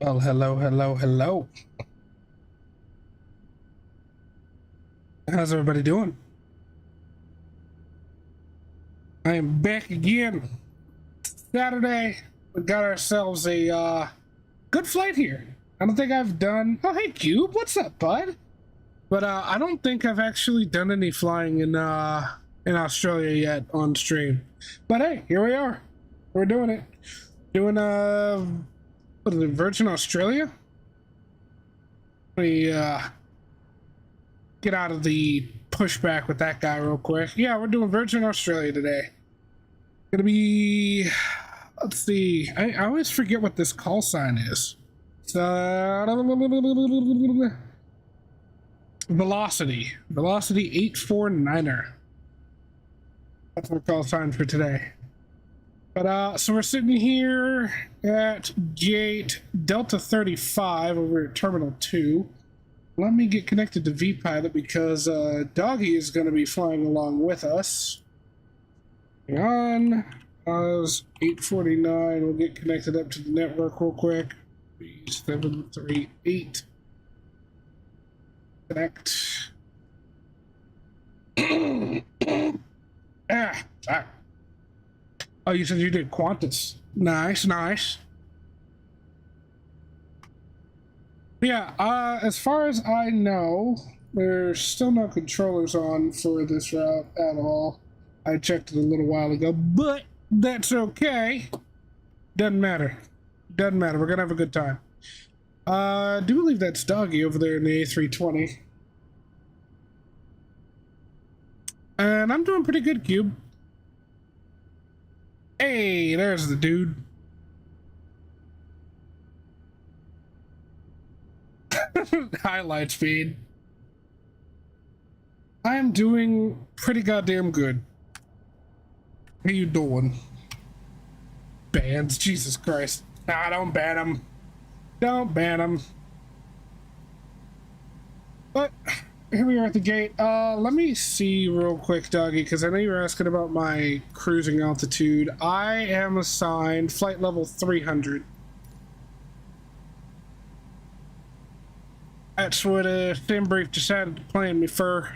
Well, hello, hello, hello. How's everybody doing? I am back again. Saturday, we got ourselves a good flight here. I don't think I've done. Oh, hey, Cube, what's up, bud? But I don't think I've actually done any flying in Australia yet on stream. But hey, here we are. We're doing it. Doing what is it, Virgin Australia? We get out of the pushback with that guy real quick. Yeah, we're doing Virgin Australia today. Gonna be, let's see, I always forget what this call sign is. Velocity 849er. That's our call sign for today. But so we're sitting here at gate Delta 35 over at Terminal 2. Let me get connected to VPilot because Doggy is going to be flying along with us. Hang on. 849. We'll get connected up to the network real quick. 738. Connect. Sorry. Oh, you said you did Qantas. Nice, nice. Yeah, as far as I know, there's still no controllers on for this route at all. I checked it a little while ago, but that's okay. Doesn't matter. Doesn't matter. We're gonna have a good time. I do believe that's Doggy over there in the A320. And I'm doing pretty good, Cube. Hey, there's the dude. Highlight speed. I am doing pretty goddamn good. How you doing? Bans, Jesus Christ. Nah, don't ban them. Don't ban them. But here we are at the gate. Let me see real quick, Doggy, because I know you were asking about my cruising altitude. I am assigned flight level 300. That's what SimBrief decided to plan me for.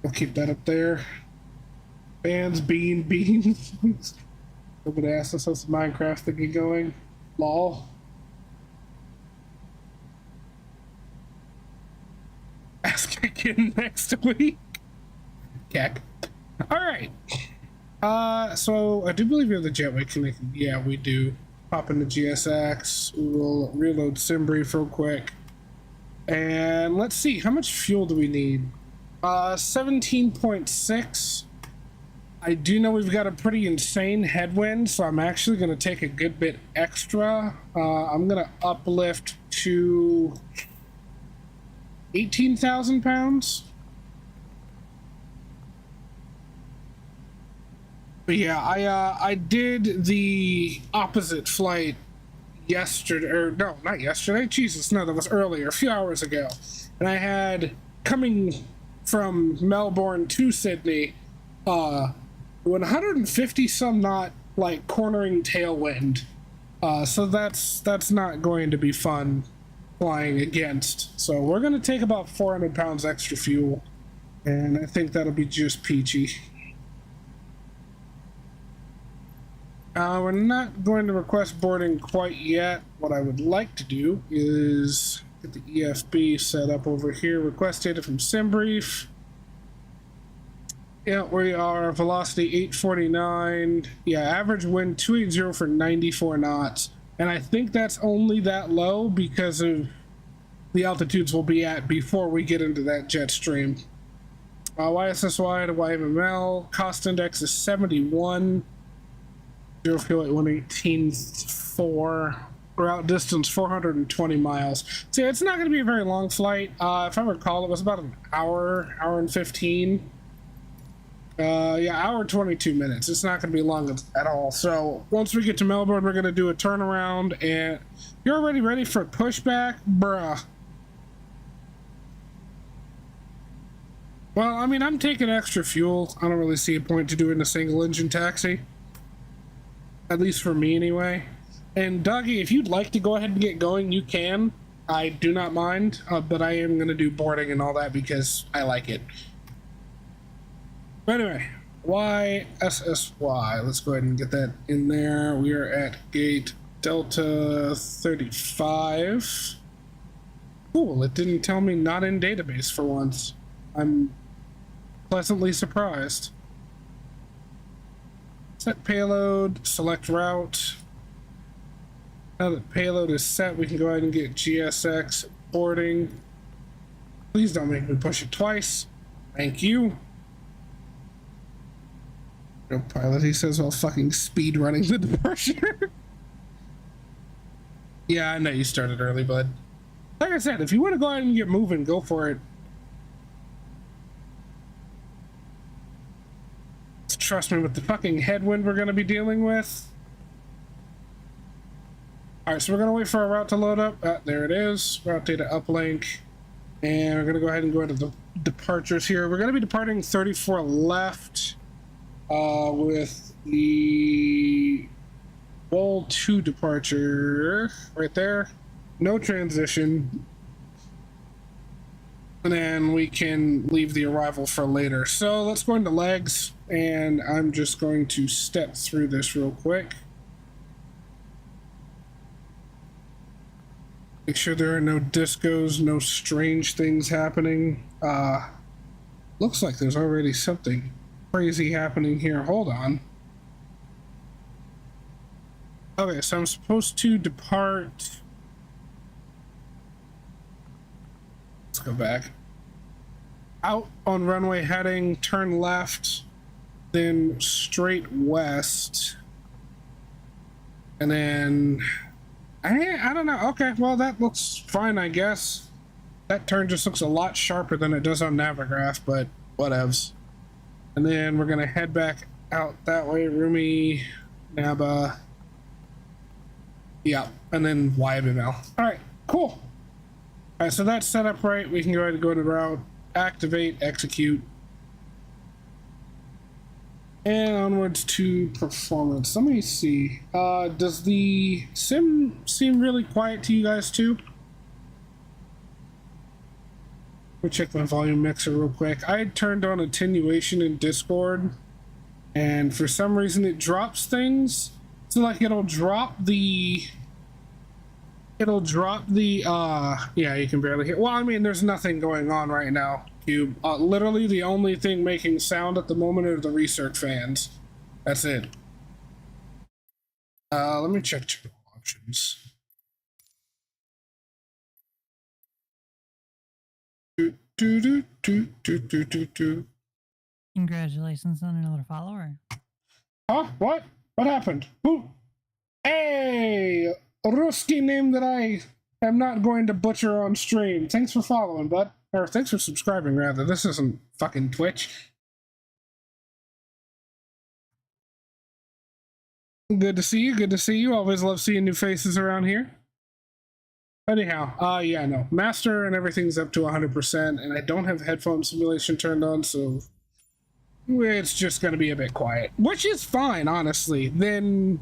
We'll keep that up there. Bands, beans. Somebody asked us how's the Minecraft thingy going. Lol. Ask again next week. Cack. Alright. So I do believe we have the jetway connected. Yeah, we do. Pop into GSX. We'll reload SimBrief real quick. And let's see, how much fuel do we need? 17.6. I do know we've got a pretty insane headwind, so I'm actually going to take a good bit extra. I'm going to uplift to 18,000 pounds. But yeah, I did the opposite flight yesterday, or no, not yesterday, Jesus, no, that was earlier, a few hours ago. And I had, coming from Melbourne to Sydney, 150 some knot, like, cornering tailwind. So that's not going to be fun flying against. So we're going to take about 400 pounds extra fuel, and I think that'll be just peachy. We're not going to request boarding quite yet. What I would like to do is get the EFB set up over here. Request data from SimBrief. Yeah, we are velocity 849. Yeah, average wind 280 for 94 knots. And I think that's only that low because of the altitudes we'll be at before we get into that jet stream. YSSY to YMML. Cost index is 71. Zero fuel at 118.4. Route distance 420 miles. So yeah, it's not going to be a very long flight. If I recall, it was about an hour and 15. Yeah, hour and 22 minutes. It's not going to be long at all. So once we get to Melbourne, we're going to do a turnaround. And you're already ready for pushback, bruh. Well, I mean, I'm taking extra fuel. I don't really see a point to doing a single engine taxi. At least for me anyway. And Dougie, if you'd like to go ahead and get going, you can. I do not mind, but I am going to do boarding and all that because I like it. But anyway, YSSY. Let's go ahead and get that in there. We are at gate Delta 35. Cool, it didn't tell me not in database for once. I'm pleasantly surprised. Set payload, select route. Now that payload is set, we can go ahead and get GSX boarding. Please don't make me push it twice. Thank you. No pilot, he says, while fucking speed running the departure. Yeah, I know you started early, bud. Like I said, if you want to go ahead and get moving, go for it. Trust me, with the fucking headwind we're going to be dealing with. Alright, so we're going to wait for our route to load up. There it is. Route data uplink. And we're going to go ahead and go into the departures here. We're going to be departing 34 left with the M.2 departure right there. No transition. And then we can leave the arrival for later. So let's go into legs, and I'm just going to step through this real quick. Make sure there are no discos, no strange things happening. Looks like there's already something crazy happening here. Hold on. Okay, so I'm supposed to depart. Let's go back. Out on runway heading, turn left, then straight west. And then I don't know. Okay, well, that looks fine, I guess. That turn just looks a lot sharper than it does on Navigraph, but whatevs. And then we're gonna head back out that way. Rumi, Naba. Yeah, and then YML. Alright, cool. Alright, so that's set up right. We can go ahead and go to route, activate, execute. And onwards to performance. Let me see. Does the sim seem really quiet to you guys too? Let me check my volume mixer real quick. I had turned on attenuation in Discord, and for some reason it drops things. So like it'll drop the yeah, you can barely hear. Well, I mean, there's nothing going on right now, Cube. Literally the only thing making sound at the moment are the research fans. That's it. Let me check terminal options. Congratulations on another follower. Huh? What? What happened? Who? Hey! A Ruski name that I am not going to butcher on stream. Thanks for following, bud. Or thanks for subscribing, rather. This isn't fucking Twitch. Good to see you. Good to see you. Always love seeing new faces around here. Anyhow, yeah, no. Master and everything's up to 100%, and I don't have headphone simulation turned on, so it's just going to be a bit quiet. Which is fine, honestly. Then,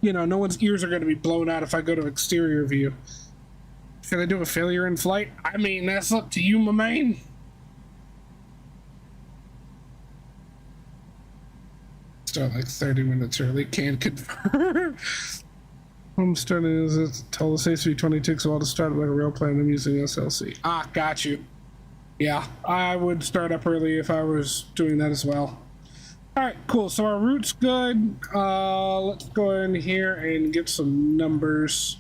you know, no one's ears are going to be blown out if I go to exterior view. Should I do a failure in flight? I mean, that's up to you, my man. Start like 30 minutes early. Can't confirm. I'm starting as a tell the AC-20 takes a while to start like a real plane. I'm using SLC. Ah, got you. Yeah, I would start up early if I was doing that as well. Alright, cool. So our route's good. Let's go in here and get some numbers.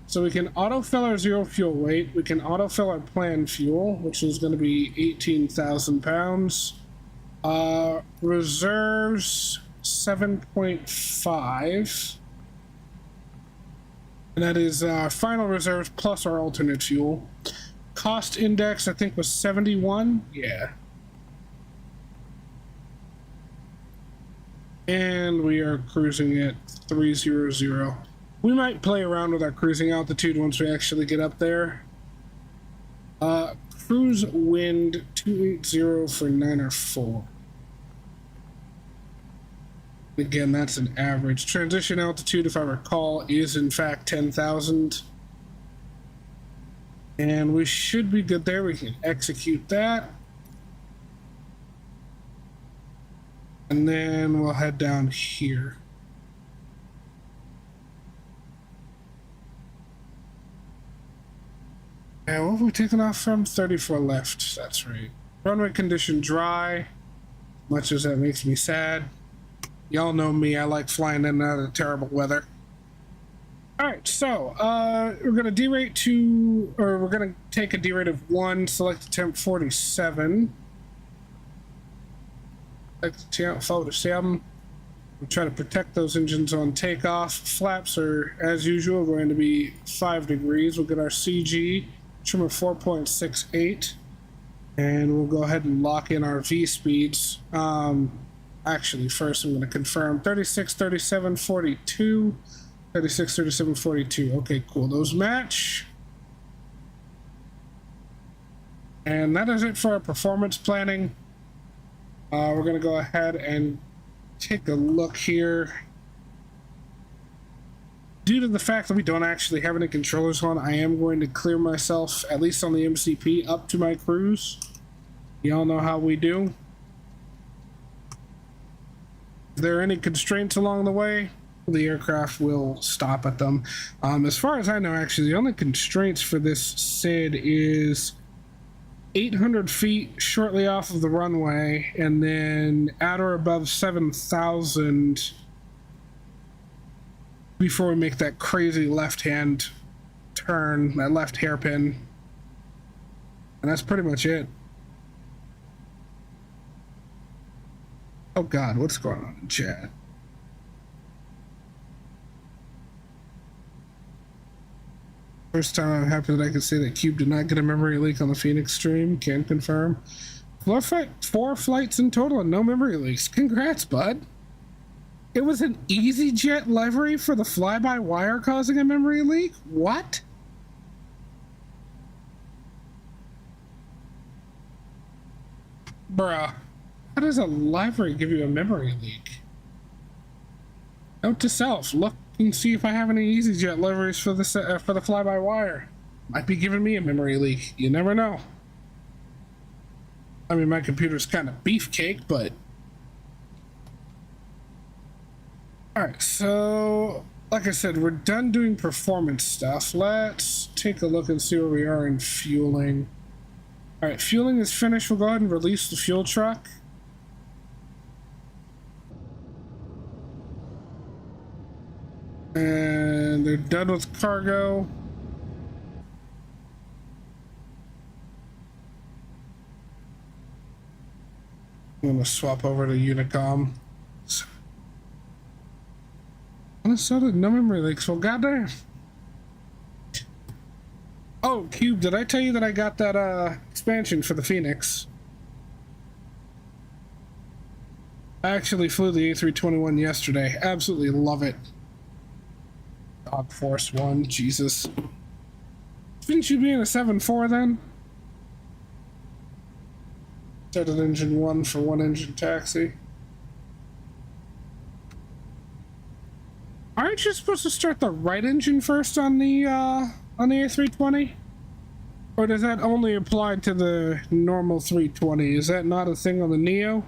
So we can autofill our zero fuel weight. We can autofill our planned fuel, which is going to be 18,000 pounds. Reserves 7.5. And that is final reserves plus our alternate fuel. Cost index, I think, was 71. Yeah. And we are cruising at 300. We might play around with our cruising altitude once we actually get up there. Cruise wind 280 for 9 or 4. Again, that's an average. Transition altitude, if I recall, is in fact 10,000. And we should be good there. We can execute that. And then we'll head down here. And what have we taken off from? 34 left. That's right. Runway condition dry. Much as that makes me sad. Y'all know me. I like flying in and out of terrible weather. Alright, so we're going to derate to, or we're going to take a derate of 1, select temp 47. Select temp 47. We'll try to protect those engines on takeoff. Flaps are, as usual, going to be 5 degrees. We'll get our CG, trim of 4.68. And we'll go ahead and lock in our V speeds. Actually, first I'm going to confirm 36, 37, 42. 36, 37, 42. Okay, cool. Those match. And that is it for our performance planning. We're going to go ahead and take a look here. Due to the fact that we don't actually have any controllers on, I am going to clear myself, at least on the MCP, up to my cruise. Y'all know how we do. If there are any constraints along the way, the aircraft will stop at them. As far as I know, actually, the only constraints for this SID is 800 feet shortly off of the runway, and then at or above 7,000 before we make that crazy left-hand turn, that left hairpin. And that's pretty much it. Oh God, what's going on in chat? First time I'm happy that I can say that Cube did not get a memory leak on the Phoenix stream. Can confirm. 4 flights in total and no memory leaks. Congrats, bud. It was an EasyJet livery for the fly-by-wire causing a memory leak? What? Bruh. How does a livery give you a memory leak? Note to self, look and see if I have any EasyJet liveries for the fly-by-wire. Might be giving me a memory leak. You never know. I mean, my computer's kind of beefcake, but... Alright, so... Like I said, we're done doing performance stuff. Let's take a look and see where we are in fueling. Alright, fueling is finished. We'll go ahead and release the fuel truck. And they're done with cargo. I'm gonna swap over to Unicom. Minnesota, no memory leaks. Well, goddamn. Oh, Cube, did I tell you that I got that expansion for the Phoenix? I actually flew the A321 yesterday. Absolutely love it. Dog Force 1, Jesus. Shouldn't you be in a 7.4 then? Set an engine 1 for 1 engine taxi. Aren't you supposed to start the right engine first on the A320? Or does that only apply to the normal 320? Is that not a thing on the Neo?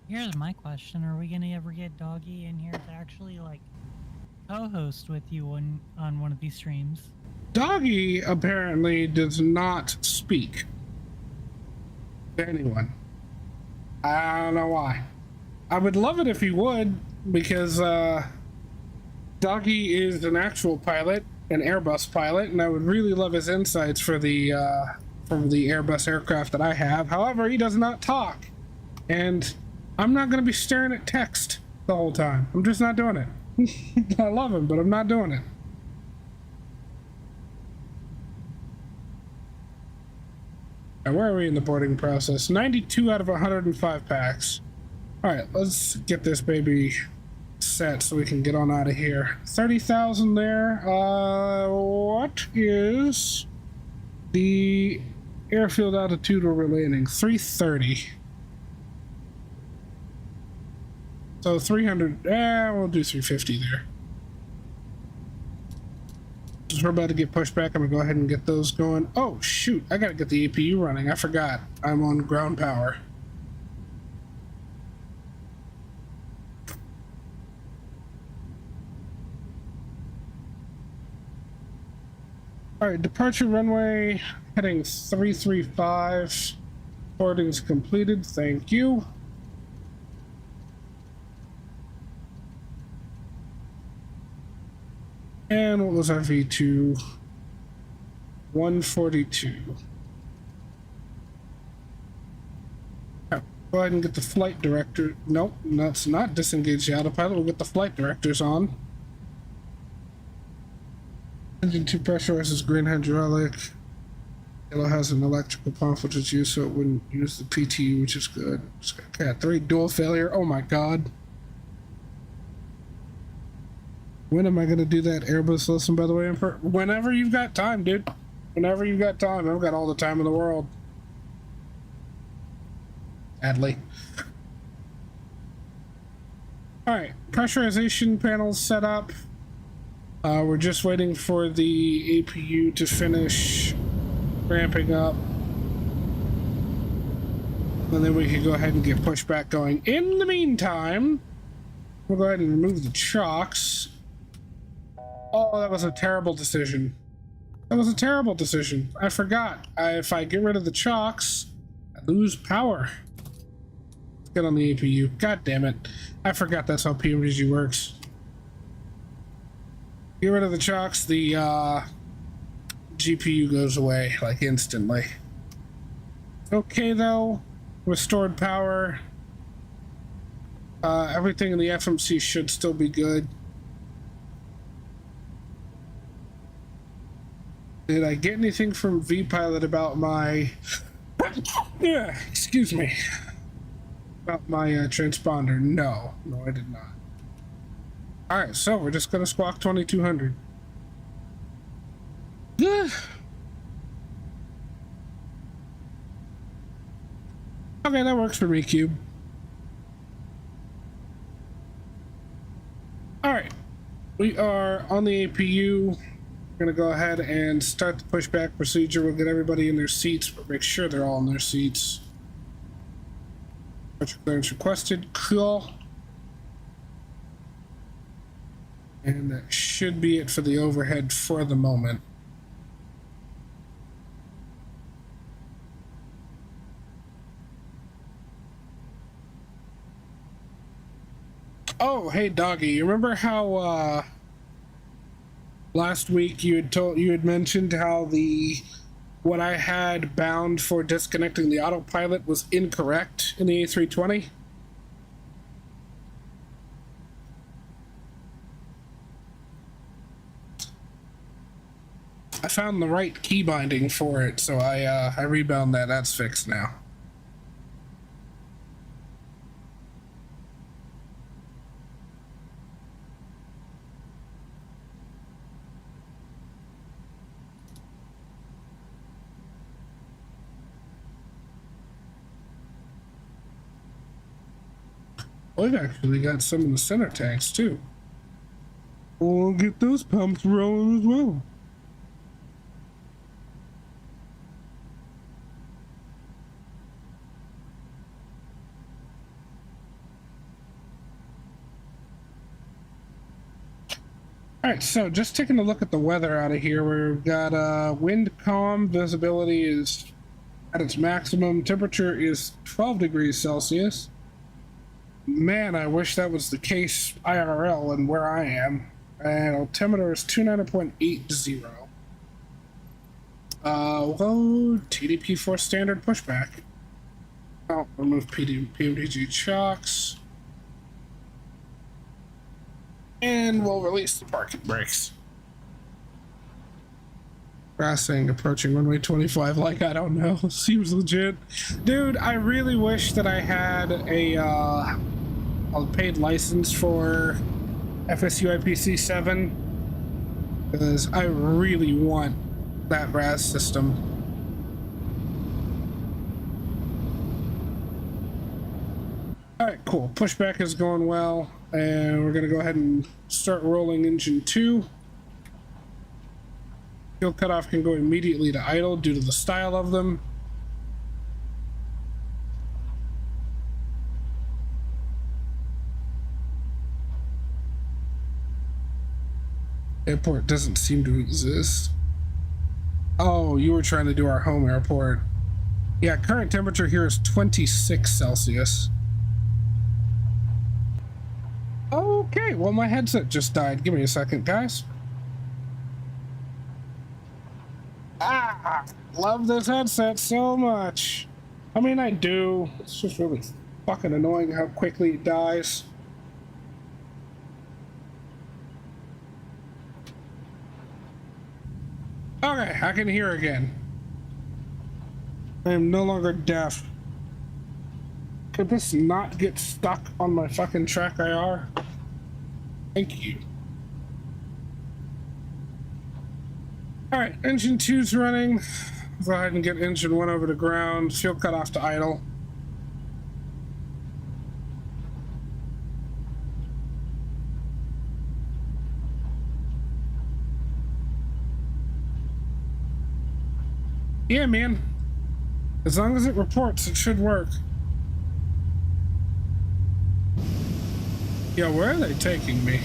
Here's my question: are we gonna ever get Doggy in here to actually like co-host with you on one of these streams? Doggy apparently does not speak to anyone. I don't know why. I would love it if he would, because Doggy is an actual pilot, an Airbus pilot, and I would really love his insights for the Airbus aircraft that I have. However, he does not talk, and I'm not going to be staring at text the whole time. I'm just not doing it. I love him, but I'm not doing it. Right, where are we in the boarding process? 92 out of 105 packs. Alright, let's get this baby set so we can get on out of here. 30,000 there. What is the airfield altitude where we're landing? 330. So 300, we'll do 350 there. Since we're about to get pushed back, I'm gonna go ahead and get those going. Oh shoot, I gotta get the APU running. I forgot. I'm on ground power. All right, departure runway, heading 335. Boarding's completed, thank you. And what was our V2? 142. Oh, go ahead and get the flight director. Nope, that's not disengage the autopilot. We'll get the flight directors on. Engine 2 pressurizes green hydraulic. Yellow has an electrical pump which is used so it wouldn't use the PTU, which is good. It's got Cat 3 dual failure. Oh my god. When am I going to do that Airbus lesson, by the way? Whenever you've got time, dude. Whenever you've got time. I've got all the time in the world. Sadly. Alright, pressurization panels set up. We're just waiting for the APU to finish ramping up. And then we can go ahead and get pushback going. In the meantime, we'll go ahead and remove the chocks. Oh, that was a terrible decision. That was a terrible decision. I forgot. If I get rid of the chocks, I lose power. Let's get on the APU. God damn it. I forgot that's how PMDG works. Get rid of the chocks, the GPU goes away, like, instantly. Okay, though. Restored power. Everything in the FMC should still be good. Did I get anything from vPilot about my... yeah, excuse me. About my transponder? No. No, I did not. Alright, so we're just gonna squawk 2200. Okay, that works for me, Cube. Alright, we are on the APU. We're gonna go ahead and start the pushback procedure. We'll get everybody in their seats, but make sure they're all in their seats. Departure clearance requested. Cool. And that should be it for the overhead for the moment. Oh, hey doggy, you remember how last week you had mentioned how what I had bound for disconnecting the autopilot was incorrect in the A320? I found the right key binding for it, so I rebound that. That's fixed now. We've actually got some in the center tanks too. We'll get those pumps rolling as well. Alright, so just taking a look at the weather out of here, we've got wind calm, visibility is at its maximum, temperature is 12 degrees Celsius. Man, I wish that was the case IRL and where I am. And altimeter is 29.80. Well, TDP4 standard pushback. I'll remove PMDG chocks. And we'll release the parking brakes. Crossing, approaching runway 25, like, I don't know. Seems legit. Dude, I really wish that I had a paid license for FSU IPC7, because I really want that RAS system. right, cool. Pushback is going well, and we're gonna go ahead and start rolling engine 2. Fuel cutoff can go immediately to idle due to the style of them. Airport doesn't seem to exist. Oh, you were trying to do our home airport. Yeah, current temperature here is 26 Celsius. Okay, well, my headset just died. Give me a second, guys. Ah, love this headset so much. I mean, I do. It's just really fucking annoying how quickly it dies. Okay, I can hear again. I am no longer deaf. Could this not get stuck on my fucking track IR? Thank you. Alright, engine 2's running. Go ahead and get engine 1 over to ground. Fuel cut off to idle. Yeah, man. As long as it reports, it should work. Yeah, where are they taking me?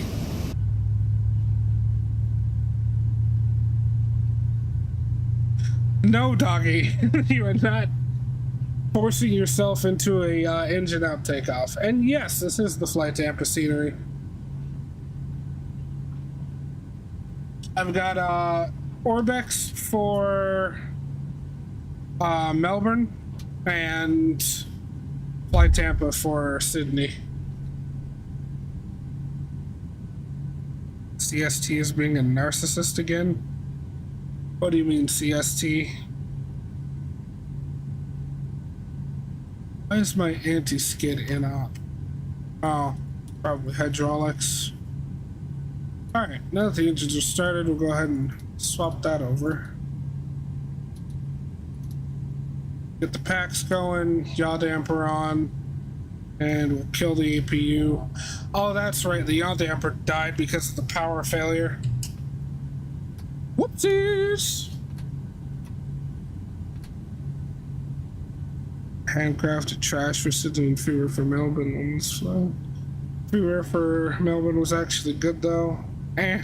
No, doggy. You are not forcing yourself into a engine out takeoff. And yes, this is the flight damper scenery. I've got Orbex for Melbourne and Flight Tampa for Sydney. CST is being a narcissist again? What do you mean CST? Why is my anti-skid in up? Oh, probably hydraulics. Alright, now that the engines are started, we'll go ahead and swap that over. Get the packs going, yaw damper on, and we'll kill the APU. Oh, that's right, the yaw damper died because of the power failure. Whoopsies! Handcrafted trash for Sydney and freeware for Melbourne on this flight. Freeware for Melbourne was actually good though. I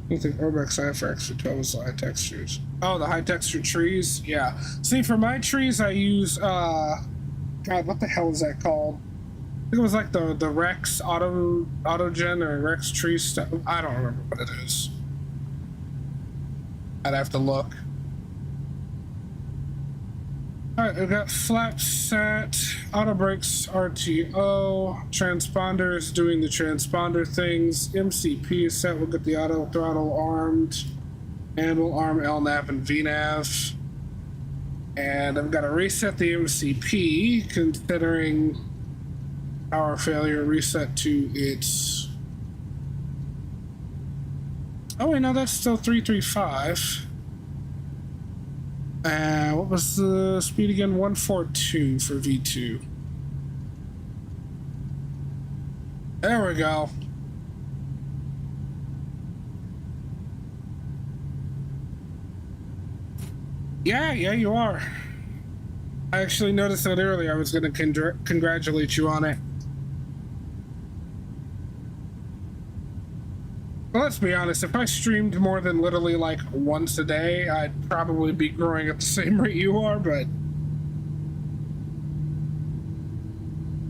don't think Orbex IFX for 12 is high textures. Oh, the high texture trees? Yeah. See, for my trees, I use, God, what the hell is that called? I think it was like the Rex Autogen or Rex tree stuff. I don't remember what it is. I'd have to look. Alright, we've got flaps set, auto brakes RTO, transponders doing the transponder things, MCP is set, we'll get the auto throttle armed, and we'll arm LNAV and VNAV. And I've got to reset the MCP, considering power failure, reset to its... Oh wait, no, that's still 335. What was the speed again? 142 for V2. There we go. Yeah, you are. I actually noticed that earlier. I was going to congratulate you on it. Well, let's be honest, if I streamed more than literally like once a day, I'd probably be growing at the same rate you are, but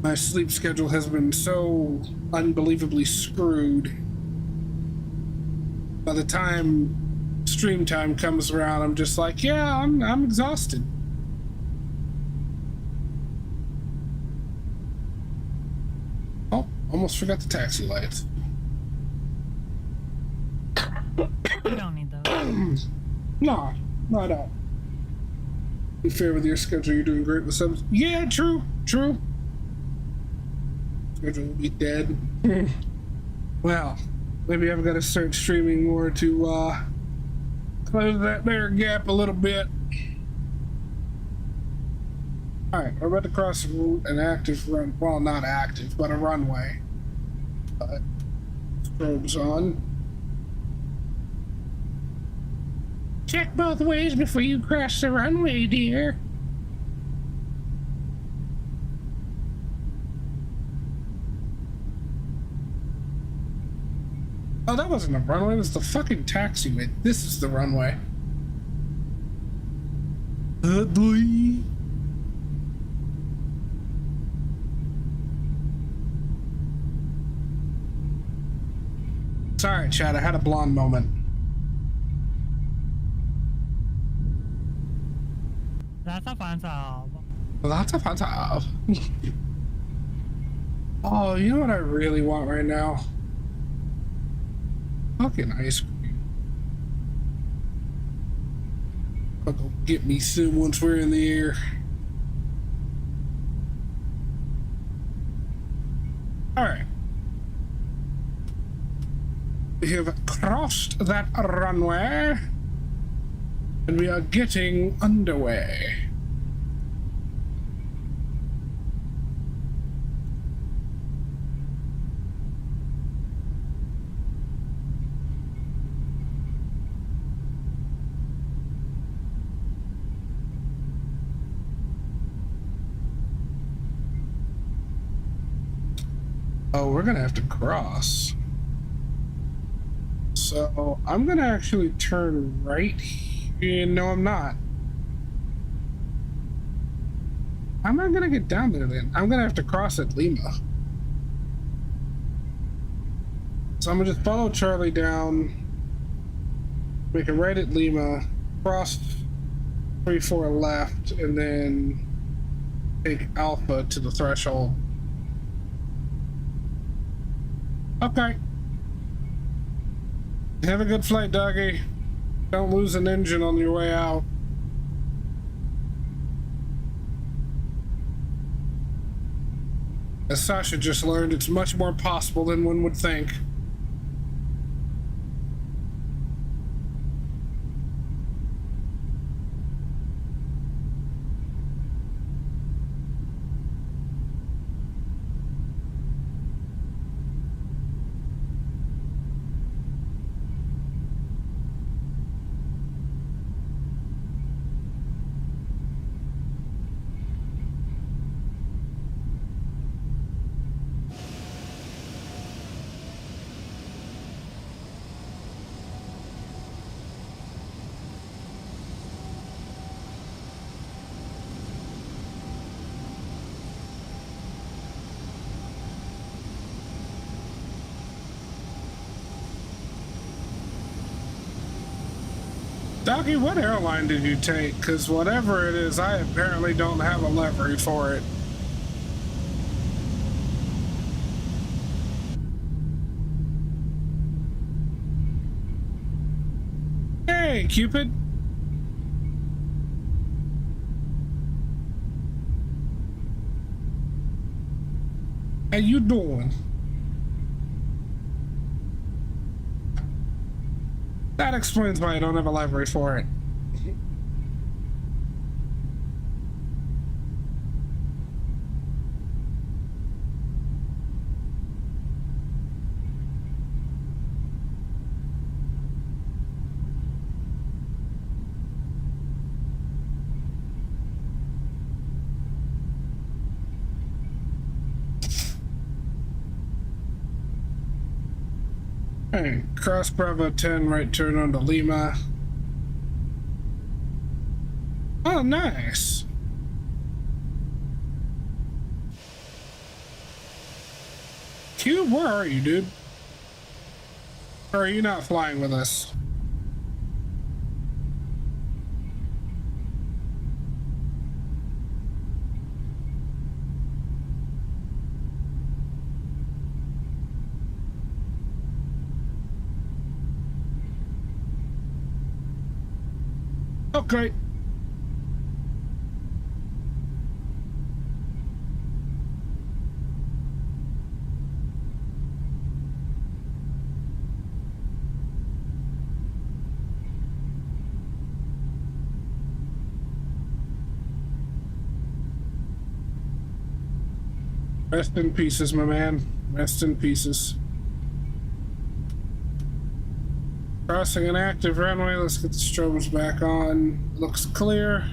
my sleep schedule has been so unbelievably screwed. By the time stream time comes around, I'm just like, yeah, I'm exhausted. Oh, almost forgot the taxi lights. You don't need those. No, I don't. Be fair with your schedule, you're doing great with subs. Yeah, true. Schedule will be dead. Well, maybe I've got to start streaming more to close that there gap a little bit. All right, we're about to cross an active run. Well, not active, but a runway. Strobes on. Check both ways before you cross the runway, dear. Oh, that wasn't a runway, it was the fucking taxiway. This is the runway. Boy. Sorry, Chad, I had a blonde moment. That's offensive. That's offensive. Oh, you know what I really want right now? Fucking ice cream. I'll go get me some once we're in the air. Alright. We have crossed that runway. And we are getting underway. Oh, we're gonna have to cross. So I'm gonna actually turn right here. No, I'm not. How am I gonna get down there then? I'm gonna have to cross at Lima. So I'm gonna just follow Charlie down, make a right at Lima, cross 3-4 left, and then take Alpha to the threshold. Okay. Have a good flight, doggy. Don't lose an engine on your way out. As Sasha just learned, it's much more possible than one would think. Doggy, what airline did you take? Because whatever it is, I apparently don't have a livery for it. Hey, Cupid. How you doing? That explains why I don't have a library for it. Hey, cross Bravo 10, right turn onto Lima. Oh, nice. Cube, where are you, dude? Or are you not flying with us? Okay. Rest in pieces, my man. Rest in pieces. Crossing an active runway. Let's get the strobes back on. Looks clear.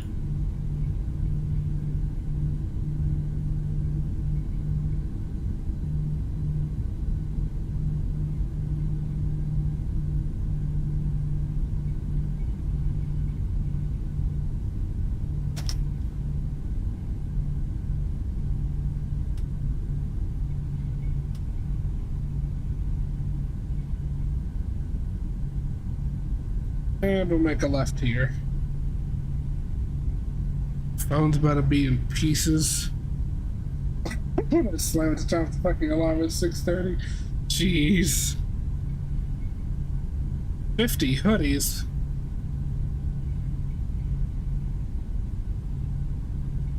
And we'll make a left here. Phone's about to be in pieces. I'm gonna slam at the top of the fucking alarm at 6:30. Jeez. 50 hoodies.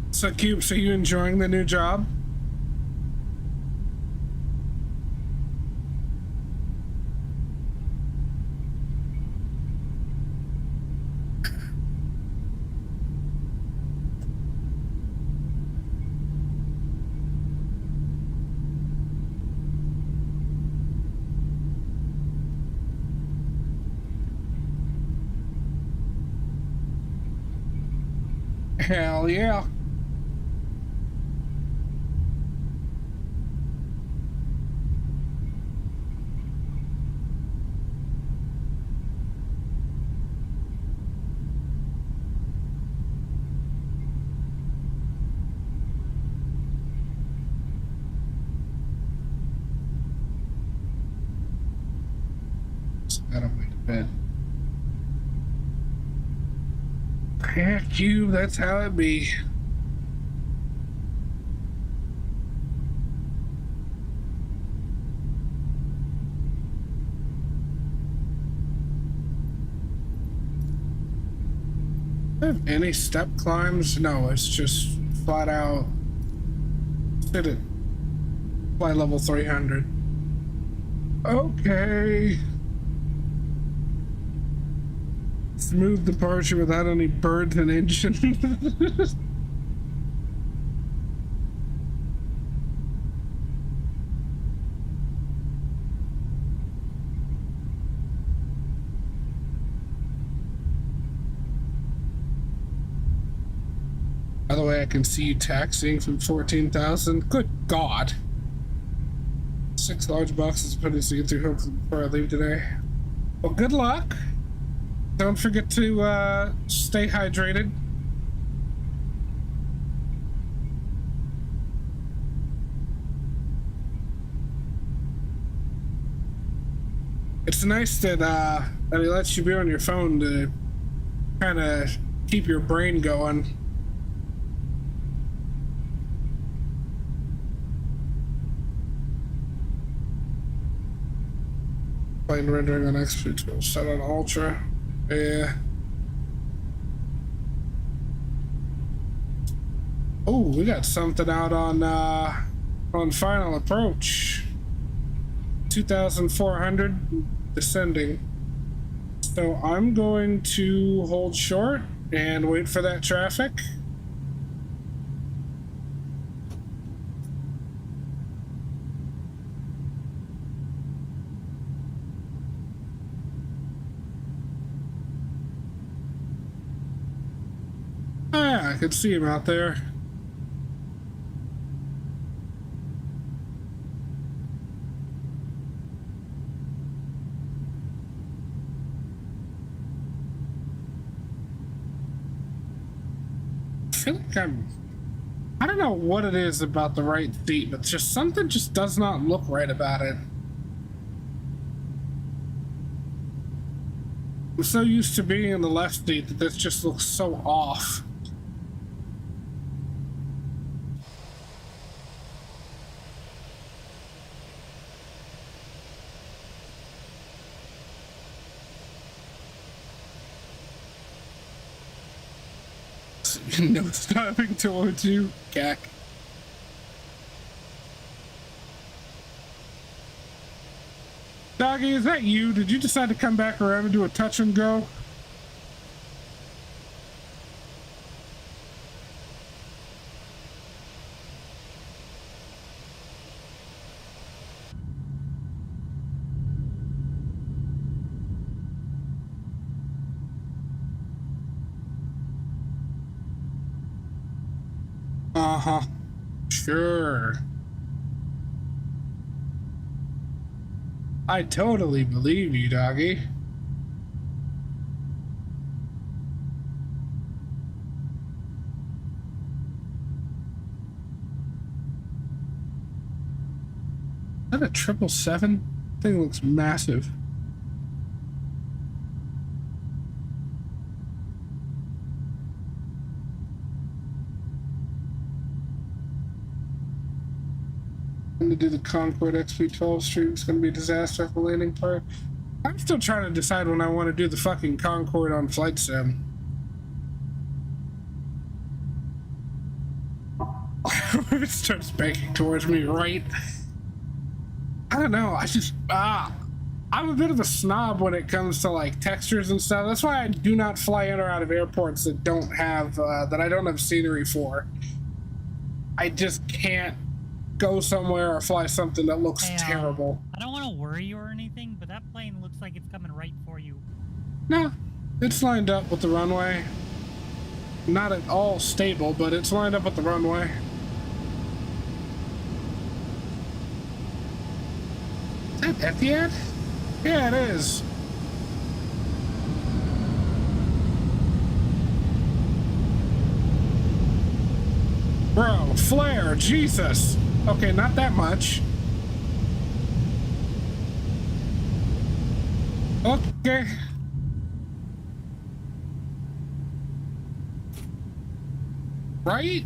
So, Cubes, are you enjoying the new job? Hell yeah. Gotta wait a bit. Yeah, Cube, that's how it be. Have any step climbs? No, it's just flat out sit it. Fly level 300. Okay. Smooth departure without any birds and engine. By the way, I can see you taxiing from 14,000. Good God. 6 large boxes putting to get through hopefully before I leave today. Well, good luck. Don't forget to stay hydrated. It's nice that that he lets you be on your phone to kind of keep your brain going. Plane rendering on X2 set on Ultra. Yeah. Oh, we got something out on Final Approach. 2,400 descending. So I'm going to hold short and wait for that traffic. I could see him out there. I feel like I don't know what it is about the right seat, but just something just does not look right about it. I'm so used to being in the left seat that this just looks so off. No stopping towards you, Gak. Doggy, is that you? Did you decide to come back around and do a touch and go? Uh-huh. Sure. I totally believe you, doggy. Is that a 777? Thing looks massive. I'm gonna do the Concorde XP12 stream. It's gonna be a disaster at the landing part. I'm still trying to decide when I want to do the fucking Concorde on Flight Sim. It starts banking towards me, right? I don't know. I just I'm a bit of a snob when it comes to like textures and stuff. That's why I do not fly in or out of airports that don't have that I don't have scenery for. I just can't go somewhere or fly something that looks terrible. I don't want to worry you or anything, but that plane looks like it's coming right for you. No, it's lined up with the runway. Not at all stable, but it's lined up with the runway. Is that Etihad? Yeah, it is. Bro, flare, Jesus. Okay, not that much. Okay. Right?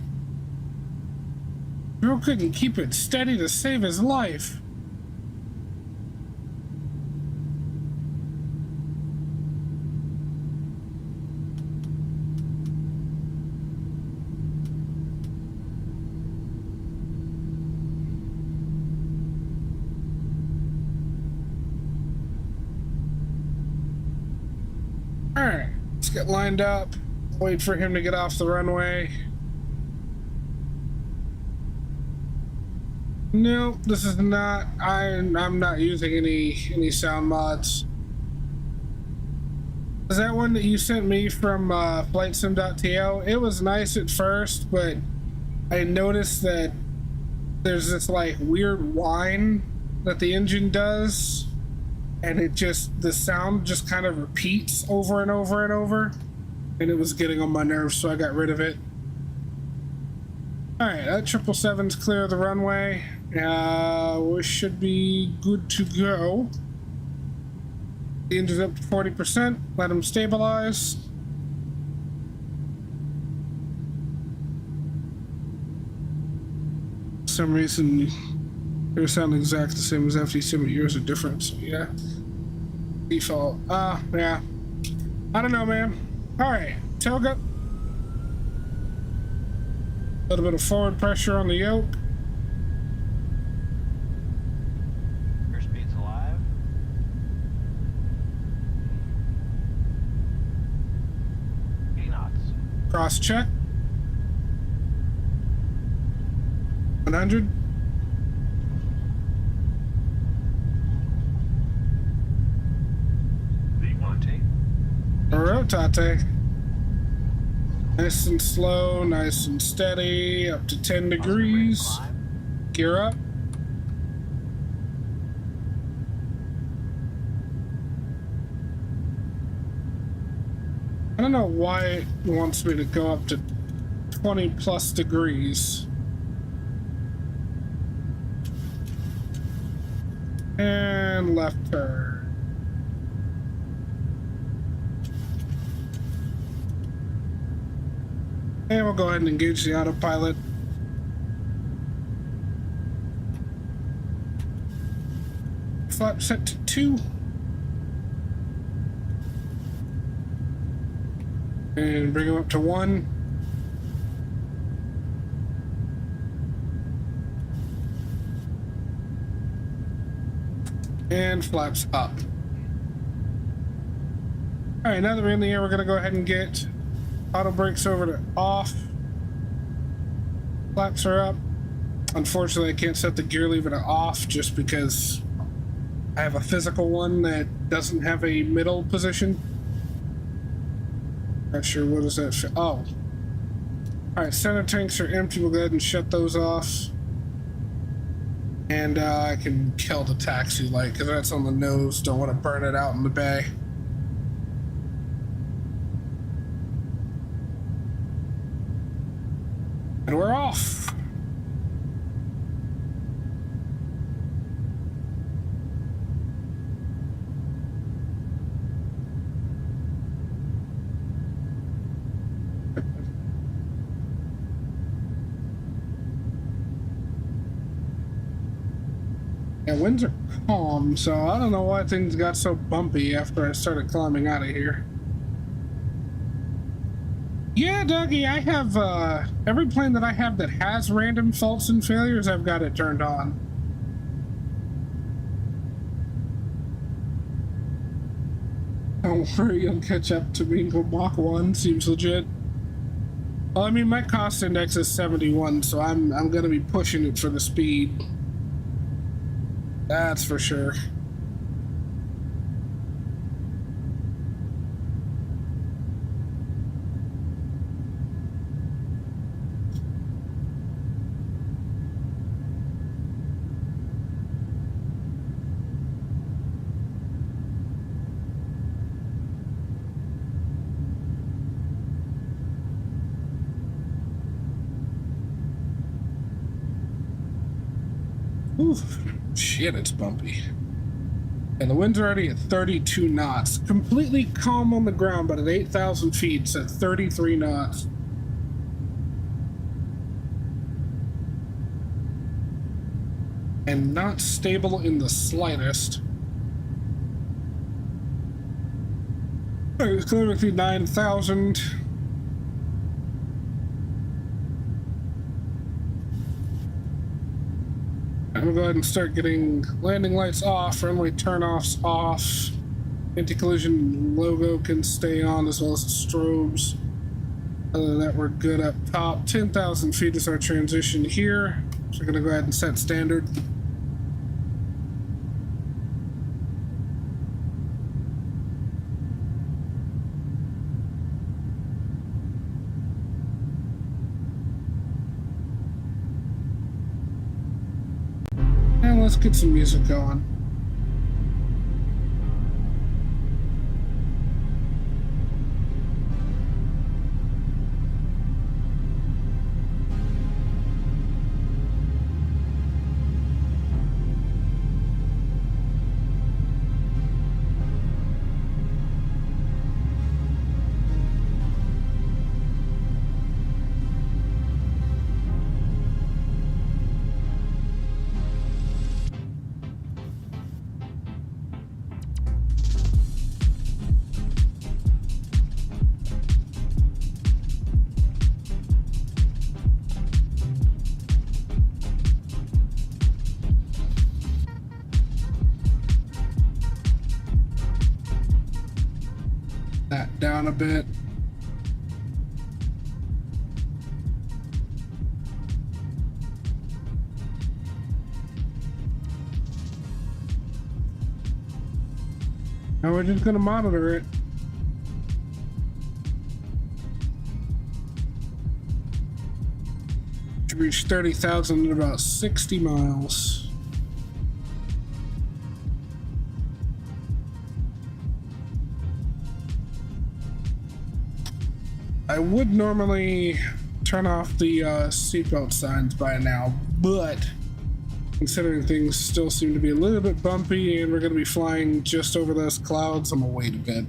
Bro couldn't keep it steady to save his life. Alright, let's get lined up. Wait for him to get off the runway. No, this is not. I'm not using any sound mods. Is that one that you sent me from flightsim.to? It was nice at first, but I noticed that there's this like weird whine that the engine does. And the sound just kind of repeats over and over and over. And it was getting on my nerves, so I got rid of it. Alright, that 777's clear of the runway. We should be good to go. The engine's up to 40%. Let him stabilize. For some reason, they sound exactly the same as FD7, but yours are different, so yeah. Default. Yeah. I don't know, man. Alright, tail go. A little bit of forward pressure on the yoke. Airspeed's alive. Knots. Cross check. 100. Rotate. Nice and slow, nice and steady, up to 10 degrees. Gear up. I don't know why it wants me to go up to 20 plus degrees. And left turn. And we'll go ahead and engage the autopilot. Flap set to 2. And bring him up to 1. And flaps up. Alright, now that we're in the air, we're going to go ahead and get auto brakes over to off. Flaps are up. Unfortunately, I can't set the gear lever to off just because I have a physical one that doesn't have a middle position. Not sure what is that. Oh. All right, center tanks are empty. We'll go ahead and shut those off. And I can kill the taxi light because that's on the nose. Don't want to burn it out in the bay. And we're off. Yeah, winds are calm, so I don't know why things got so bumpy after I started climbing out of here. Yeah, Dougie, I have, every plane that I have that has random faults and failures, I've got it turned on. Don't worry, you'll catch up to me. Mach 1 seems legit. Well, I mean, my cost index is 71, so I'm gonna be pushing it for the speed. That's for sure. Ooh, shit, it's bumpy. And the wind's already at 32 knots. Completely calm on the ground, but at 8,000 feet, it's at 33 knots. And not stable in the slightest. Alright, it's climbing through 9,000. I'm gonna go ahead and start getting landing lights off, runway turn-offs off. Anti-collision logo can stay on as well as the strobes. Other than that, we're good up top. 10,000 feet is our transition here. So we're gonna go ahead and set standard. And let's get some music going. That down a bit. Now we're just gonna monitor it. To reach 30,000 in about 60 miles. I would normally turn off the seatbelt signs by now, but considering things still seem to be a little bit bumpy and we're going to be flying just over those clouds, I'm going to wait a bit.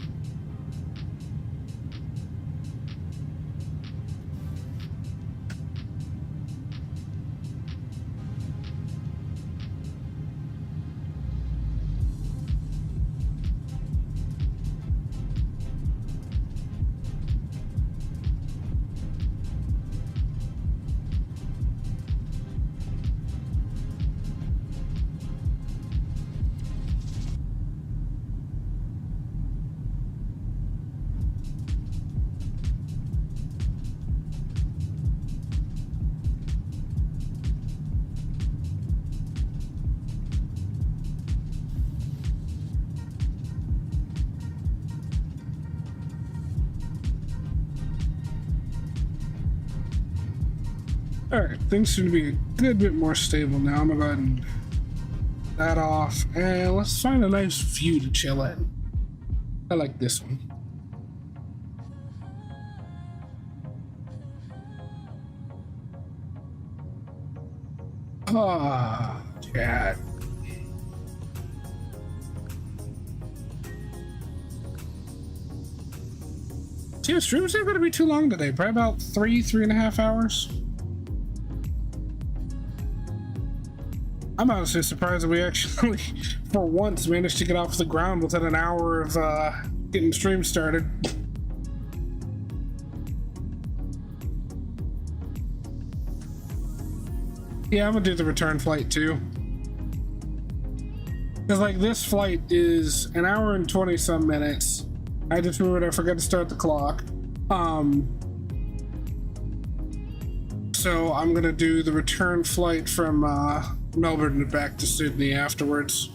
Alright, things seem to be a good bit more stable now. I'm gonna go ahead and that off, and let's find a nice view to chill in. I like this one. Ah, chat. See, the stream's not going to be too long today. Probably about 3.5 hours. I'm honestly surprised that we actually, for once, managed to get off the ground within an hour of getting stream started. Yeah, I'm gonna do the return flight too. Because like this flight is an hour and 20 some minutes. I just remembered I forgot to start the clock. So I'm gonna do the return flight from Melbourne back to Sydney afterwards.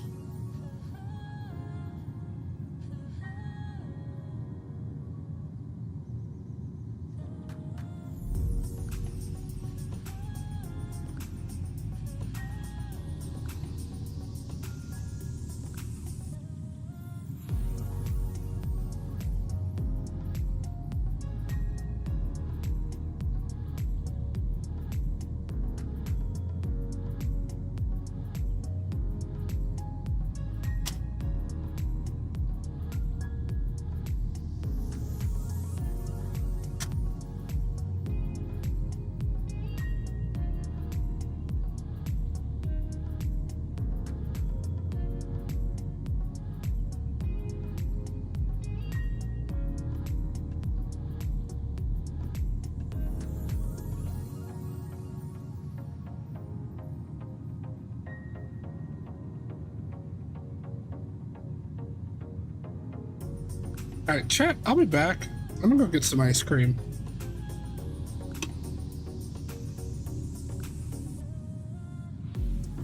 Alright, chat, I'll be back. I'm gonna go get some ice cream.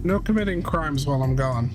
No committing crimes while I'm gone.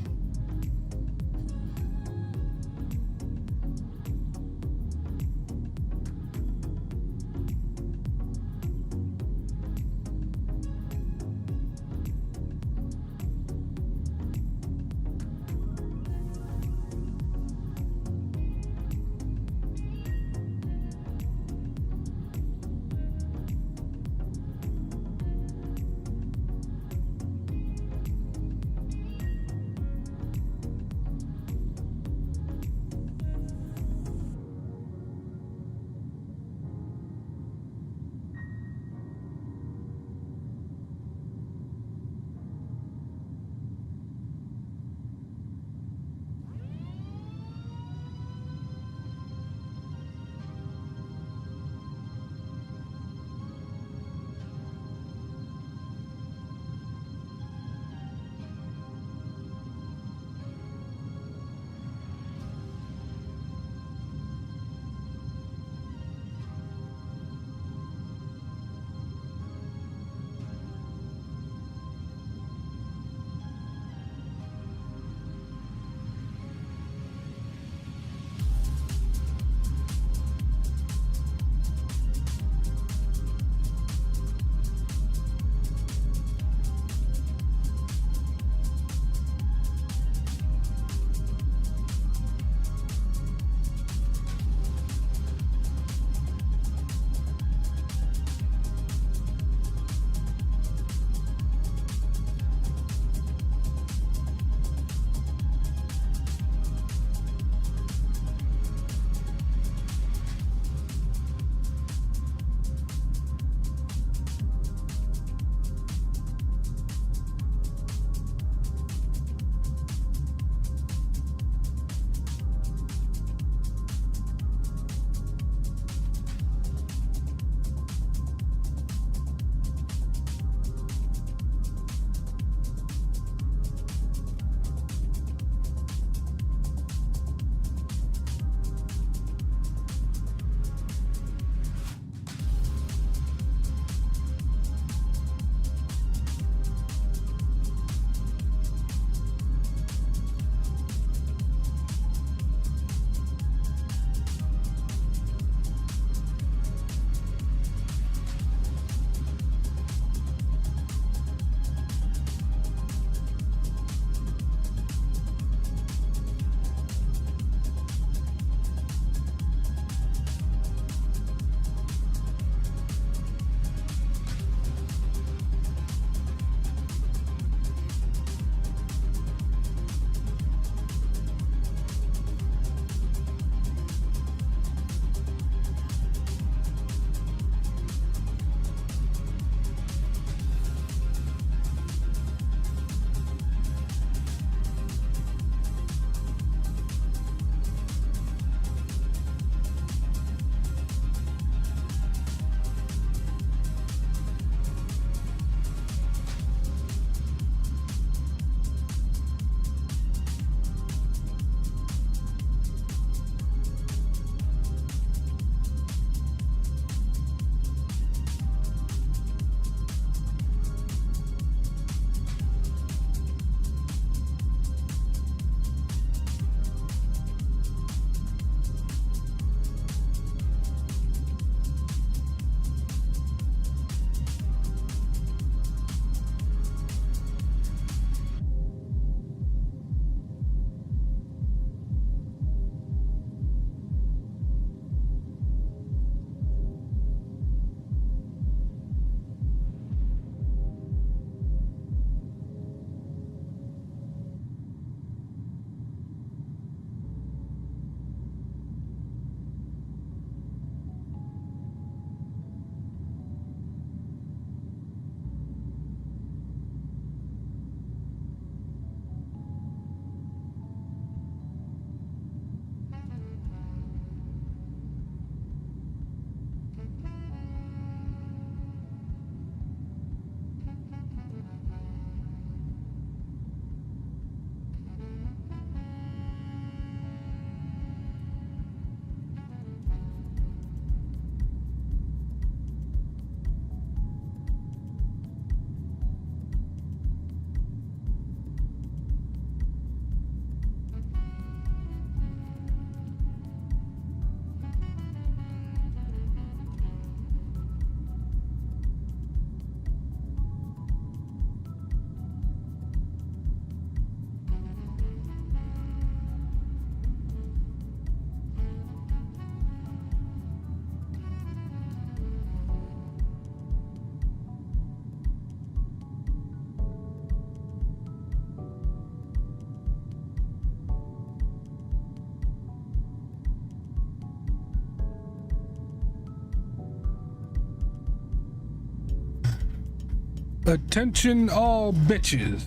Attention all bitches.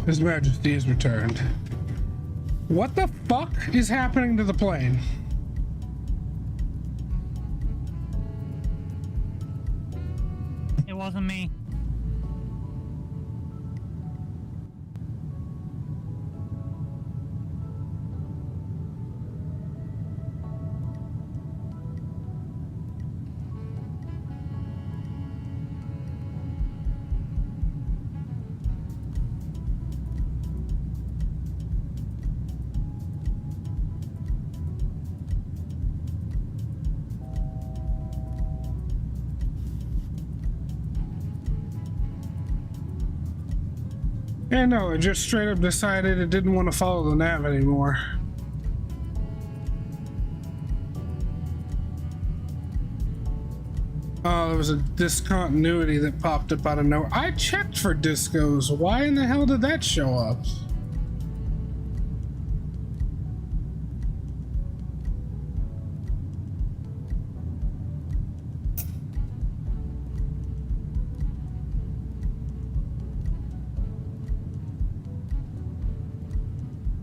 His Majesty has returned. What the fuck is happening to the plane? It wasn't me. Yeah, no, it just straight up decided it didn't want to follow the nav anymore. Oh, there was a discontinuity that popped up out of nowhere. I checked for discos. Why in the hell did that show up?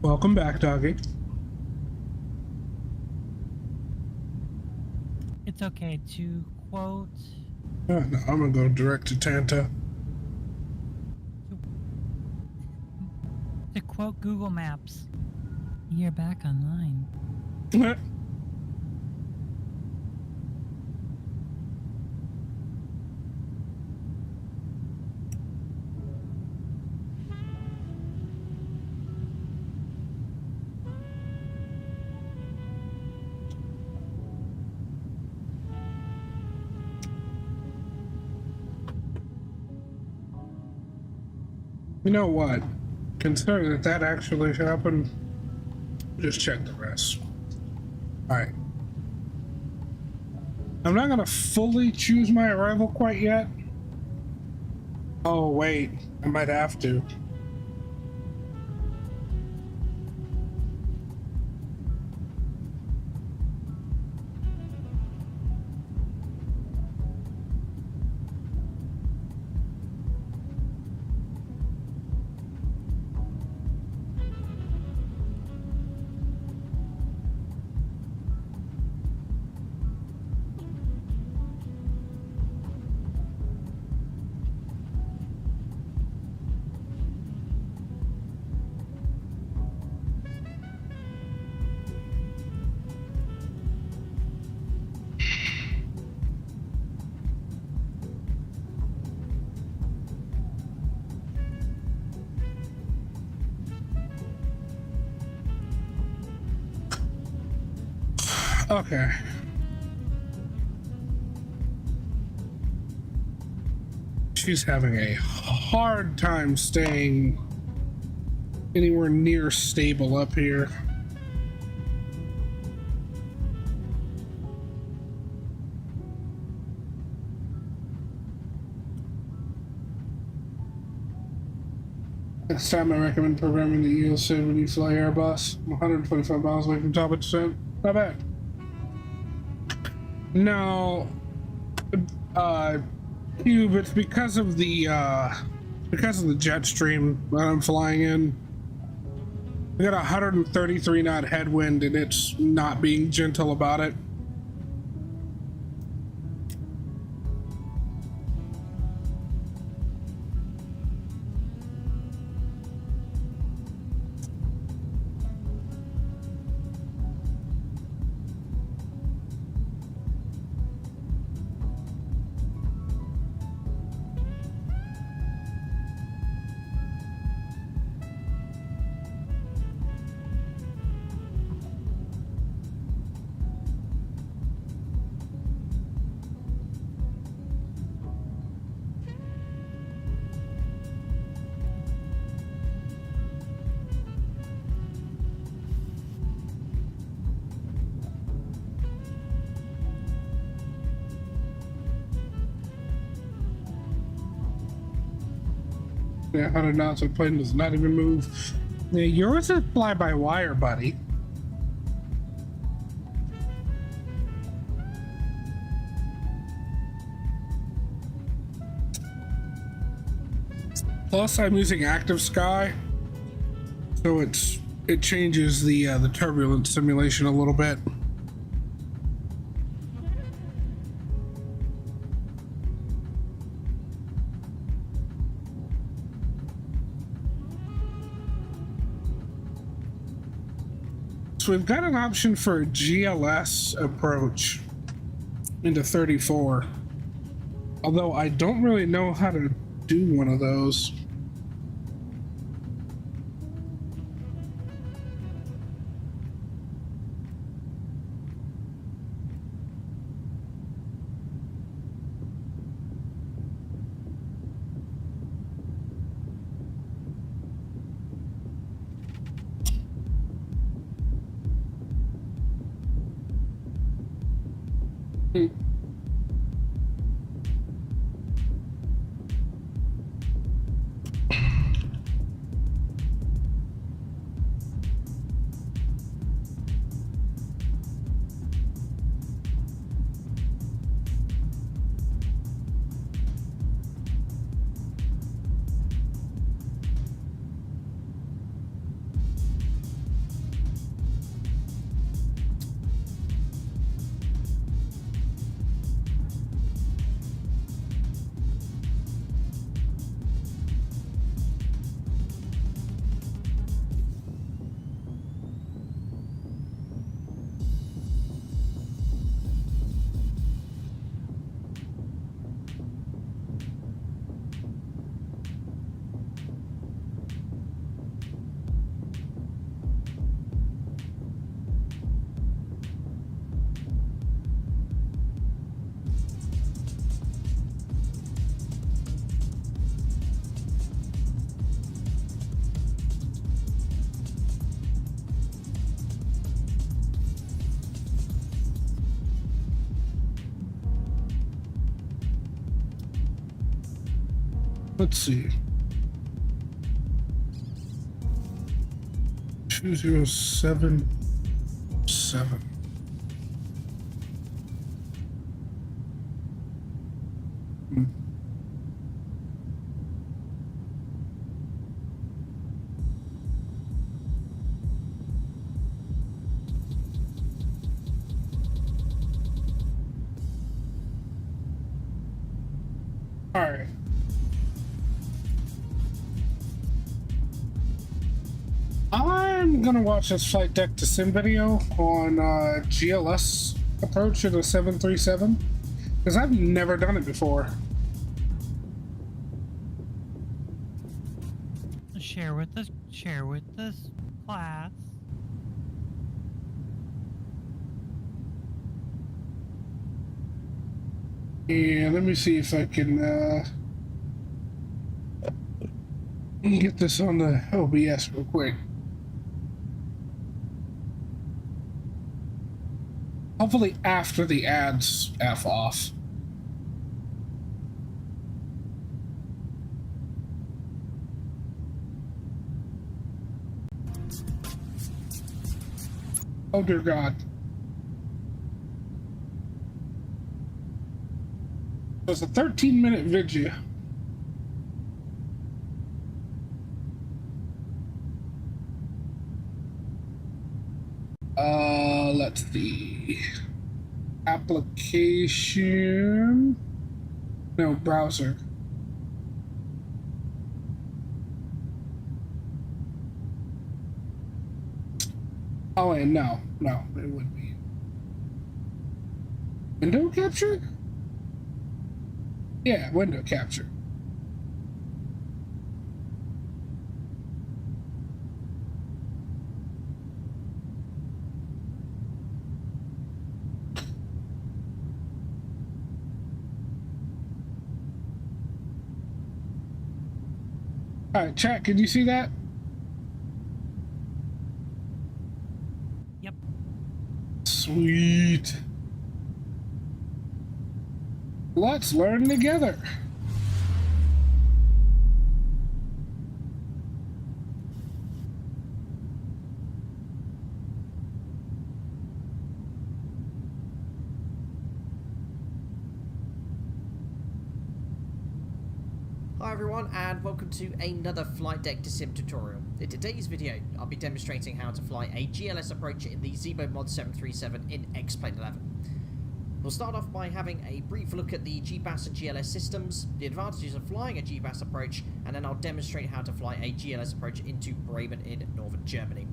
Welcome back, doggy. It's okay to quote. No, I'm gonna go direct to Tanta. To quote Google Maps, you're back online. You know what? Considering that that actually happened, just check the rest. Alright. I'm not gonna fully choose my arrival quite yet. Oh, wait. I might have to. Okay. She's having a hard time staying anywhere near stable up here. Next time I recommend programming the yield sid when you fly Airbus. I'm 125 miles away from top of descent. Not bad. No, Cube, it's because of the jet stream that I'm flying in. We got a 133 knot headwind and it's not being gentle about it. Yeah, 100 knots, the plane does not even move. Yeah, yours is fly-by-wire, buddy. Plus, I'm using Active Sky, so it changes the turbulence simulation a little bit. So we've got an option for a GLS approach into 34. Although I don't really know how to do one of those. Let's see. 2077. All right. I'm gonna watch this flight deck to sim video on GLS approach to the 737 because I've never done it before. Share with this class. And let me see if I can get this on the OBS real quick. Hopefully after the ads F off. Oh dear God. So it's a 13-minute video. Let's see. Application. No, browser. Oh, wait, no, it would be. Window capture? Yeah, window capture. All right, chat, can you see that? Yep. Sweet. Let's learn together. Hi everyone and welcome to another flight deck to sim tutorial. In today's video I'll be demonstrating how to fly a GLS approach in the Zebo Mod 737 in X-Plane 11. We'll start off by having a brief look at the GBAS and GLS systems, the advantages of flying a GBAS approach, and then I'll demonstrate how to fly a GLS approach into Bremen in northern Germany.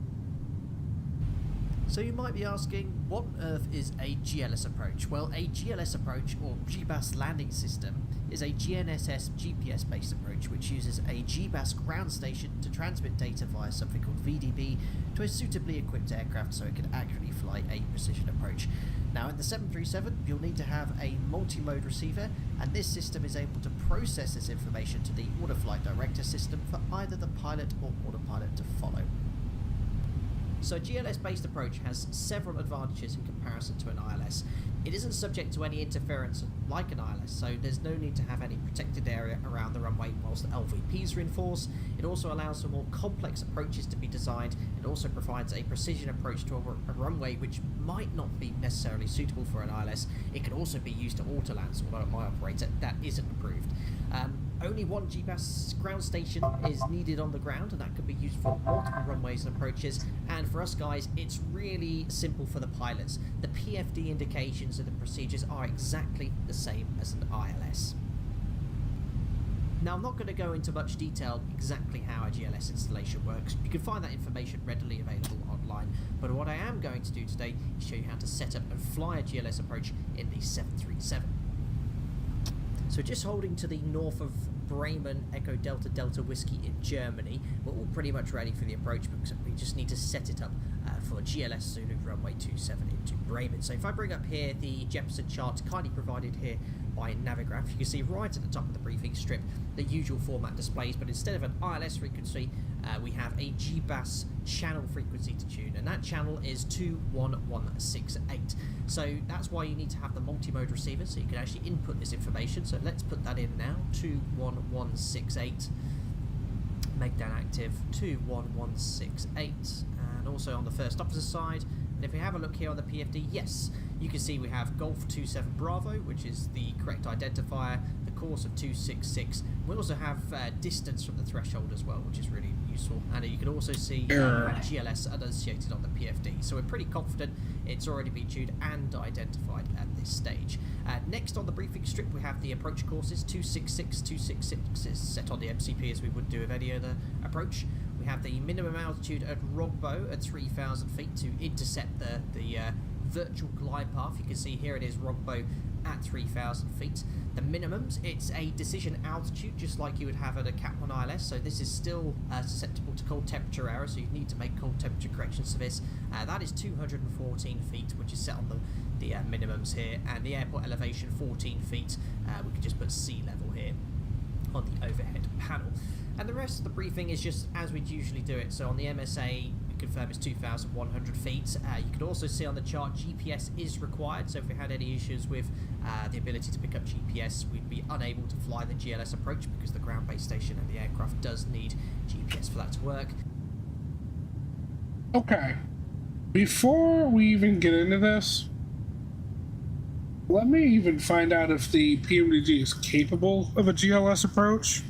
So you might be asking, what on earth is a GLS approach? Well, a GLS approach, or GBAS landing system, is a GNSS GPS based approach which uses a GBAS ground station to transmit data via something called VDB to a suitably equipped aircraft so it can accurately fly a precision approach. Now in the 737 you'll need to have a multi-mode receiver, and this system is able to process this information to the autoflight director system for either the pilot or autopilot to follow. So a GLS-based approach has several advantages in comparison to an ILS. It isn't subject to any interference like an ILS, so there's no need to have any protected area around the runway whilst the LVPs are in force. It also allows for more complex approaches to be designed. It also provides a precision approach to a runway which might not be necessarily suitable for an ILS. It can also be used to autolands, although at my operator that isn't approved. Only one GBAS ground station is needed on the ground, and that could be used for multiple runways and approaches. And for us guys, it's really simple for the pilots. The PFD indications and the procedures are exactly the same as an ILS. Now I'm not going to go into much detail exactly how a GLS installation works. You can find that information readily available online, but what I am going to do today is show you how to set up and fly a GLS approach in the 737. So just holding to the north of Bremen, Echo Delta Delta Whiskey in Germany, we're all pretty much ready for the approach because we just need to set it up for GLS Zulu runway 27 into Bremen. So if I bring up here the Jefferson chart kindly provided here by Navigraph, you can see right at the top of the briefing strip the usual format displays, but instead of an ILS frequency we have a GBAS channel frequency to tune, and that channel is 21168. So that's why you need to have the multi-mode receiver so you can actually input this information. So let's put that in now, 21168. Make that active, 21168, and also on the first officer side. And if we have a look here on the PFD, yes, you can see we have Golf 27 Bravo, which is the correct identifier, the course of 266. We also have distance from the threshold as well, which is really useful. And you can also see GLS associated on the PFD. So we're pretty confident it's already been tuned and identified at this stage. Next on the briefing strip, we have the approach courses. 266, 266 is set on the MCP as we would do with any other approach. We have the minimum altitude at Rogbo at 3,000 feet to intercept the virtual glide path. You can see here it is Rogbo at 3,000 feet. The minimums, it's a decision altitude just like you would have at a Cat 1 ILS, so this is still susceptible to cold temperature error, so you need to make cold temperature corrections to this. That is 214 feet, which is set on the minimums here, and the airport elevation 14 feet. We can just put sea level here on the overhead panel. And the rest of the briefing is just as we'd usually do it. So on the MSA, we confirm it's 2,100 feet. You can also see on the chart GPS is required. So if we had any issues with the ability to pick up GPS, we'd be unable to fly the GLS approach because the ground-based station and the aircraft does need GPS for that to work. Okay. Before we even get into this, let me even find out if the PMDG is capable of a GLS approach.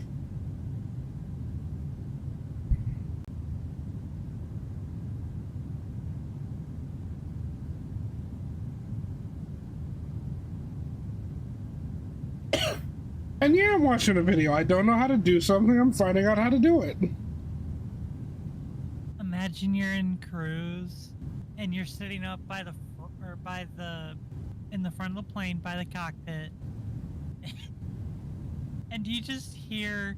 And yeah, I'm watching a video. I don't know how to do something. I'm finding out how to do it. Imagine you're in cruise and you're sitting up by in the front of the plane by the cockpit, and you just hear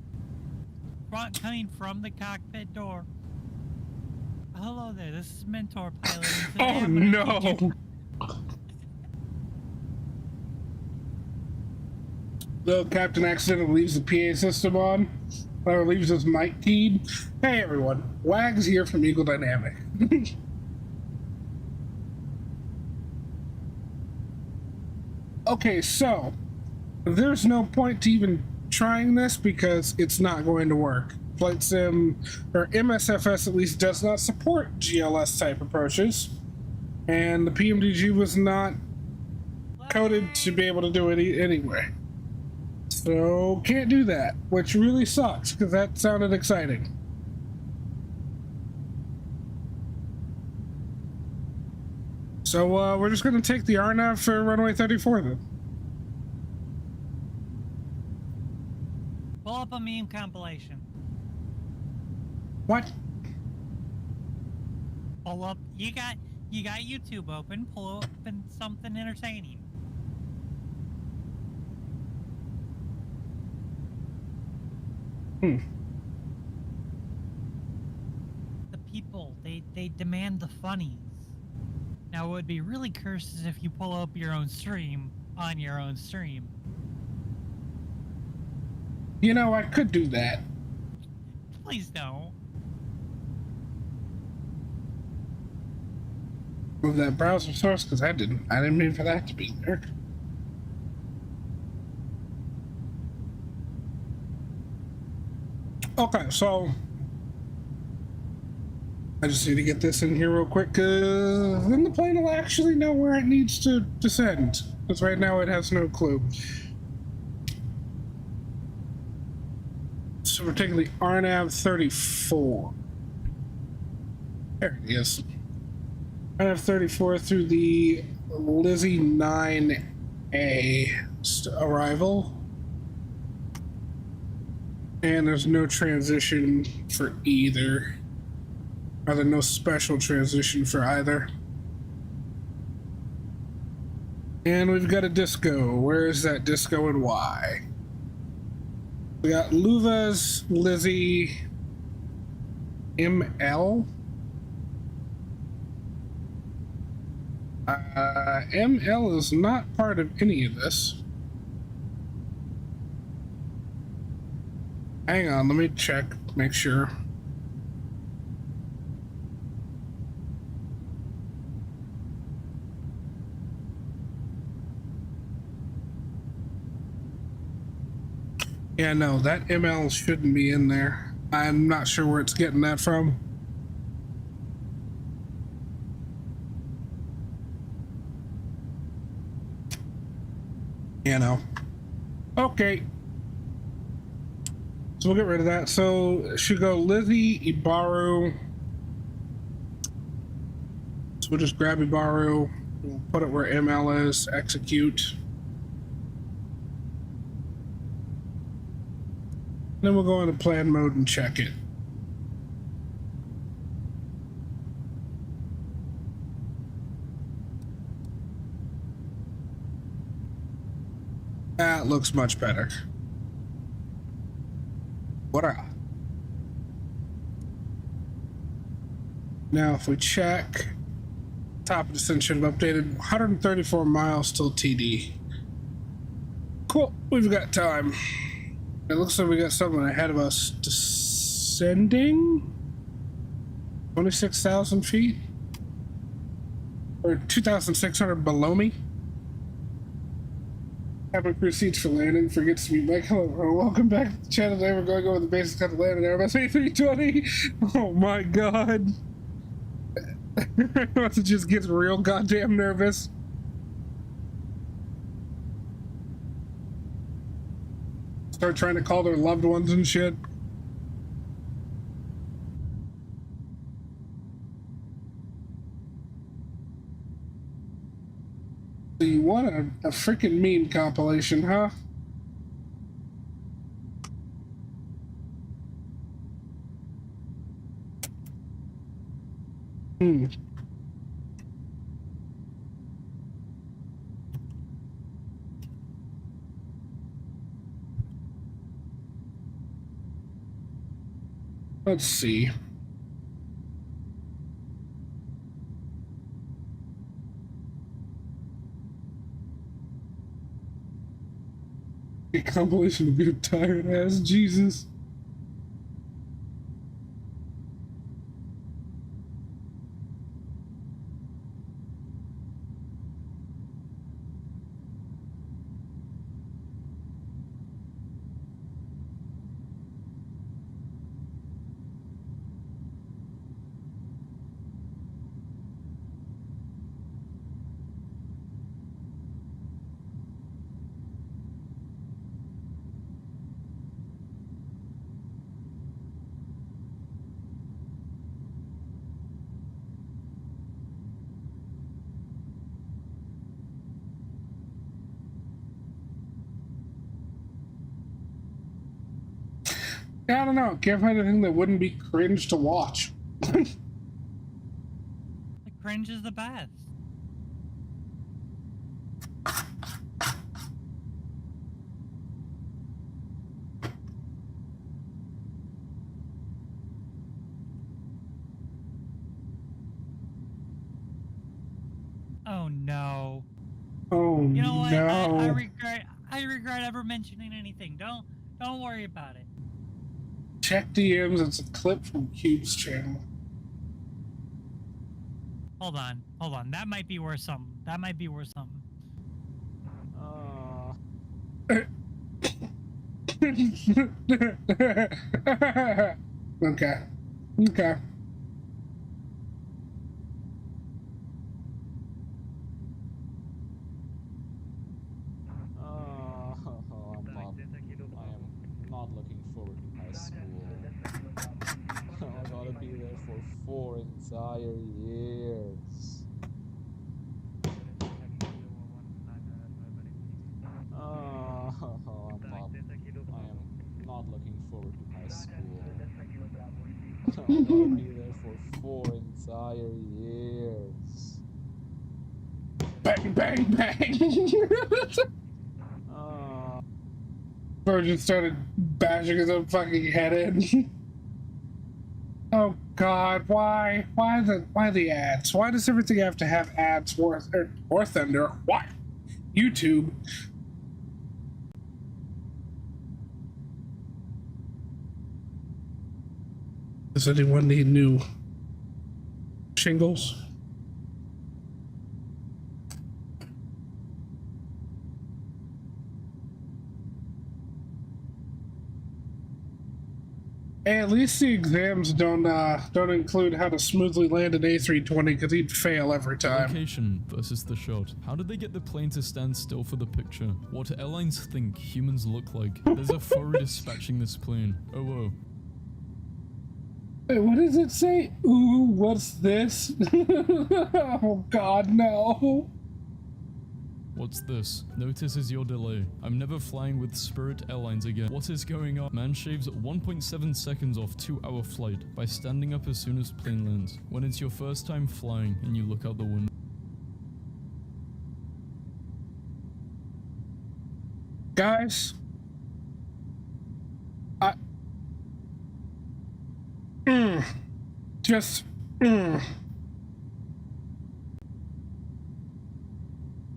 coming from the cockpit door, "Hello there, this is Mentor Pilot." Oh no! The captain accidentally leaves the PA system on, or leaves his mic keyed. Hey everyone, Wags here from Eagle Dynamic. Okay, so there's no point to even trying this because it's not going to work. Flight Sim, or MSFS at least, does not support GLS type approaches, and the PMDG was not coded to be able to do it anyway. So can't do that, which really sucks because that sounded exciting. So we're just gonna take the RNAV for runway 34 then. Pull up a meme compilation. What? Pull up. You got YouTube open. Pull open something entertaining. The people, they demand the funnies. Now, it would be really cursed is if you pull up your own stream on your own stream. You know, I could do that. Please don't. Move that browser source because I didn't mean for that to be there. Okay, so I just need to get this in here real quick because then the plane will actually know where it needs to descend. Because right now it has no clue. So we're taking the RNAV 34. There it is. RNAV 34 through the Lizzie 9A arrival. And there's no transition for either. Are there no special transition for either? And we've got a disco. Where is that disco and why? We got Luva's Lizzie ML. ML is not part of any of this. Hang on, let me check, make sure. Yeah, no, that ML shouldn't be in there. I'm not sure where it's getting that from. You know. Okay. So we'll get rid of that. So it should go Lizzie, Ibaru. So we'll just grab Ibaru. We'll put it where ML is. Execute. Then we'll go into plan mode and check it. That looks much better. What a... Now if we check, top of descent should have updated. 134 miles till TD. Cool, we've got time. It looks like we got something ahead of us. Descending? 26,000 feet? Or 2,600 below me? Cabin crew seats for landing. Forgets to be back. Hello, welcome back to the channel. Today we're going over the basics of the landing Airbus A320. Oh my god. It just gets real goddamn nervous. Start trying to call their loved ones and shit. So you want a freaking meme compilation, huh? Let's see. A compilation of your tired ass, Jesus. I don't know. Can't find anything that wouldn't be cringe to watch. The cringe is the best. Oh no. Oh You know what? no. I regret ever mentioning anything. Don't worry about it. Check DMs. It's a clip from Cube's channel. Hold on. That might be worth something. Okay. Okay. I am not looking forward to high school. I gotta be there for 4 entire years. I am not looking forward to high school. I gotta be there for 4 entire years. Bang, bang, bang. Virgin started bashing his own fucking head in. Oh God, why the ads? Why does everything have to have ads or Thunder? Why? YouTube. Does anyone need new shingles? Hey, at least the exams don't include how to smoothly land an A320 because he'd fail every time. Location versus the shot. How did they get the plane to stand still for the picture? What do airlines think humans look like? There's a foe dispatching this plane. Oh whoa. Wait, what does it say? Ooh, what's this? Oh God, no. What's this? Notices your delay. I'm never flying with Spirit Airlines again. What is going on? Man shaves 1.7 seconds off 2-hour flight by standing up as soon as plane lands. When it's your first time flying and you look out the window. Guys,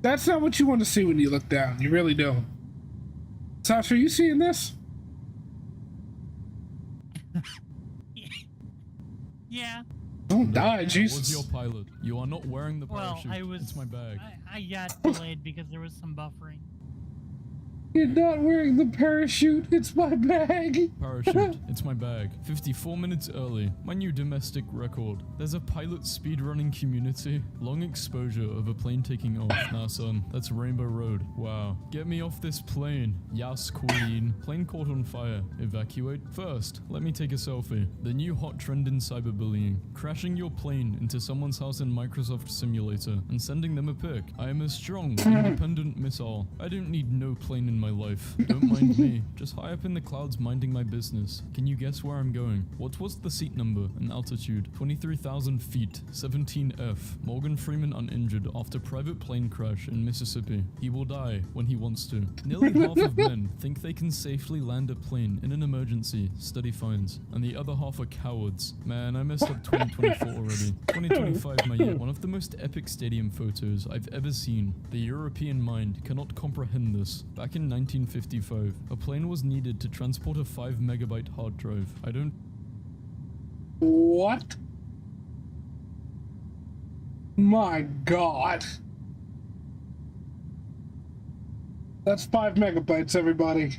That's not what you want to see when you look down. You really don't. Sasha, are you seeing this? Yeah. Don't die, Was Jesus. your pilot? You are not wearing the Well, parachute. It's my bag. I got delayed because there was some buffering. You're not wearing the parachute. It's my bag. Parachute. It's my bag. 54 minutes early. My new domestic record. There's a pilot speedrunning community. Long exposure of a plane taking off. Nah, son. That's Rainbow Road. Wow. Get me off this plane. Yas, queen. Plane caught on fire. Evacuate. First, let me take a selfie. The new hot trend in cyberbullying. Crashing your plane into someone's house in Microsoft Simulator and sending them a pic. I am a strong, independent missile. I don't need no plane in my life. Don't mind me. Just high up in the clouds minding my business. Can you guess where I'm going? What was the seat number and altitude? 23,000 feet. 17F. Morgan Freeman uninjured after private plane crash in Mississippi. He will die when he wants to. Nearly half of men think they can safely land a plane in an emergency, study finds, and the other half are cowards. Man, I messed up 2024 already. 2025 my year. One of the most epic stadium photos I've ever seen. The European mind cannot comprehend this. Back in 1955, a plane was needed to transport a 5 megabyte hard drive. I don't... What? My God. That's 5 megabytes, everybody.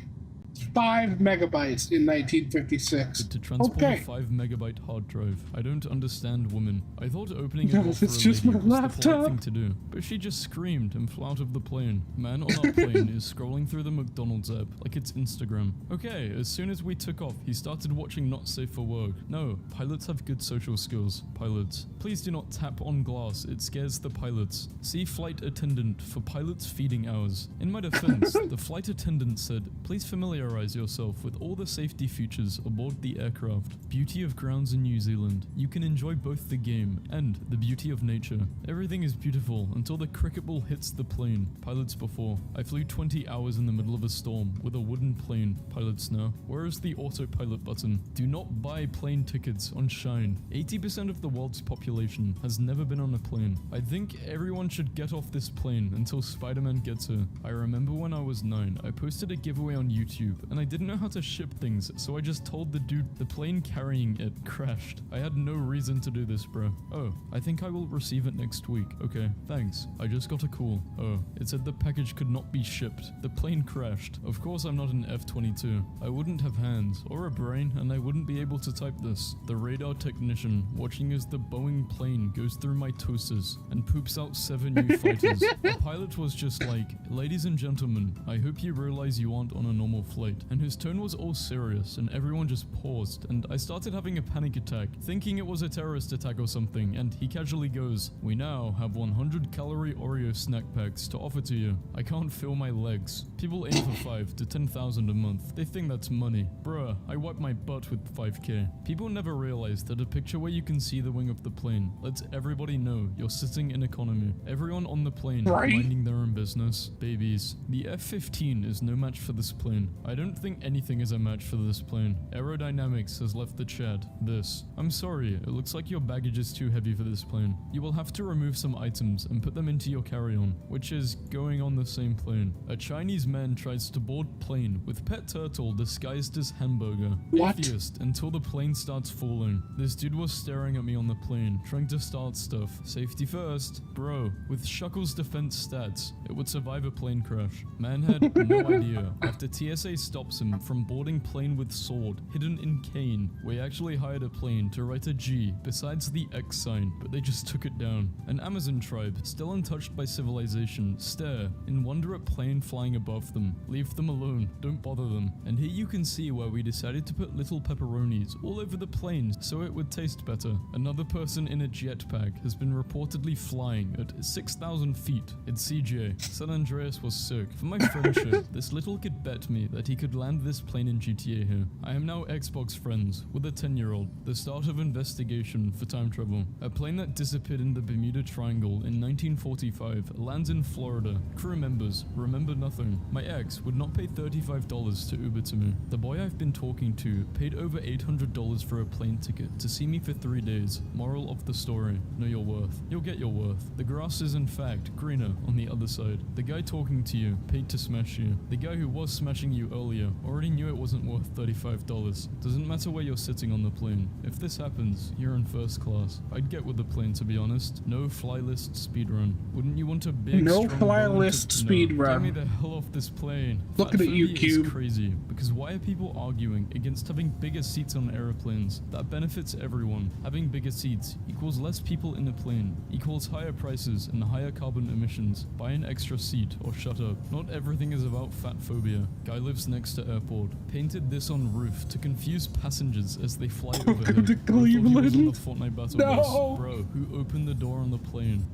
5 megabytes in 1956. To transport Okay. a 5 megabyte hard drive. I don't understand women. I thought opening a door Yes, for it's a just lady my was the polite laptop. thing to do, but she just screamed and flew out of the plane. Man on our plane is scrolling through the McDonald's app like it's Instagram. Okay, as soon as we took off, he started watching Not Safe for Work. No, pilots have good social skills. Pilots. Please do not tap on glass, it scares the pilots. See flight attendant for pilots feeding hours. In my defense, the flight attendant said, please familiarize Familiarize yourself with all the safety features aboard the aircraft. Beauty of grounds in New Zealand. You can enjoy both the game and the beauty of nature. Everything is beautiful until the cricket ball hits the plane. Pilots before. I flew 20 hours in the middle of a storm with a wooden plane. Pilots now. Where is the autopilot button? Do not buy plane tickets on Shine. 80% of the world's population has never been on a plane. I think everyone should get off this plane until Spider-Man gets here. I remember when I was 9, I posted a giveaway on YouTube and I didn't know how to ship things, so I just told the dude the plane carrying it crashed. I had no reason to do this, bro. Oh, I think I will receive it next week. Okay, thanks. I just got a call. Oh, it said the package could not be shipped. The plane crashed. Of course I'm not an F-22. I wouldn't have hands or a brain and I wouldn't be able to type this. The radar technician watching as the Boeing plane goes through my toasters and poops out 7 new fighters. The pilot was just like, ladies and gentlemen, I hope you realize you aren't on a normal flight. And his tone was all serious and everyone just paused and I started having a panic attack, thinking it was a terrorist attack or something, and he casually goes, we now have 100 calorie Oreo snack packs to offer to you. I can't feel my legs. People aim for 5 to 10,000 a month. They think that's money. Bruh, I wipe my butt with 5k. People never realize that a picture where you can see the wing of the plane lets everybody know you're sitting in economy. Everyone on the plane minding their own business. Babies. The F-15 is no match for this plane. I don't think anything is a match for this plane. Aerodynamics has left the Chad. This. I'm sorry, it looks like your baggage is too heavy for this plane. You will have to remove some items and put them into your carry-on, which is going on the same plane. A Chinese man tries to board plane with pet turtle disguised as hamburger. What? Atheist until the plane starts falling. This dude was staring at me on the plane, trying to start stuff. Safety first. Bro, with Shuckle's defense stats, it would survive a plane crash. Man had no idea. After TSA stops him from boarding plane with sword, hidden in cane, we actually hired a plane to write a G besides the X sign, but they just took it down. An Amazon tribe, still untouched by civilization, stare in wonder at plane flying above them. Leave them alone, don't bother them. And here you can see where we decided to put little pepperonis all over the plane so it would taste better. Another person in a jetpack has been reportedly flying at 6,000 feet. It's CJ. San Andreas was sick. For my friendship, this little kid bet me that he could land this plane in GTA here. I am now Xbox friends with a 10-year-old. The start of investigation for time travel. A plane that disappeared in the Bermuda Triangle in 1945 lands in Florida. Crew members remember nothing. My ex would not pay $35 to Uber to me. The boy I've been talking to paid over $800 for a plane ticket to see me for 3 days. Moral of the story, know your worth. You'll get your worth. The grass is in fact greener on the other side. The guy talking to you paid to smash you. The guy who was smashing you earlier already knew it wasn't worth $35. Doesn't matter where you're sitting on the plane. If this happens, you're in first class. I'd get with the plane to be honest. No fly list speedrun. Wouldn't you want a big No strong fly bone list to- speed no, run. Get me the hell off this plane. Looking Fat at you, phobia Cube. is crazy because why are people arguing against having bigger seats on airplanes? That benefits everyone. Having bigger seats equals less people in a plane, equals higher prices and higher carbon emissions. Buy an extra seat or shut up. Not everything is about fat phobia. Guy lives next to airport. Painted this on roof to confuse passengers as they fly overhead. to Bro thought he was on the Cleveland. Fortnite battle No. bus. Bro, who opened the door on the plane?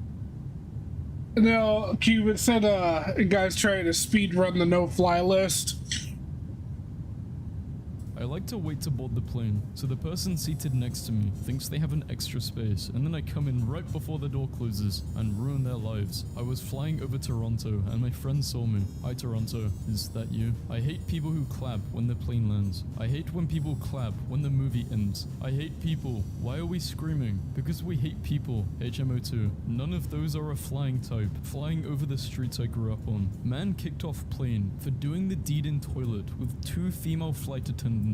No, Cube, it said a guy's trying to speed run the no-fly list. I like to wait to board the plane, so the person seated next to me thinks they have an extra space, and then I come in right before the door closes and ruin their lives. I was flying over Toronto, and my friend saw me. Hi Toronto, is that you? I hate people who clap when the plane lands. I hate when people clap when the movie ends. I hate people. Why are we screaming? Because we hate people. HMO2. None of those are a flying type. Flying over the streets I grew up on. Man kicked off plane for doing the deed in toilet with 2 female flight attendants.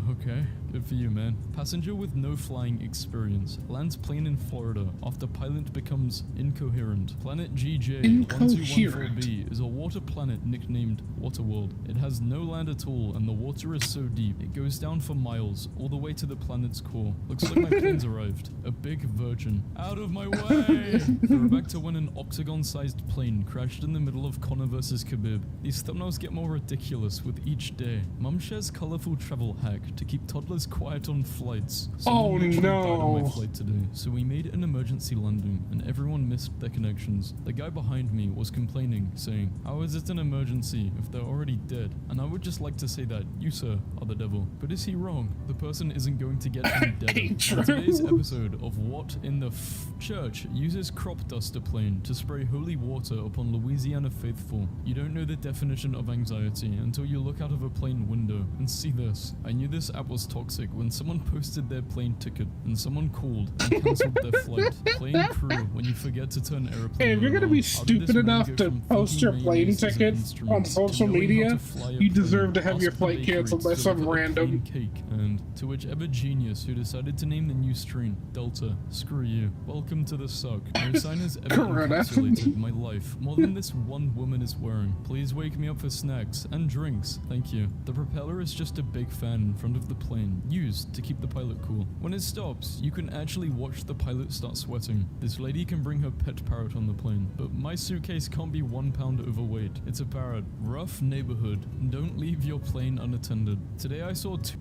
Okay. Good for you, man. Passenger with no flying experience lands plane in Florida after pilot becomes incoherent. Planet GJ1214b is a water planet nicknamed Waterworld. It has no land at all and the water is so deep it goes down for miles all the way to the planet's core. Looks like my plane's arrived. A big virgin. Out of my way! Throwback to when an octagon-sized plane crashed in the middle of Conor vs. Khabib. These thumbnails get more ridiculous with each day. Mum shares colorful traffic travel hack to keep toddlers quiet on flights. Oh, Someone literally died on my no. flight today, so we made an emergency landing and everyone missed their connections. The guy behind me was complaining, saying, "How is it an emergency if they're already dead?" And I would just like to say that you, sir, are the devil. But is he wrong? The person isn't going to get any deader. On today's episode of What in the Church uses crop duster plane to spray holy water upon Louisiana faithful. You don't know the definition of anxiety until you look out of a plane window and see this. I knew this app was toxic when someone posted their plane ticket and someone called and cancelled their flight. Plane crew, when you forget to turn airplane Hey, if you're gonna be stupid enough to post your plane ticket on social media, you deserve to have your flight canceled by some random cake. And to whichever genius who decided to name the new stream Delta, screw you. Welcome to the suck. No sign has ever encapsulated my life more than this one woman is wearing. Please wake me up for snacks and drinks. Thank you. The propeller is just a big fan in front of the plane, used to keep the pilot cool. When it stops, you can actually watch the pilot start sweating. This lady can bring her pet parrot on the plane, but my suitcase can't be 1 pound overweight. It's a parrot. Rough neighborhood. Don't leave your plane unattended. Today I saw two.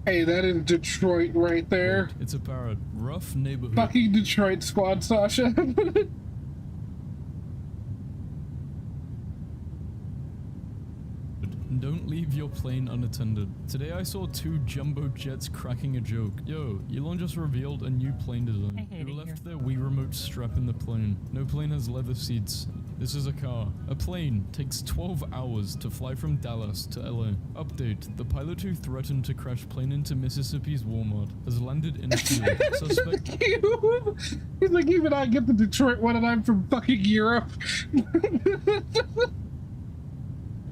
Hey, that is Detroit right there. Wait, it's a parrot. Rough neighborhood. Fucking Detroit squad, Sasha. Don't leave your plane unattended. Today I saw 2 jumbo jets cracking a joke. Yo, Elon just revealed a new plane design. Who left their Wii remote strap in the plane? No plane has leather seats. This is a car. A plane takes 12 hours to fly from Dallas to LA. Update. The pilot who threatened to crash plane into Mississippi's Walmart has landed in a field. Suspect. He's like, even I get the Detroit one and I'm from fucking Europe.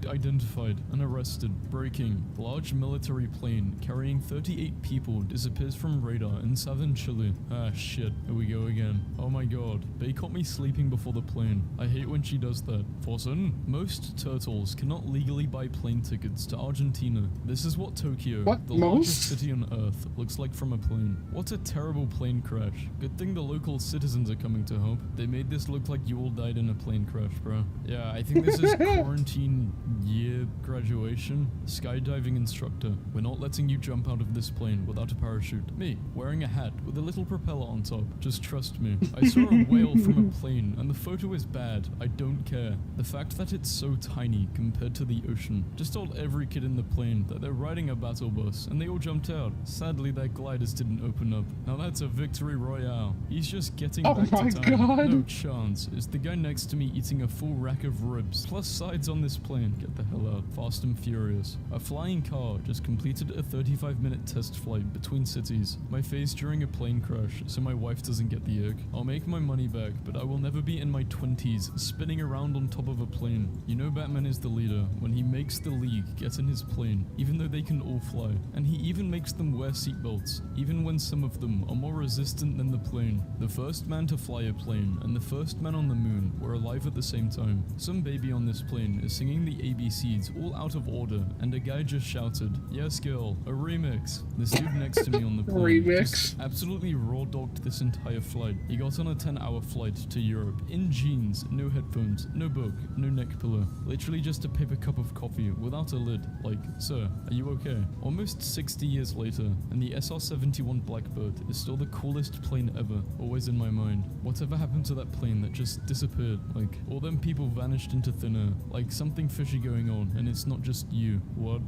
Identified and arrested. Breaking. Large military plane carrying 38 people disappears from radar in southern Chile. Ah shit, here we go again. Oh my god, Bay caught me sleeping before the plane. I hate when she does that. For certain, most turtles cannot legally buy plane tickets to Argentina. This is what Tokyo, the largest city on earth, looks like from a plane. What a terrible plane crash. Good thing the local citizens are coming to help. They made this look like you all died in a plane crash, bro. Yeah, I think this is quarantine year graduation. Skydiving instructor. We're not letting you jump out of this plane without a parachute. Me, wearing a hat with a little propeller on top. Just trust me. I saw a whale from a plane and the photo is bad. I don't care. The fact that it's so tiny compared to the ocean. Just told every kid in the plane that they're riding a battle bus and they all jumped out. Sadly, their gliders didn't open up. Now that's a victory royale. He's just getting back to town. God. No chance. Is the guy next to me eating a full rack of ribs plus sides on this plane? Get the hell out. Fast and Furious. A flying car just completed a 35-minute test flight between cities. My face during a plane crash, so my wife doesn't get the ick. I'll make my money back, but I will never be in my 20s spinning around on top of a plane. You know Batman is the leader when he makes the League get in his plane, even though they can all fly. And he even makes them wear seatbelts, even when some of them are more resistant than the plane. The first man to fly a plane and the first man on the moon were alive at the same time. Some baby on this plane is singing the ABCs all out of order, and a guy just shouted, "G.Skill, a remix." This dude next to me on the plane just absolutely raw dogged this entire flight. He got on a 10-hour flight to Europe in jeans, no headphones, no book, no neck pillow, literally just a paper cup of coffee without a lid. Like, sir, are you okay? Almost 60 years later, and the SR-71 Blackbird is still the coolest plane ever, always in my mind. Whatever happened to that plane that just disappeared? Like, all them people vanished into thin air, like something fishy going on, and it's not just you. What?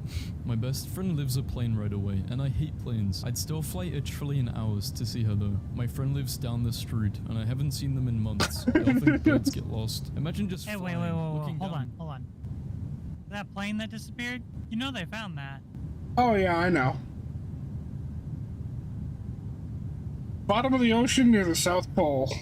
My best friend lives a plane ride away, and I hate planes. I'd still fly 1 trillion hours to see her though. My friend lives down the street, and I haven't seen them in months. I don't think birds get lost. Imagine just Hey, wait, hold on. That plane that disappeared? You know they found that. Oh yeah, I know. Bottom of the ocean near the South Pole.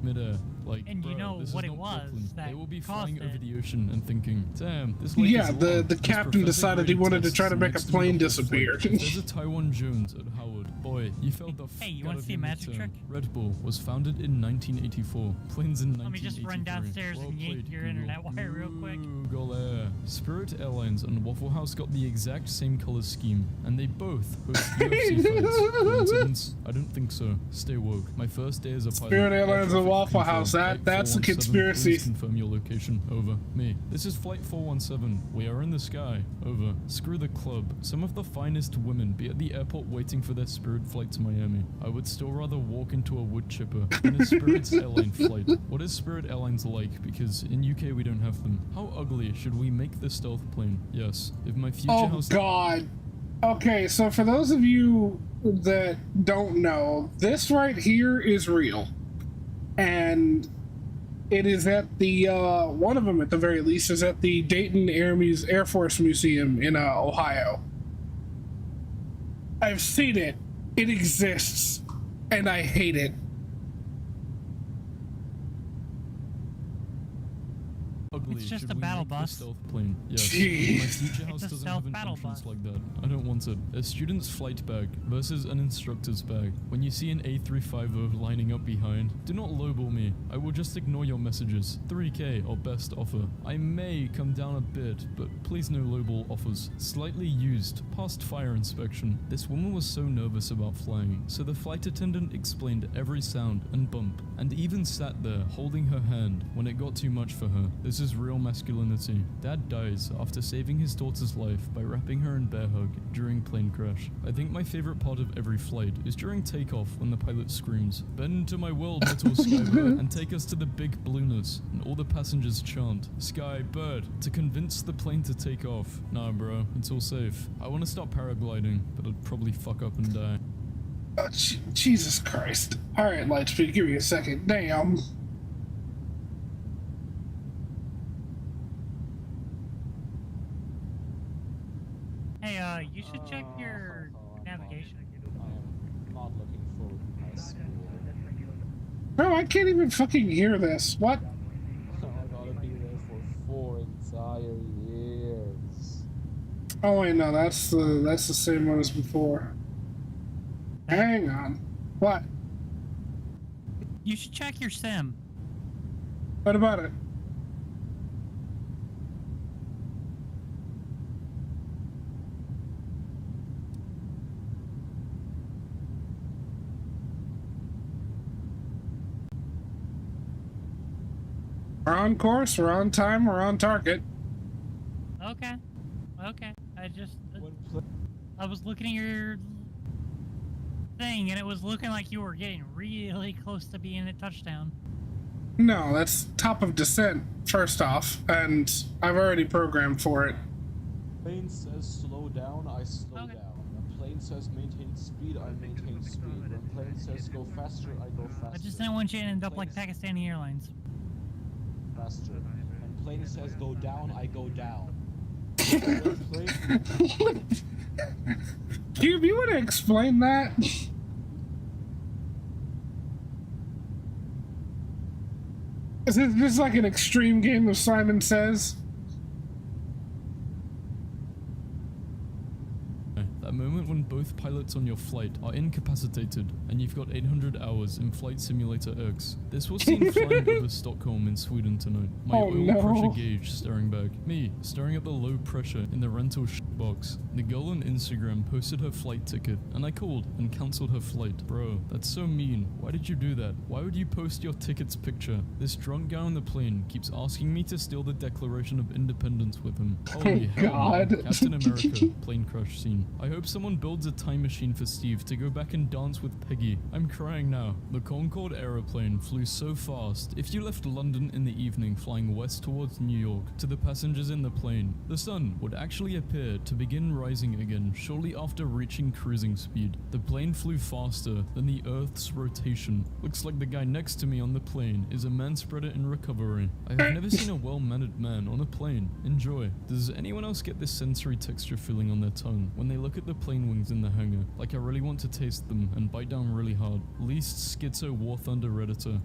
Midair. Like, And you know what it was that they will be caused flying over it. the ocean and thinking, damn, this lake Yeah, is the long. captain This decided he professor wanted to grade try to test make a next to plane the disappear. flight. There's a Taiwan Jones at Howard. Boy, you felt the Hey, you want wanna to see a magic trick? Red Bull was founded in 1984. Planes in 1983. Let me just run downstairs and yank your internet wire real quick. Google Air. Spirit Airlines and Waffle House got the exact same color scheme, and they both host UFC fights. Coincidence? I don't think so. Stay woke. My first day as a pilot. Spirit Airlines and Waffle House. Flight That's a 417, conspiracy. Please confirm your location. Over. Me. This is Flight 417. We are in the sky. Over. Screw the club. Some of the finest women be at the airport waiting for their Spirit flight to Miami. I would still rather walk into a wood chipper than a Spirit's airline flight. What is Spirit Airlines like? Because in UK we don't have them. How ugly should we make the stealth plane? Yes. If my future Oh house... God. Okay, so for those of you that don't know, this right here is real. And it is at the, one of them at the very least is at the Dayton Air Force Museum in, Ohio. I've seen it. It exists. And I hate it. Ugly. It's just Should a we battle make the bus. stealth plane? Yes. Jeez. My future house It's a doesn't stealth have an battle entrance bus. like that. I don't want it. A student's flight bag versus an instructor's bag. When you see an A350 lining up behind, do not lowball me. I will just ignore your messages. 3K or best offer. I may come down a bit, but please no lowball offers. Slightly used, past fire inspection. This woman was so nervous about flying, so the flight attendant explained every sound and bump, and even sat there holding her hand when it got too much for her. This is real masculinity. Dad dies after saving his daughter's life by wrapping her in bear hug during plane crash. I think my favorite part of every flight is during takeoff when the pilot screams, "Bend to my will, little skybird," and take us to the big blueness, and all the passengers chant, "Sky bird," to convince the plane to take off. Nah bro, it's all safe. I want to stop paragliding, but I'd probably fuck up and die. Oh, Jesus Christ. Alright, Lightspeed, give me a second. Damn. Hey, you should check your navigation. I am not looking forward to high school. Bro, I can't even fucking hear this. What? I gotta be there for 4 entire years. Oh wait, no, that's the same one as before. Hang on. What? You should check your sim. What about it? We're on course, we're on time, we're on target. Okay. Okay. When pla- I was looking at your thing and it was looking like you were getting really close to being at touchdown. No, that's top of descent, first off, and I've already programmed for it. plane says slow down, I slow Okay. down. When plane says maintain speed, I maintain speed. When plane says go faster, I go faster. I just didn't want you to end up like Pakistani Airlines. Faster. When plane says go down, I go down. When plane- Cube, you want to explain that? Is this just like an extreme game of Simon Says? That moment when both pilots on your flight are incapacitated and you've got 800 hours in Flight Simulator X. This was seen flying over Stockholm in Sweden tonight. My Oh, oil no. pressure gauge staring back. Me staring at the low pressure in the rental box. The girl on Instagram posted her flight ticket and I called and cancelled her flight. Bro, that's so mean. Why did you do that? Why would you post your ticket's picture? This drunk guy on the plane keeps asking me to steal the Declaration of Independence with him. Holy hell, man. God. Captain America plane crash scene. I hope someone builds a time machine for Steve to go back and dance with Peggy. I'm crying now. The Concorde aeroplane flew so fast. If you left London in the evening flying west towards New York, to the passengers in the plane, the sun would actually appear to begin rising again shortly after reaching cruising speed. The plane flew faster than the Earth's rotation. Looks like the guy next to me on the plane is a manspreader in recovery. I have never seen a well-mannered man on a plane. Enjoy. Does anyone else get this sensory texture feeling on their tongue when they look at the plane wings in the hangar? Like I really want to taste them and bite down really hard. Least schizo War Thunder Redditor.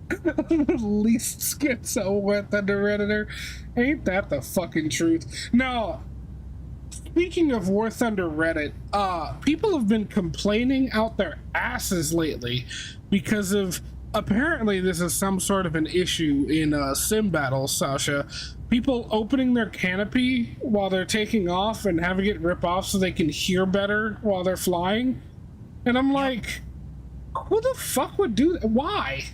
Least schizo with the Redditor. Ain't that the fucking truth? No. Speaking of War Thunder Reddit, people have been complaining out their asses lately because of, apparently this is some sort of an issue in sim battles, Sasha. People opening their canopy while they're taking off and having it rip off so they can hear better while they're flying. And I'm like, Who the fuck would do that? Why?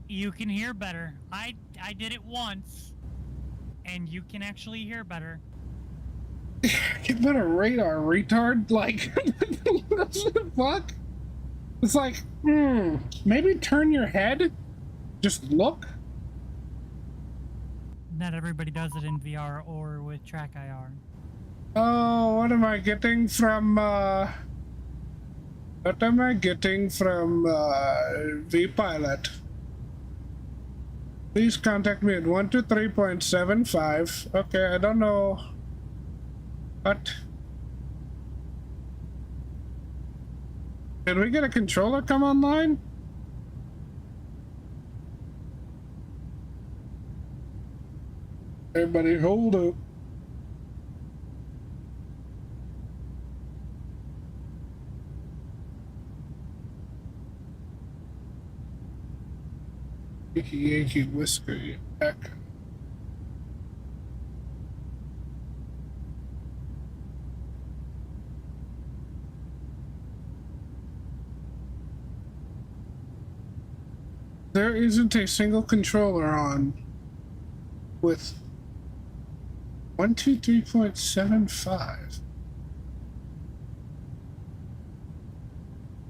You can hear better. I did it once, and you can actually hear better. Get better radar, retard. Like, what the fuck? It's like, maybe turn your head. Just look. Not everybody does it in VR or with track IR. Oh, what am I getting from, what am I getting from, vPilot? Please contact me at 123.75. Okay, I don't know. What? Did we get a controller come online? Everybody hold up. Yankee Whiskey Echo. There isn't a single controller on with 123.75.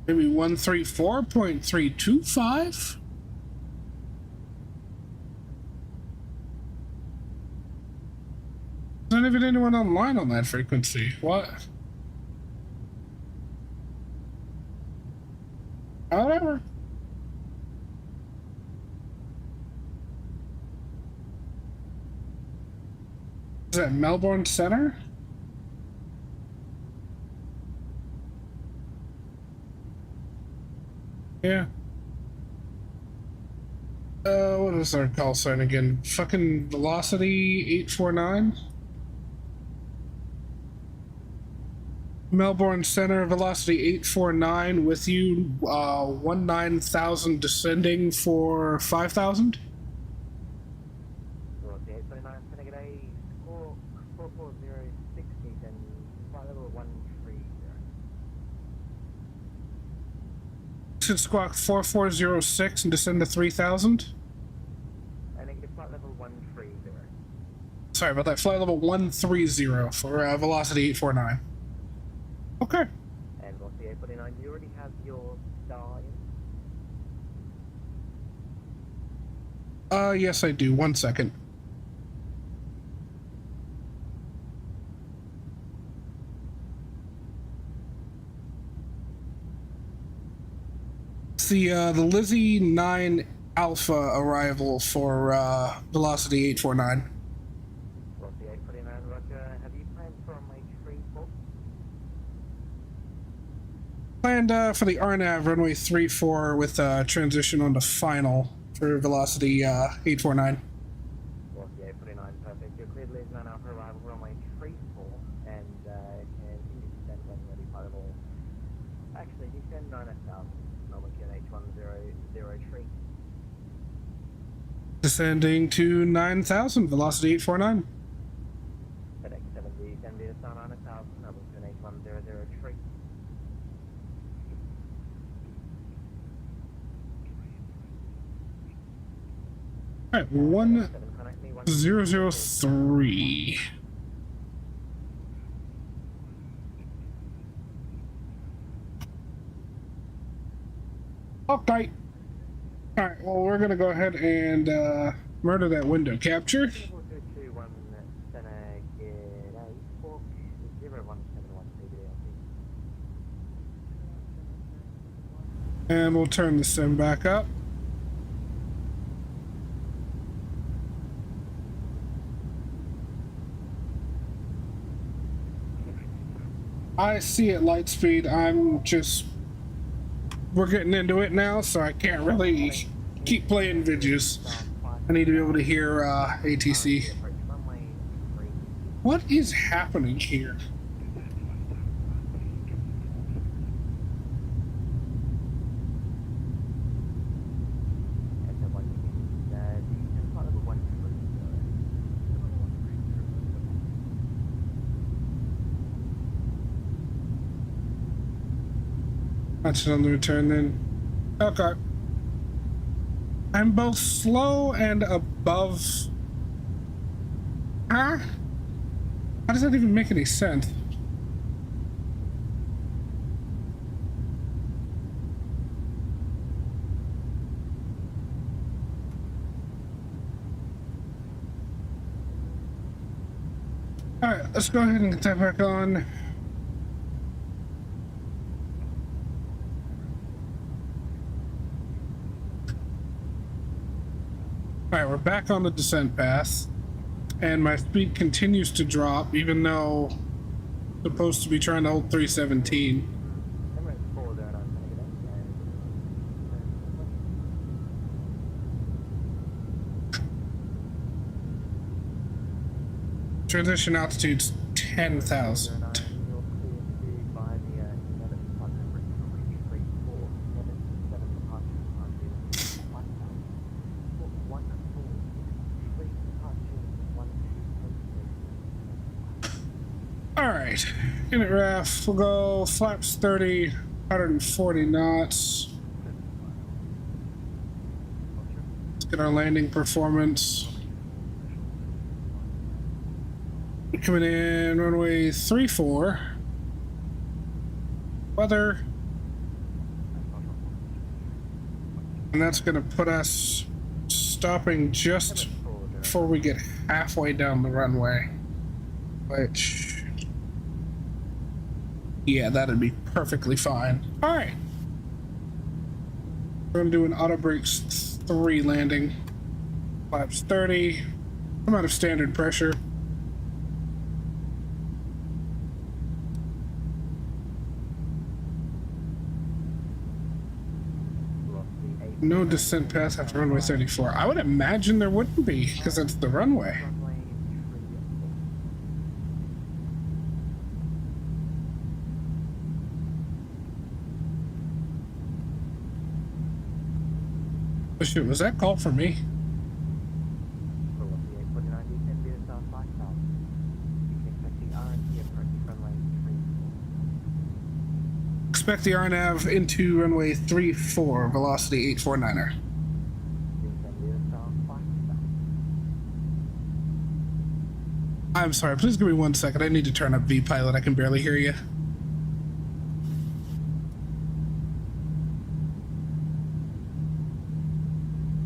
Maybe 134.325? There's not even anyone online on that frequency. What? Whatever. Is that Melbourne Center? Yeah. What is our call sign again? Fucking Velocity 849? Melbourne Center, Velocity 849 with you, 19,000 descending for 5,000? Should squawk 4406 and descend to 3,000? And then get flight level 130. Sorry about that, flight level 130 for Velocity 849. Okay. And what's the 849? You already have your star in? Yes I do, 1 second. The Lizzie 9 Alpha arrival for Velocity 849. What's the 849, Roger? Have you planned for my tree book? Planned for the RNAV runway 34 with transition onto final for Velocity 849. What's the 849, perfect. Your cleared Liz 9 Alpha arrival runway 34 and can continue to descend when ready by level. Actually, descend 9,000. H103. Descending to 9,000, Velocity 849. FedEx 70, send me to star 9,000, level to an H1003. Alright, 1003. Okay. Alright, well, we're gonna go ahead and murder that window capture. And we'll turn the sim back up. I see it light speed. I'm just... We're getting into it now, so I can't really keep playing videos. I need to be able to hear ATC. What is happening here? That's it on the return then. Okay. I'm both slow and above. Huh? How does that even make any sense? Alright, let's go ahead and get that back on. Alright, we're back on the descent path, and my speed continues to drop, even though I'm supposed to be trying to hold 317. Transition altitude's 10,000. Alright, unit ref, we'll go flaps 30, 140 knots. Let's get our landing performance. Coming in runway 34. Weather. And that's going to put us stopping just before we get halfway down the runway. Which... yeah, that'd be perfectly fine. Alright. We're going to do an auto brakes 3 landing. Flaps 30. I'm out of standard pressure. No descent path after runway 34. I would imagine there wouldn't be, because that's the runway. Oh shoot, was that call for me? Expect the RNAV into runway 34, velocity 849er. I'm sorry, please give me 1 second. I need to turn up V-Pilot. I can barely hear you.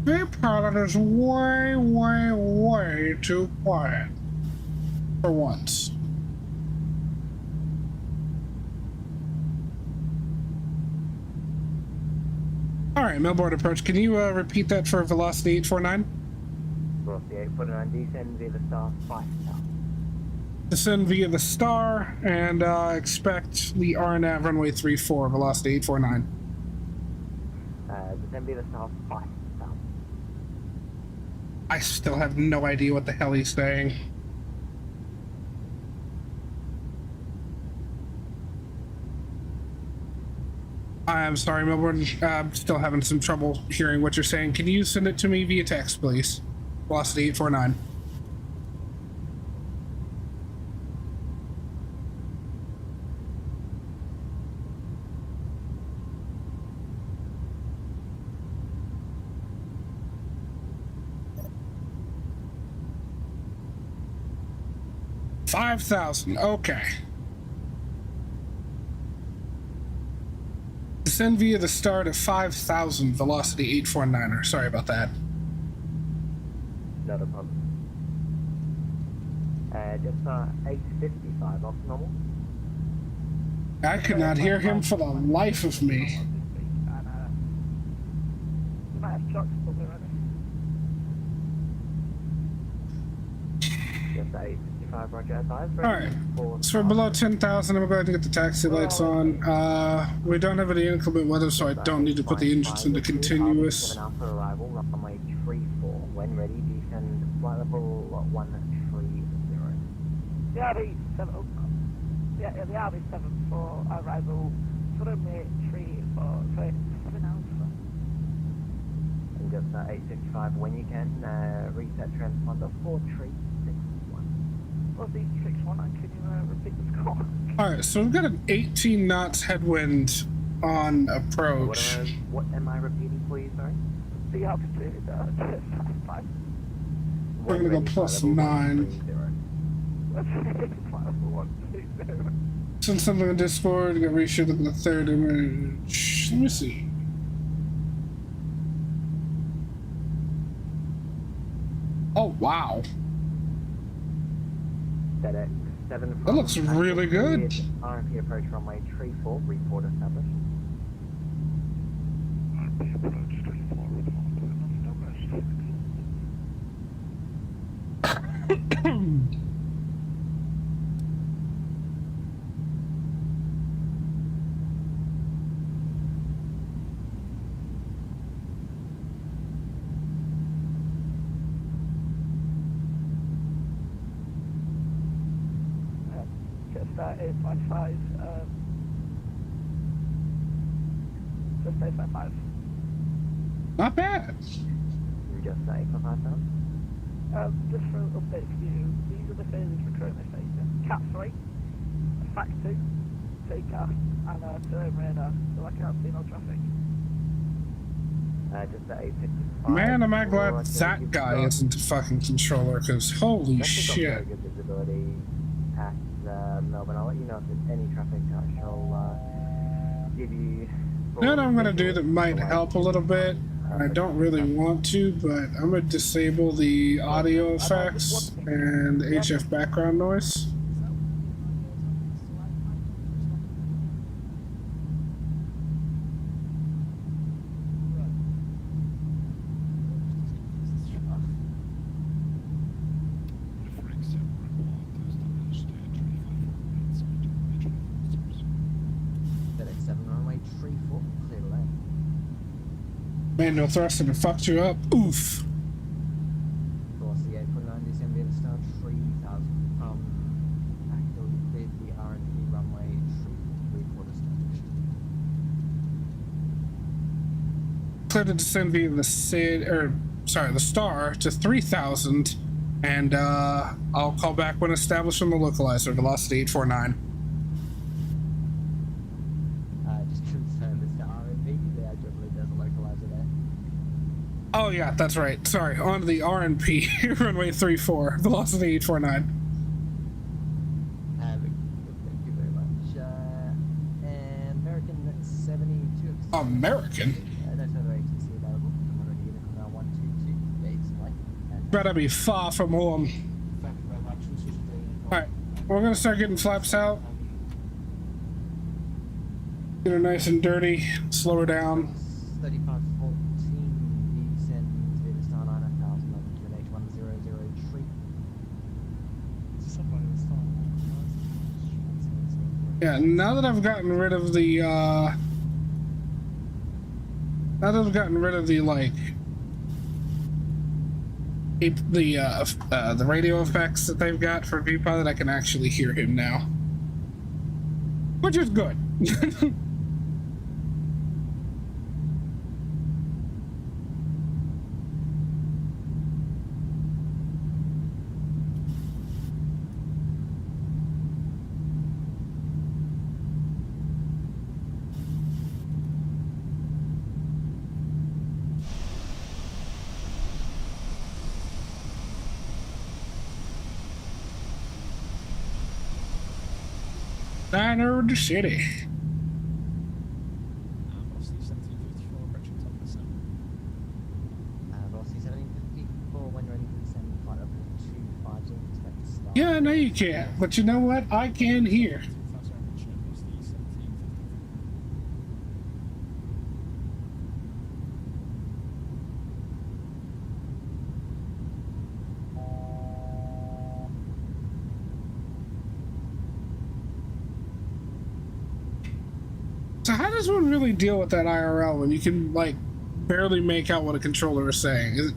V-Pilot is way, way, way too quiet. For once. Alright, Melbourne approach. Can you repeat that for velocity 849? Velocity 849, descend via the star 5 star. Descend via the star and expect the RNAV runway 34, velocity 849. Descend via the star 5 star. I still have no idea what the hell he's saying. I'm sorry, Melbourne. I'm still having some trouble hearing what you're saying. Can you send it to me via text, please? Velocity 849. $5,000. Okay. Descend via the start of 5,000, velocity 849er. Sorry about that. Not a problem. Just 855 off normal. I could not hear him for the life of me. Just 855, roger, advise. Alright, so we're below 10,000. I'm going to get the taxi lights on. We don't have any inclement weather, so I don't need to put the engines into continuous. 7 Alpha arrival, runway 34. When ready, descend flight level 130. The RB7, yeah, the RB7 for arrival, runway 34, sorry, 7 Alpha. And just 855 when you can, reset transponder 4361. 4361, can you repeat the score? Alright, so we've got an 18 knots headwind on What approach. am I repeating for you, sorry? The altitude, 5. We're gonna go plus 9. Let's say 120. Send something in Discord, get reshoot in the third image. Let me see. Oh, wow. FedEx 7 That looks really good. RMP approach runway 34, report established. Just 8.5. Just 8.5. Not bad. You just say for 5,000? Just for an update for you, these are the phases we're currently facing. Cat 3, Fact 2, TCAS, and Term Radar, so I can't see no traffic. Just at 855. Man, am I glad Or that guy isn't a fucking controller, because holy That's got shit. very good visibility at Melbourne. I'll let you know if there's any traffic. I shall give you. You know what I'm gonna do that might help a little bit? I don't really want to, but I'm gonna disable the audio effects and the HF background noise. FedEx 7 runway 34, clear to land. Manual thruster that fucked you up. Oof. Corsair 8.9 descend via the star 3000 from actively cleared the RNP runway 34, report established. Clear to descend via the star to 3000, and I'll call back when established on the localizer. Velocity 849. Just confirm it's the RNP, there generally does a localizer there. Oh yeah, that's right. Sorry, on the RNP runway 34, velocity 849. Thank you very much. And American 72. American? No further agency available. I'm already in a 122. Gates away. Better be far from home. Alright, we're gonna start getting flaps out. Get her nice and dirty, slow her down. 3514, descend via the star 9000 on QNH 1003. Yeah, now that I've gotten rid of the like the radio effects that they've got for ViewPilot, I can actually hear him now, which is good. Nano the city. Velocity 1754, when ready to descend, flight up to 250, expect to start. Yeah, I know you can't, but you know what? I can hear. So how does one really deal with that IRL when you can, like, barely make out what a controller is saying?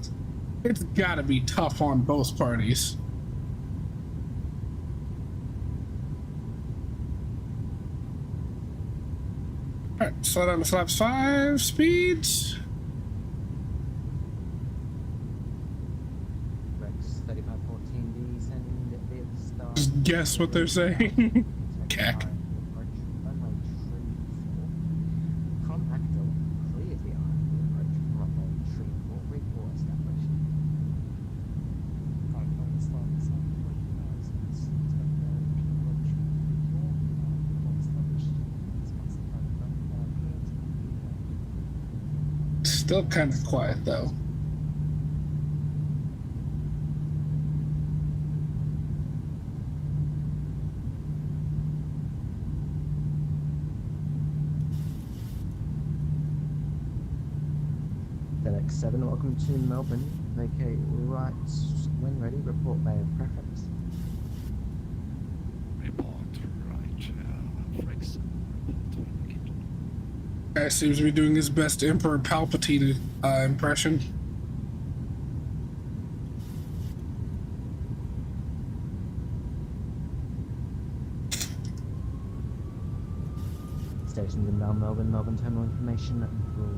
It's gotta be tough on both parties. Alright, slow down to flaps 5 speeds. Rex 3514, descend via the star. Just guess what they're saying. Cack. Still kind of quiet though. FedEx 7, welcome to Melbourne. Vacate right when ready, report bay of preference. Guy seems to be doing his best Emperor Palpatine impression. Stations inbound Melbourne, Melbourne terminal information.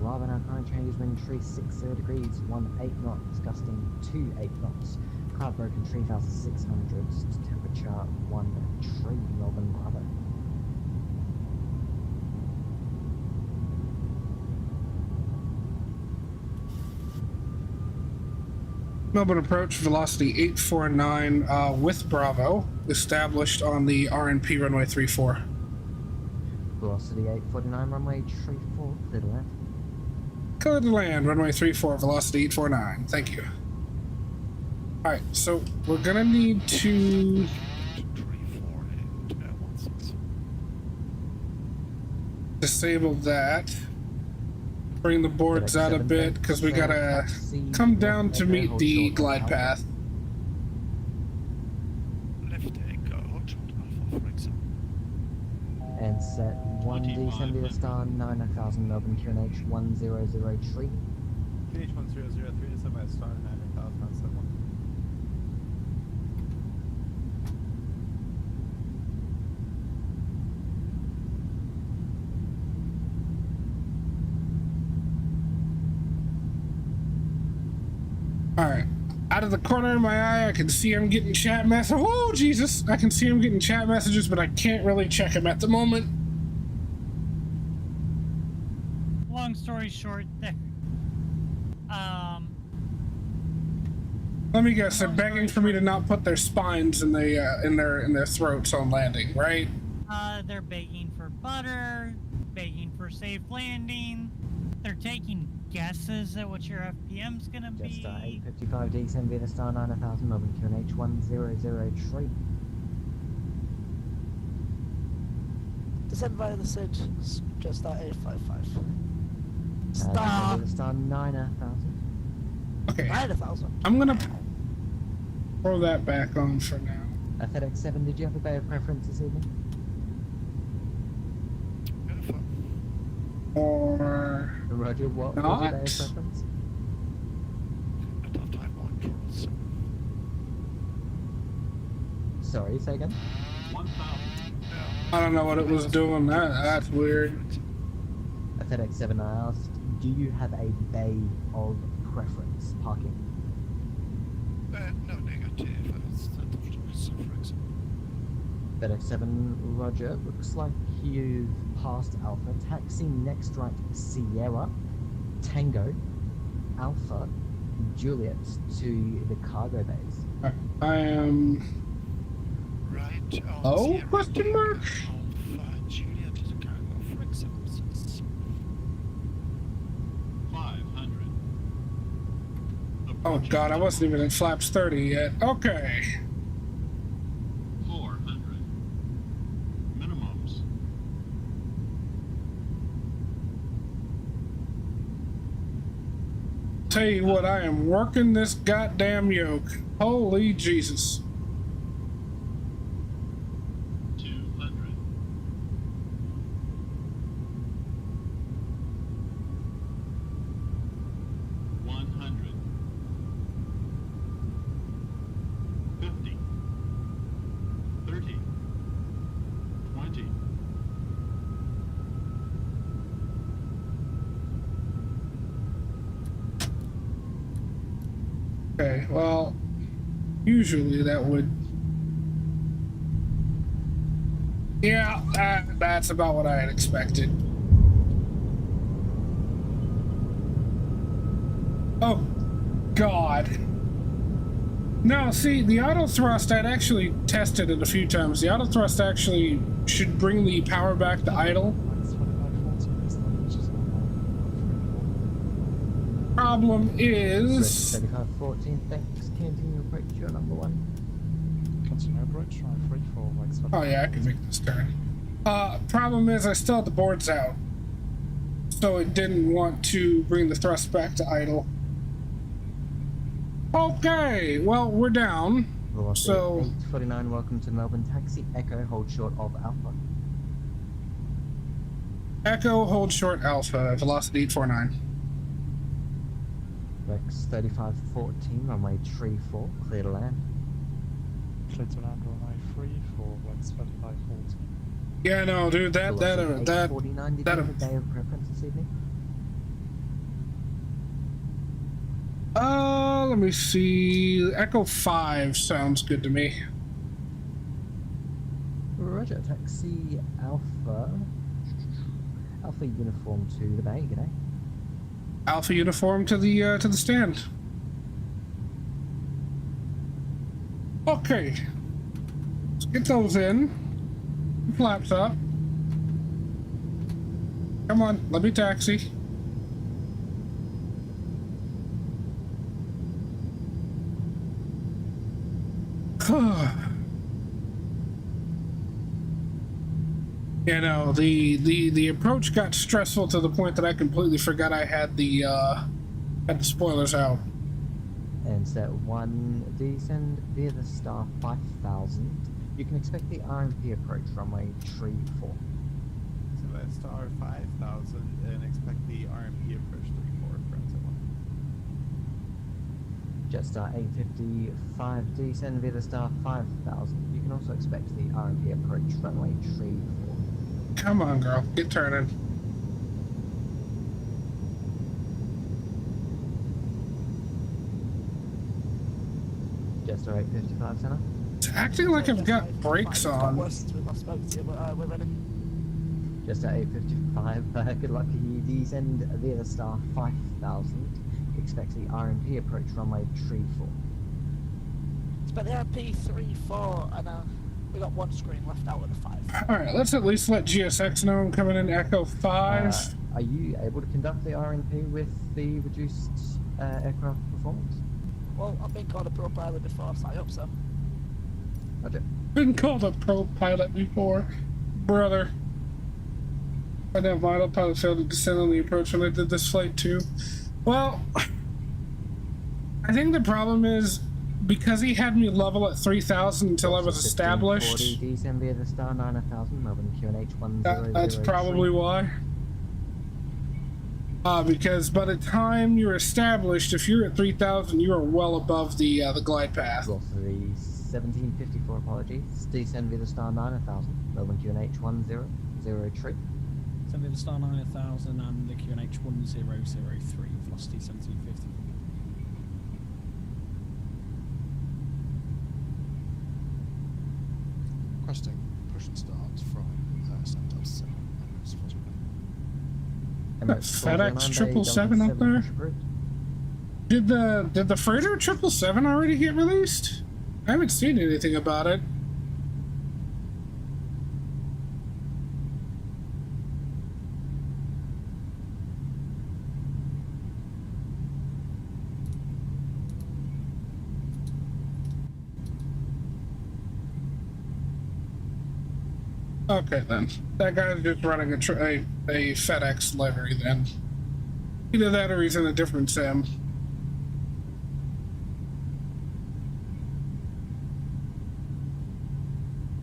Bravo now, current changes, wind tree 60 degrees, 18 knots, gusting 28 knots. Cloud broken 3,600, temperature 1 tree, Melbourne, Bravo. Melbourne approach, velocity 849 with Bravo, established on the RNP runway 34. Velocity 849, runway 34, clear to land. Clear to land, runway 34, velocity 849. Thank you. Alright, so we're gonna need to disable that. Bring the boards out a bit because we gotta come down to meet the glide path. And set 1 descend to the star 9000 Melbourne QNH 1003. QNH 1003 descend by star 9000 on set 1. Alright. Out of the corner of my eye, I can see him getting chat messages. Oh, Jesus! I can see him getting chat messages, but I can't really check him at the moment. Long story short, Let me guess, they're begging for me to not put their spines in their throats on landing, right? they're begging for butter, begging for safe landing. They're taking guesses at what your FPM's gonna be. Just 855 descend via the star 9000 Melbourne QNH 1003. Descend via the SID, just 855. Descend via the star 9000. Okay. 9,000. I'm gonna throw that back on for now. FedEx 7, did you have a bay of preference this evening? Or Roger, what was not. your bay of preference? Sorry, say again? I don't know what it was doing. That's weird. FedEx 7, I asked, do you have a bay of preference parking? No negative. FedEx 7, Roger. Looks like you've passed Alpha. Taxi next right Sierra, Tango, Alpha, Juliet to the cargo bays. I am. Right. Oh? Question mark. Alpha Juliet to the cargo for acceptance. 500. Oh god, I wasn't even in flaps 30 yet. Okay. 400. Minimums. Tell you what, I am working this goddamn yoke. Holy Jesus. 200. 100. 50. 30. 20. Okay, well, usually that would. Yeah, that's about what I had expected. Oh, God. No, see, the auto thrust, I'd actually tested it a few times. The auto thrust actually should bring the power back to idle. problem is... 3514, thanks. Continue approach, your number one. Continue approach, try 3-4, like Oh yeah, I can make this turn. Problem is I still had the boards out. So it didn't want to bring the thrust back to idle. Okay, well, we're down. So 849, welcome to Melbourne Taxi. Echo, hold short of Alpha. Echo, hold short Alpha, velocity 849. Rex 3514, runway 34, clear to land. Clear to land, runway 34, Rex 3514. Yeah, no, dude, that 49, did you have a day of preference this evening? Let me see. Echo 5 sounds good to me. Roger, taxi Alpha. Alpha uniform to the bay, g'day. Alpha uniform to the stand. Okay. Let's get those in. Flaps up. Come on, let me taxi. You know, the approach got stressful to the point that I completely forgot I had the spoilers out. And set 1, descend via the star 5000. You can expect the RMP approach runway 34. So that's star 5000 and expect the RMP approach 34 for Jetstar 855, descend via the star 5000. You can also expect the RMP approach runway 34. Come on, girl, get turning. Jetstar 855, center. It's acting like I've got brakes on. Jetstar 855, good luck to you. Descend via the star 5000. Expect the RMP approach runway 34. Expect the RMP 34, and we got one screen left out of the 5. Alright, let's at least let GSX know I'm coming in Echo 5. Are you able to conduct the RMP with the reduced aircraft performance? Well, I've been called a pro pilot before, so I hope so. Roger. Been called a pro pilot before, brother. I know my autopilot failed to descend on the approach when I did this flight too. Well, I think the problem is because he had me level at 3000 until I was established. Descend via the star 9000, Melbourne QNH 1003. That's probably why. Because by the time you're established, if you're at 3000, you are well above the glide path. Well, for the 1754, apologies. Descend via the star 9000, Melbourne QNH 1003. Send me the star 9000 and the QNH 1003, velocity 1750. Requesting push and start from Center 7. FedEx 777 up there? Did the freighter 777 already get released? I haven't seen anything about it. Okay then, that guy's just running a FedEx livery then. Either that or he's in a different sim.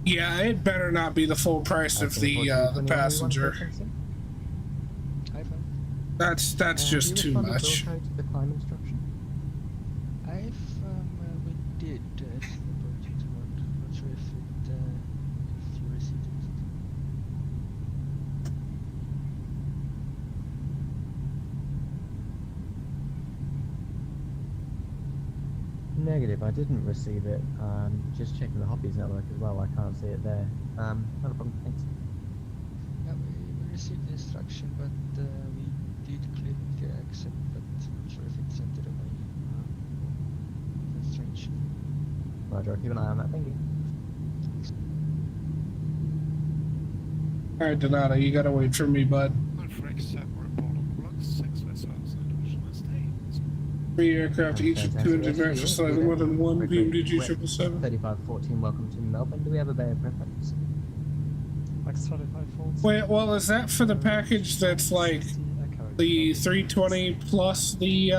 Yeah, it better not be the full price of the passenger. That's just too much. The climb instruction. We did. Not sure if you received it. Negative, I didn't receive it. Just checking the Hoppies network as well, I can't see it there. Not a problem, thanks. Yeah, we received the instruction, but we did click accept, but I'm not sure if it sent it away. That's strange. Roger, keep an eye on that, thank you. Alright, Donato, you gotta wait for me, bud. On Frank 7, we're aboard on Block 6 vessels and original state. 3 aircraft, each of 2 engine variants, slightly more than 1 PMDG 777. 3514, welcome to Melbourne. Do we have a better preference? Wait, well, is that for the package that's like the 320 plus the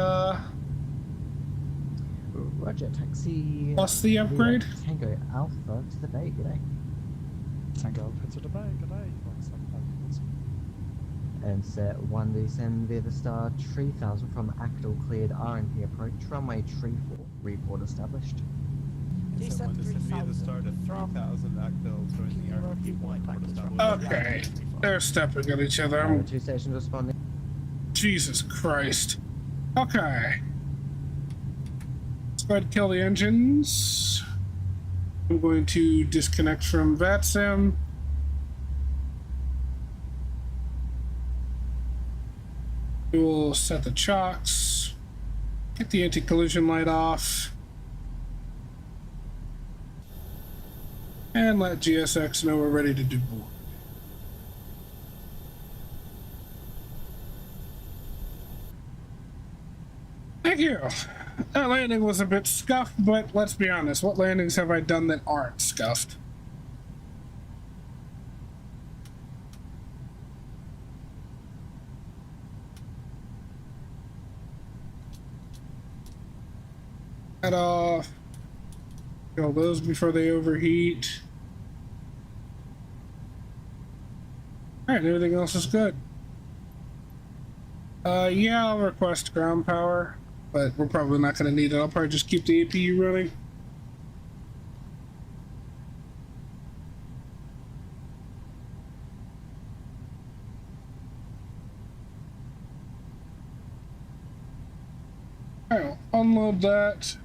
Roger, taxi. plus the upgrade? Tango Alpha to the bay, g'day. Tango Alpha to the bay, g'day. And set 1 descend via the star 3000 from Actal cleared RNP approach, runway 34, report established. So when descend via the start of 3000 Actils join the RP1 port established. Okay, they're stepping at each other. Two stations responding. Jesus Christ. Okay. Let's go ahead and kill the engines. I'm going to disconnect from VATSIM. We will set the chocks. Get the anti-collision light off. And let GSX know we're ready to do board. Thank you. That landing was a bit scuffed, but let's be honest, what landings have I done that aren't scuffed? That off. Kill those before they overheat. Alright, everything else is good. Yeah, I'll request ground power, but we're probably not going to need it. I'll probably just keep the APU running. Alright, unload that.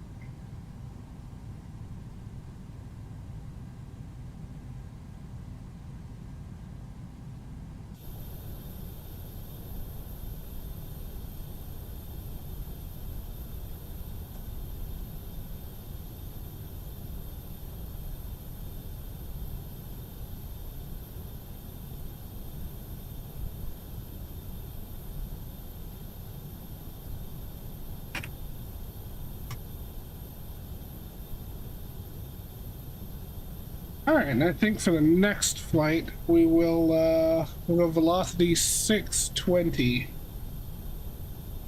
Alright, and I think for the next flight, we will, we'll go velocity 620.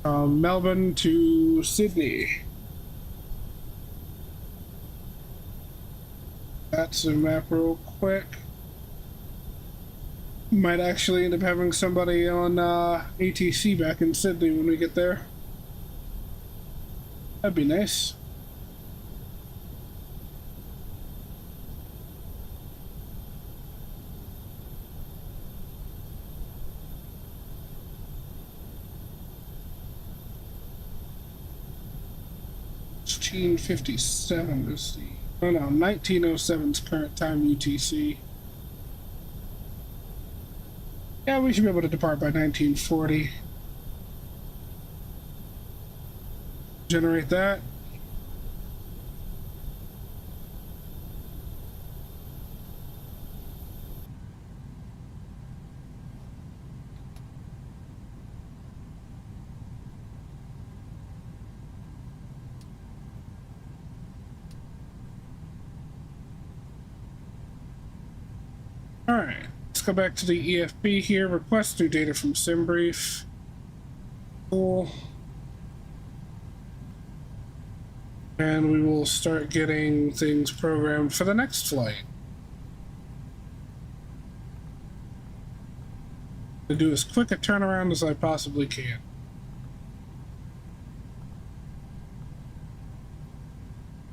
From Melbourne to Sydney. That's a map real quick. Might actually end up having somebody on, ATC back in Sydney when we get there. That'd be nice. $1957 is the, oh no, 1907's current time UTC. Yeah, we should be able to depart by 1940. Generate that. Alright, let's go back to the EFB here. Request new data from SimBrief. Cool. And we will start getting things programmed for the next flight. To do as quick a turnaround as I possibly can.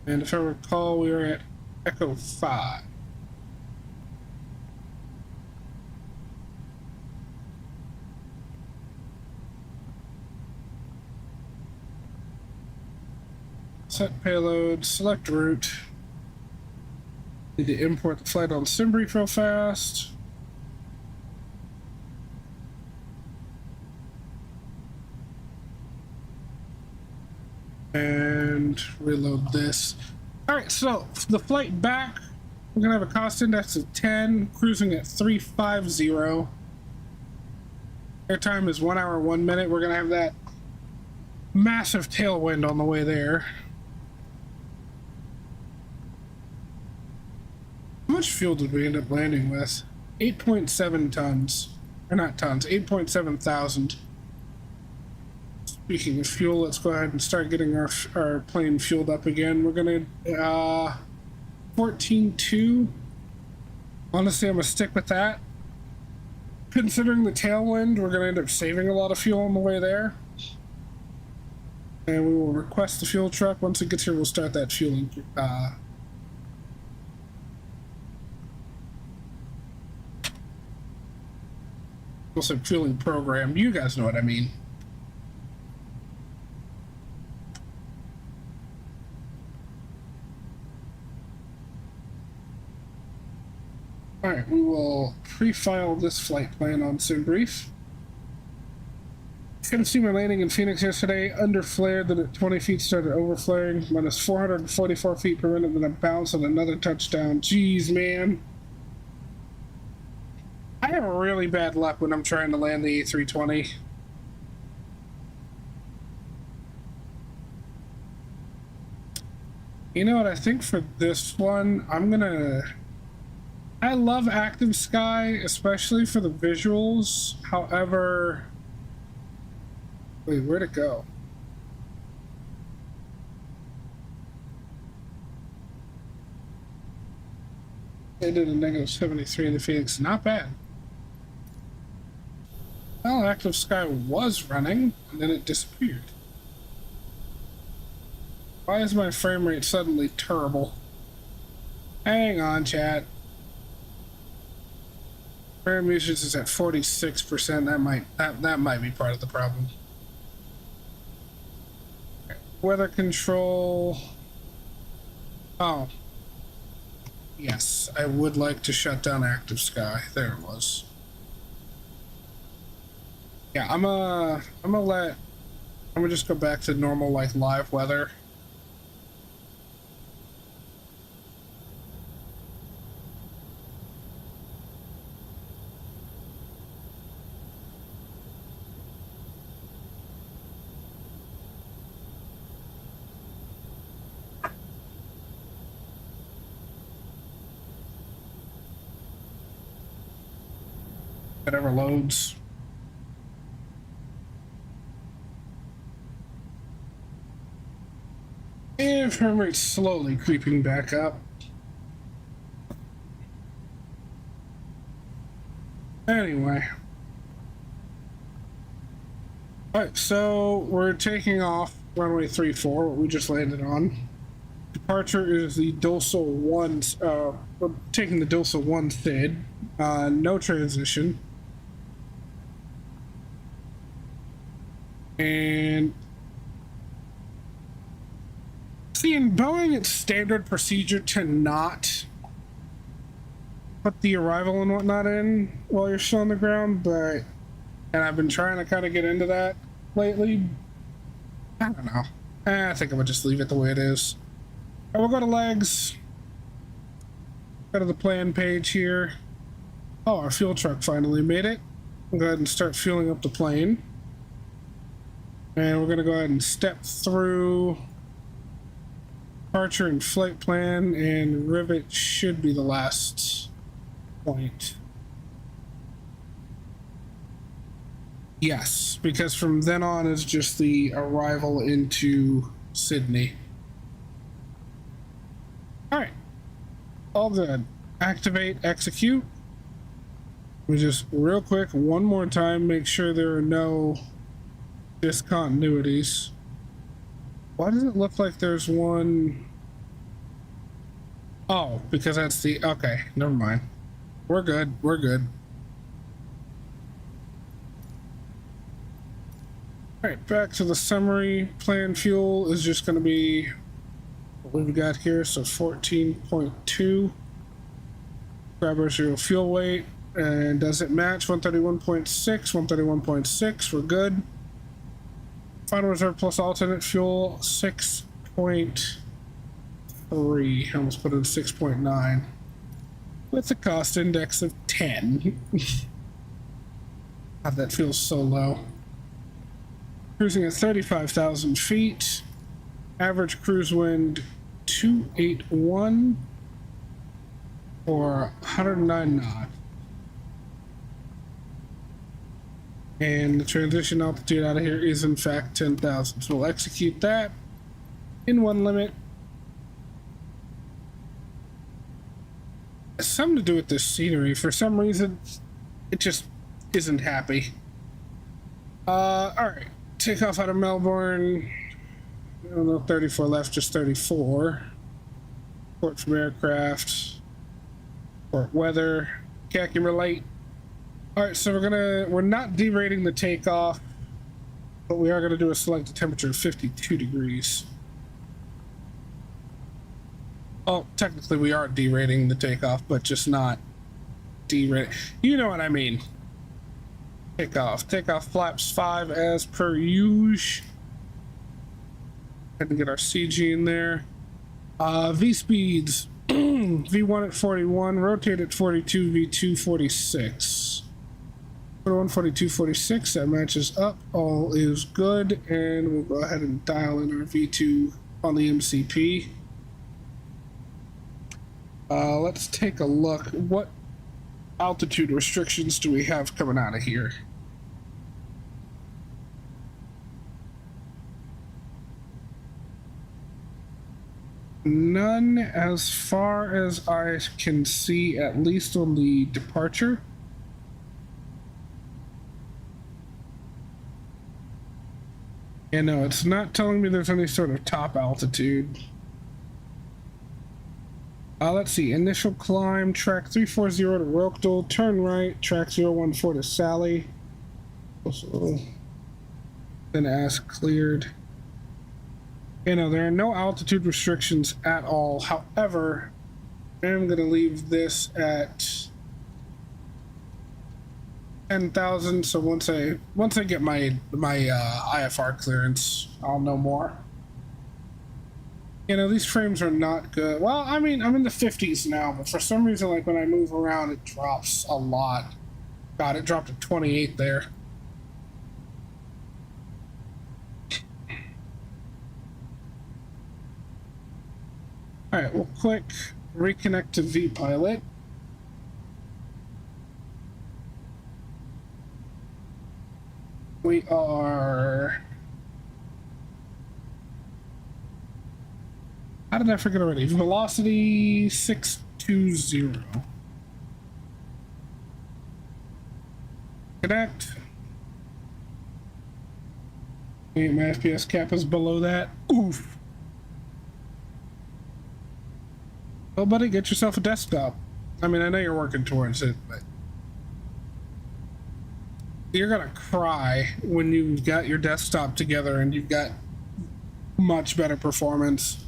And if I recall, we are at Echo 5. Set payload, select route. Need to import the flight on SimBrief real fast. And reload this. Alright, so the flight back, we're gonna have a cost index of 10, cruising at 350. Airtime is 1 hour, 1 minute. We're gonna have that massive tailwind on the way there. How much fuel did we end up landing with? 8.7 tons. Or not tons, 8.7 thousand. Speaking of fuel, let's go ahead and start getting our plane fueled up again. We're gonna 14.2. Honestly, I'm gonna stick with that. Considering the tailwind, we're gonna end up saving a lot of fuel on the way there. And we will request the fuel truck. Once it gets here, we'll start that fueling. Also, fueling program. You guys know what I mean. Alright, we will pre-file this flight plan on SimBrief. Couldn't see my landing in Phoenix yesterday. Under flared, then at 20 feet started overflaring. Minus 444 feet per minute, then a bounce and another touchdown. Jeez, man. I have really bad luck when I'm trying to land the A320. You know what, I think for this one, I love Active Sky, especially for the visuals. However, wait, where'd it go? It did a negative 73 in the Phoenix. Not bad. Well, Active Sky was running, and then it disappeared. Why is my frame rate suddenly terrible? Hang on, chat. Frame usage is at 46%. That might be part of the problem. Weather control. Oh. Yes, I would like to shut down Active Sky. There it was. Yeah, I'm gonna just go back to normal, like, live weather. Whatever loads. And frame rate's slowly creeping back up. Anyway. Alright, so we're taking off runway 34, what we just landed on. Departure is the Dulce 1, we're taking the Dulce 1 SID. No transition. And see, in Boeing, it's standard procedure to not put the arrival and whatnot in while you're still on the ground, and I've been trying to kind of get into that lately. I don't know. I think I'm gonna just leave it the way it is. Right, we'll go to legs. Go to the plan page here. Oh, our fuel truck finally made it. We'll go ahead and start fueling up the plane. And we're gonna go ahead and step through departure and flight plan, and rivet should be the last point. Yes, because from then on is just the arrival into Sydney. Alright. All good. Activate, execute. We just real quick, one more time, make sure there are no discontinuities. Why does it look like there's one? Oh, because that's the, okay, never mind. We're good, we're good. Alright, back to the summary. Plan fuel is just going to be what we've got here, so 14.2. Grab our zero fuel weight, and does it match 131.6? 131.6, we're good. Final reserve plus alternate fuel 6.3. I almost put in 6.9 with a cost index of 10. God, that feels so low. Cruising at 35,000 feet. Average cruise wind 281 or 109 knots. And the transition altitude out of here is in fact 10,000. So we'll execute that in one limit. It's something to do with this scenery. For some reason, it just isn't happy. Alright. Take off out of Melbourne. I don't know, 34 left, just 34. Port from aircraft. Port weather. Khaki relate. Alright, so we're not derating the takeoff, but we are gonna do a select temperature of 52 degrees. Oh, technically we are derating the takeoff, but just not derating. You know what I mean. Takeoff flaps 5 as per usual. Had to get our CG in there. V speeds. V1 at 41, rotate at 42, V2 46. 41, 42, 46, that matches up. All is good, and we'll go ahead and dial in our V2 on the MCP. Let's take a look. What altitude restrictions do we have coming out of here? None as far as I can see, at least on the departure. Yeah, no, it's not telling me there's any sort of top altitude. Let's see. Initial climb, track 340 to Rochdale, turn right, track 014 to Sally. Also, then as cleared. You know, there are no altitude restrictions at all. However, I'm going to leave this at 10,000. So once I get my IFR clearance, I'll know more. You know, these frames are not good. Well, I mean, I'm in the 50s now, but for some reason, like when I move around, it drops a lot. God, it dropped to 28 there. All right, we'll quick reconnect to vPilot. We are... How did I forget already? Velocity 620. Connect. Wait, my FPS cap is below that. Oof. Well, buddy, get yourself a desktop. I mean, I know you're working towards it, but you're gonna cry when you've got your desktop together and you've got much better performance.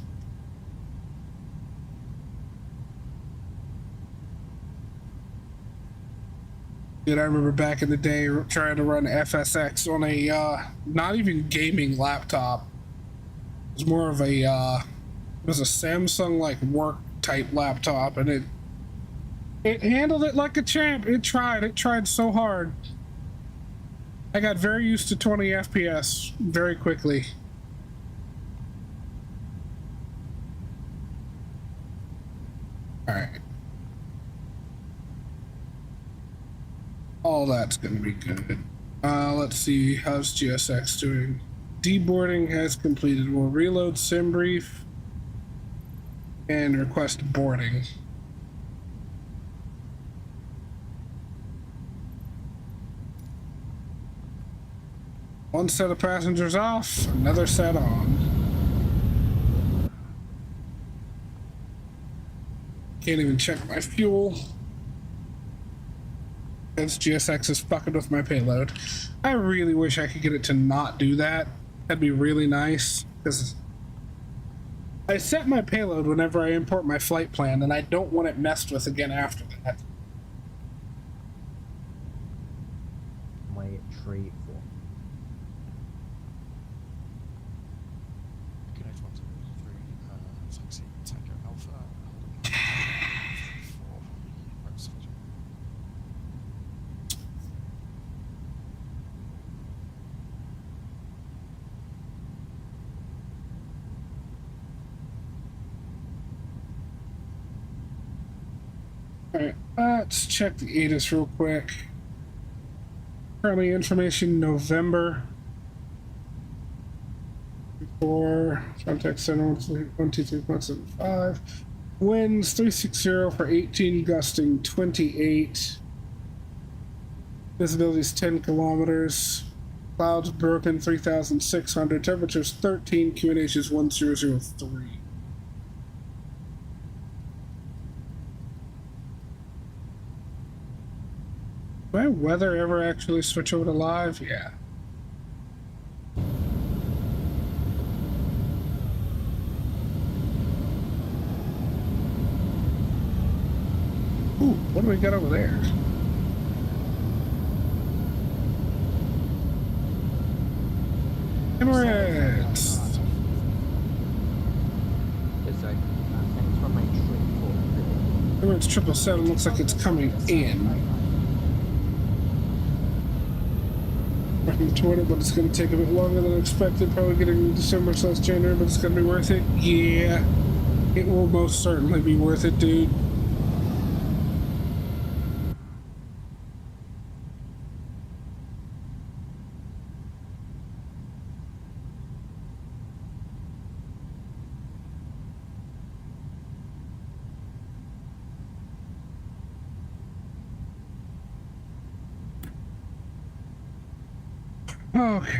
Dude, I remember back in the day trying to run FSX on a not even gaming laptop. It was more of a it was a Samsung like work type laptop, and it handled it like a champ. It tried so hard. I got very used to 20 FPS very quickly. All right. All that's gonna be good. Let's see, how's GSX doing? Deboarding has completed. We'll reload sim brief and request boarding. One set of passengers off, another set on. Can't even check my fuel. Because GSX is fucking with my payload. I really wish I could get it to not do that. That'd be really nice. Because I set my payload whenever I import my flight plan, and I don't want it messed with again after that. My tree for. Good night, 123, Foxy, Tango Alpha, Alright, let's check the ATIS real quick. Currently information November. Before contact center 123.75. Winds 360 for 18, gusting 28. Visibility is 10 kilometers. Clouds broken 3,600. Temperatures 13. QNH is 1003. Do my weather ever actually switch over to live? Yeah. Ooh, what do we got over there? Emirates! Emirates 777 looks like it's coming in. Working toward it, but it's going to take a bit longer than expected. Probably getting December/January, but it's going to be worth it. Yeah, it will most certainly be worth it, dude. Okay.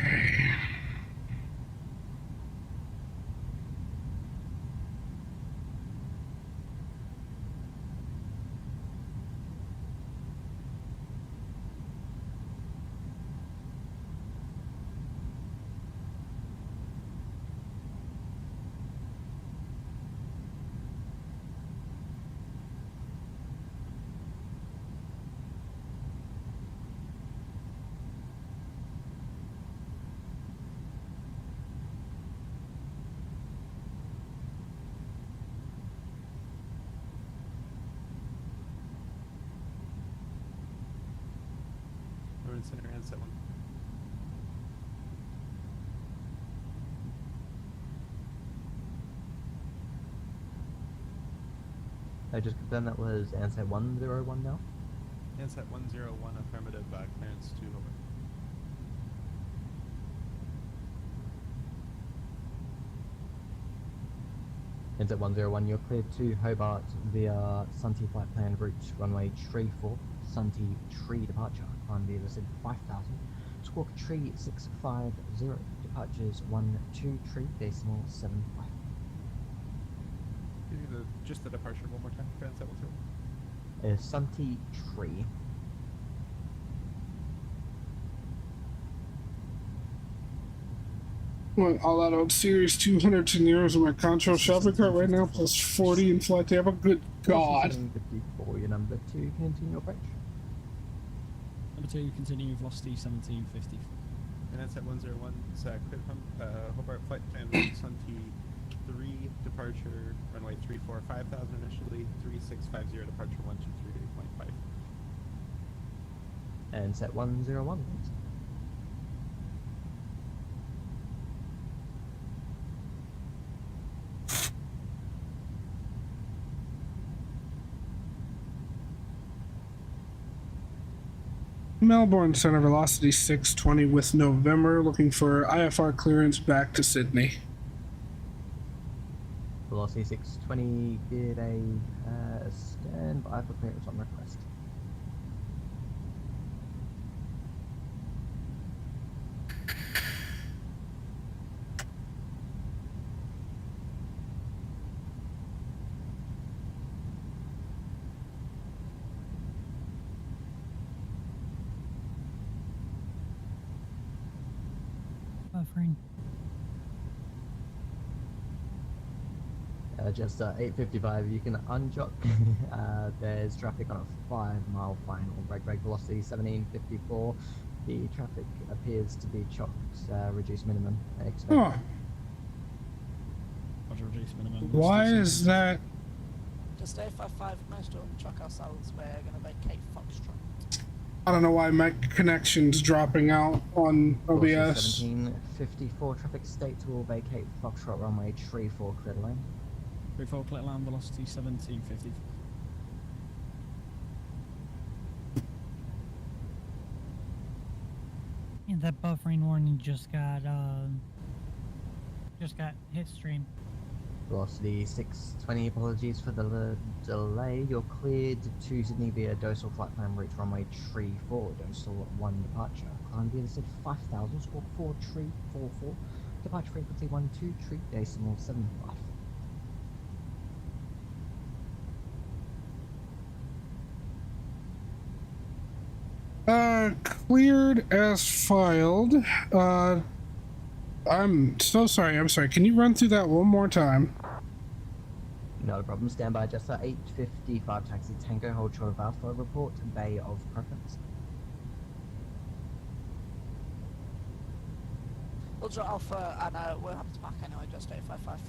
Center handset one. I just confirmed that was answer 101 now. Handset 101 affirmative, clearance to over. Answer 101, you're cleared to Hobart via Sunty flight plan route runway tree 4, Sunty tree departure, climb via listed 5000, squawk tree 650, departures 12 tree decimal 75. Give you just the departure one more time for handset 101. Sunty tree. Went all out on Series 200 to Nero's in my control shopping cart right now, plus 40 in flight Tampa. Good God. 54, your number 2, continue approach. Number 2, continue velocity 1750. And that's at 101, clear from Hobart flight plan route Sunty 3, departure runway 34, 5000 initially, 3650, departure 123.5. And set 101, please. Melbourne Center velocity 620 with November, looking for IFR clearance back to Sydney. Velocity 620, get a standby for clearance on request. Buffering. Just 855, you can unjock. There's traffic on a 5-mile final. Brake velocity 1754. The traffic appears to be chopped. Reduced minimum. Oh. Roger, reduce minimum. Why is that? Just 855, managed to unchuck ourselves. We're going to vacate Foxtrot. I don't know why my connection's dropping out on OBS. 1754, traffic state will vacate Foxtrot runway tree 4 clear lane. 34 clear land velocity 1750. And that buffering warning just got hit stream. Velocity 620, apologies for the delay. You're cleared to Sydney via Dorsal flight plan route runway tree 4, Dorsal 1 departure. Climb via the 5000, squawk 4 tree 44, departure frequency 12 tree decimal 75. Cleared as filed. I'm so sorry, can you run through that one more time? Not a problem, standby just 855 taxi Tango, hold short of Alpha, report bay of preference. Ultra Alpha, and we'll have to back anyway, just 855.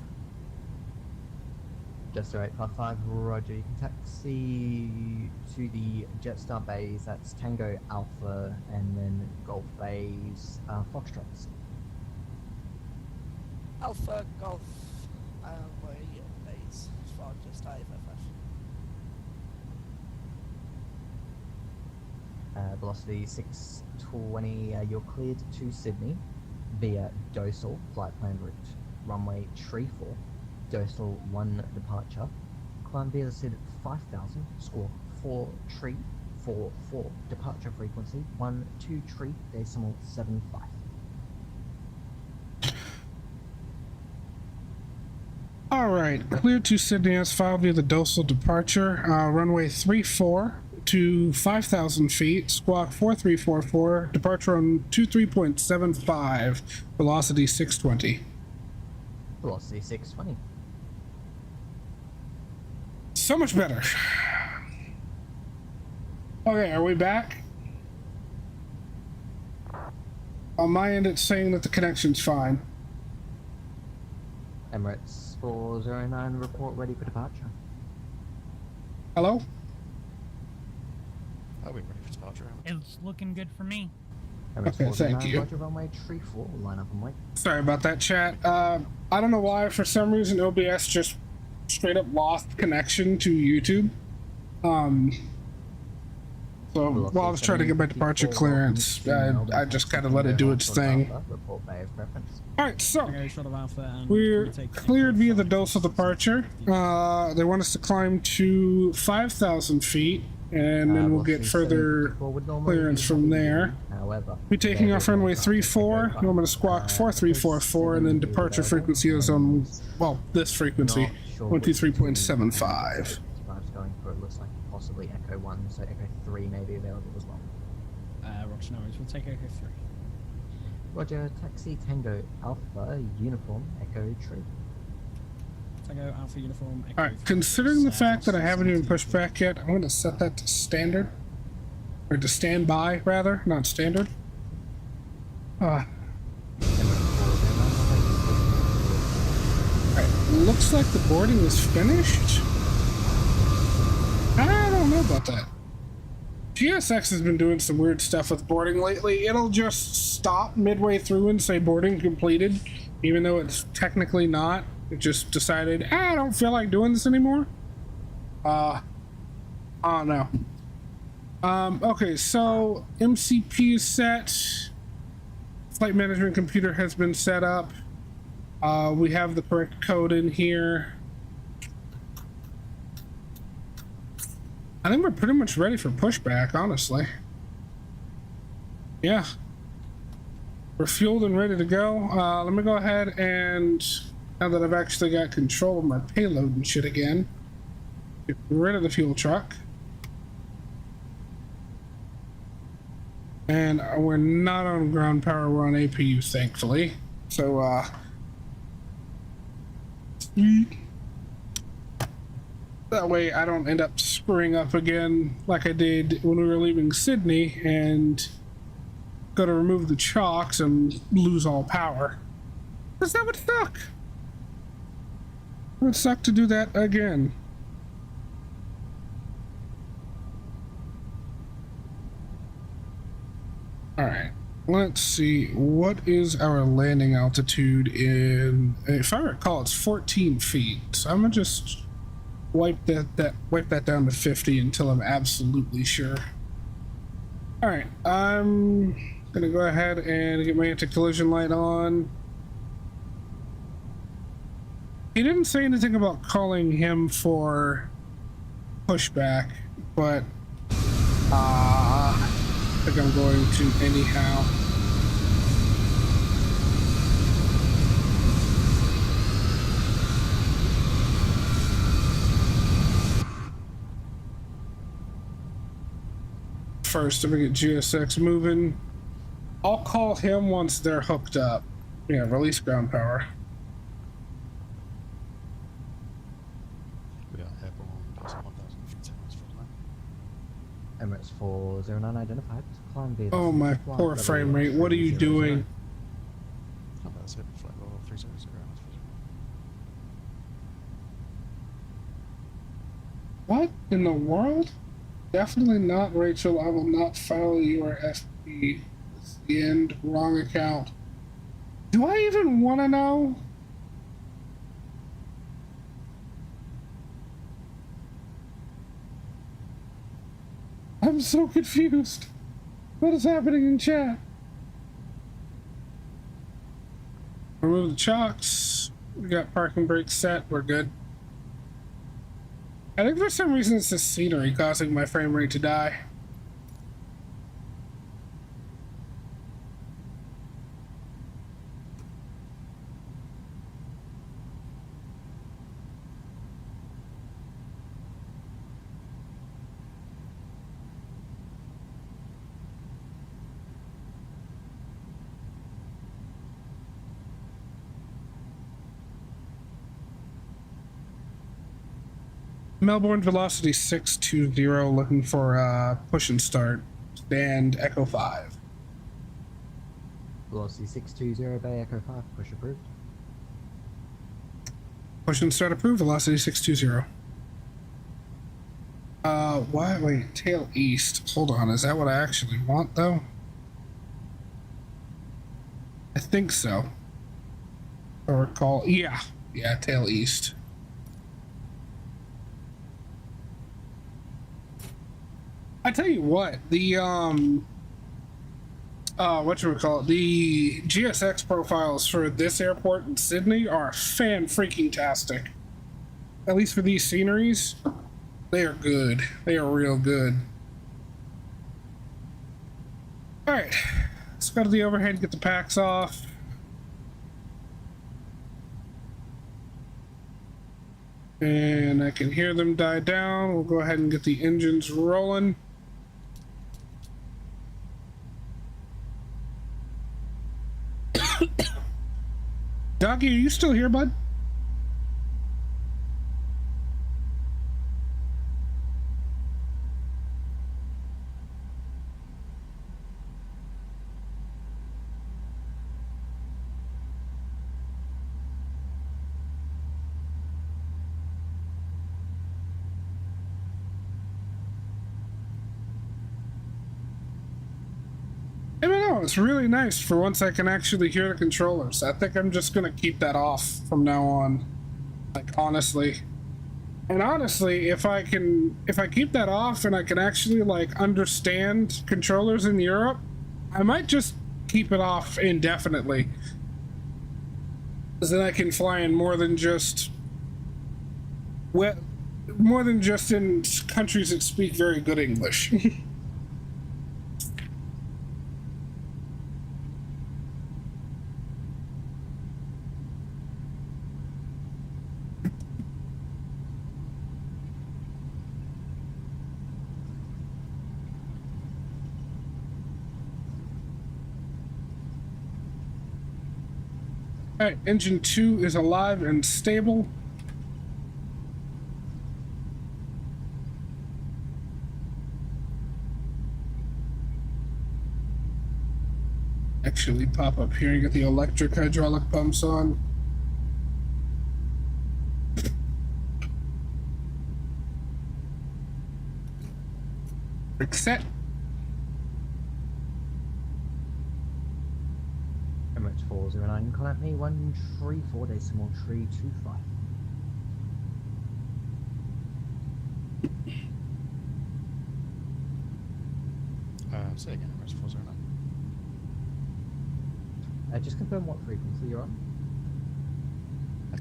Just 855, roger. You can taxi to the Jetstar bays, that's Tango Alpha, and then Golf Bays, Foxtrots. Alpha, Golf, where are your base? For just 855. Velocity 620, you're cleared to Sydney via Dorsal flight plan route, runway tree 4, Dorsal 1 departure, climb via the SID 5000, squawk 4 tree 44, departure frequency 12 tree decimal 75. Alright, cleared to Sydney as filed via the Dorsal departure, runway 34 to 5,000 feet, squawk 4344, departure on 23.75, velocity 620. Velocity 620. So much better. Okay, are we back? On my end, it's saying that the connection's fine. Emirates 409, report ready for departure. Hello? Are we ready for departure? It's looking good for me. Emirates Okay, thank you. Roger, runway tree 4, line up and wait. Sorry about that, chat. I don't know why, for some reason, OBS just straight up lost connection to YouTube. So while I was trying to get my departure clearance, I just kind of let it do its thing. Alright, so we're cleared via the Dorsal departure. They want us to climb to 5,000 feet, and then we'll get further clearance from there. We're taking off runway 34, I'm going to squawk 4344, and then departure frequency is on, well, this frequency, 23.75. Going for, it looks like possibly Echo 1, so Echo 3 may be available as well. Roger, no worries, we'll take Echo 3. Roger, taxi Tango Alpha, uniform, Echo Tree. Tango Alpha, uniform, Echo. Alright, considering the fact that I haven't even pushed back yet, I'm going to set that to standard. Or to standby, rather, not standard. Alright, looks like the boarding is finished. I don't know about that. GSX has been doing some weird stuff with boarding lately. It'll just stop midway through and say boarding completed, even though it's technically not. It just decided, I don't feel like doing this anymore. I don't know. Okay, so MCP is set. Flight management computer has been set up. We have the correct code in here. I think we're pretty much ready for pushback, honestly. Yeah. We're fueled and ready to go. Let me go ahead and, now that I've actually got control of my payload and shit again, get rid of the fuel truck. And we're not on ground power, we're on APU, thankfully. So, sweet. That way I don't end up screwing up again like I did when we were leaving Sydney and go to remove the chocks and lose all power. Because that would suck. It would suck to do that again. Alright, let's see. What is our landing altitude in... If I recall, it's 14 feet. So I'm gonna just wipe that down to 50 until I'm absolutely sure. Alright, Gonna go ahead and get my anti-collision light on. He didn't say anything about calling him for pushback, but I think I'm going to anyhow. First, I'm gonna get GSX moving. I'll call him once they're hooked up. Yeah, release ground power. We are airborne, passing 1,000 feet, 10 minutes for tonight. Emirates 409 identified. Climb via Oh, my flight poor level frame rate. What are you 300. doing? Not bad, safe flight level 300. What in the world? Definitely not, Rachel. I will not follow your FP. It's the end. Wrong account. Do I even want to know? I'm so confused. What is happening in chat? Remove the chocks. We got parking brakes set. We're good. I think for some reason it's the scenery causing my frame rate to die. Melbourne velocity 620, looking for push and start. Stand Echo 5. Velocity 620, Bay Echo 5, push approved. Push and start approved, velocity 620. Why? Wait, tail east. Hold on, is that what I actually want, though? I think so. I recall. Yeah, tail east. I tell you what, the whatchamacallit, the GSX profiles for this airport in Sydney are fan-freaking-tastic. At least for these sceneries, they are good. They are real good. Alright, let's go to the overhead, get the packs off. And I can hear them die down. We'll go ahead and get the engines rolling. Doggy, are you still here, bud? I don't know, it's really nice for once I can actually hear the controllers. I think I'm just gonna keep that off from now on. Like, honestly. And honestly, if I keep that off and I can actually, like, understand controllers in Europe, I might just keep it off indefinitely. Because then I can fly in more than just in countries that speak very good English. Alright, engine 2 is alive and stable. Actually pop up here and get the electric hydraulic pumps on. Brake set. Emirates 409, climb me 134 decimal 325. Say again, Emirates 409. Just confirm what frequency you're on.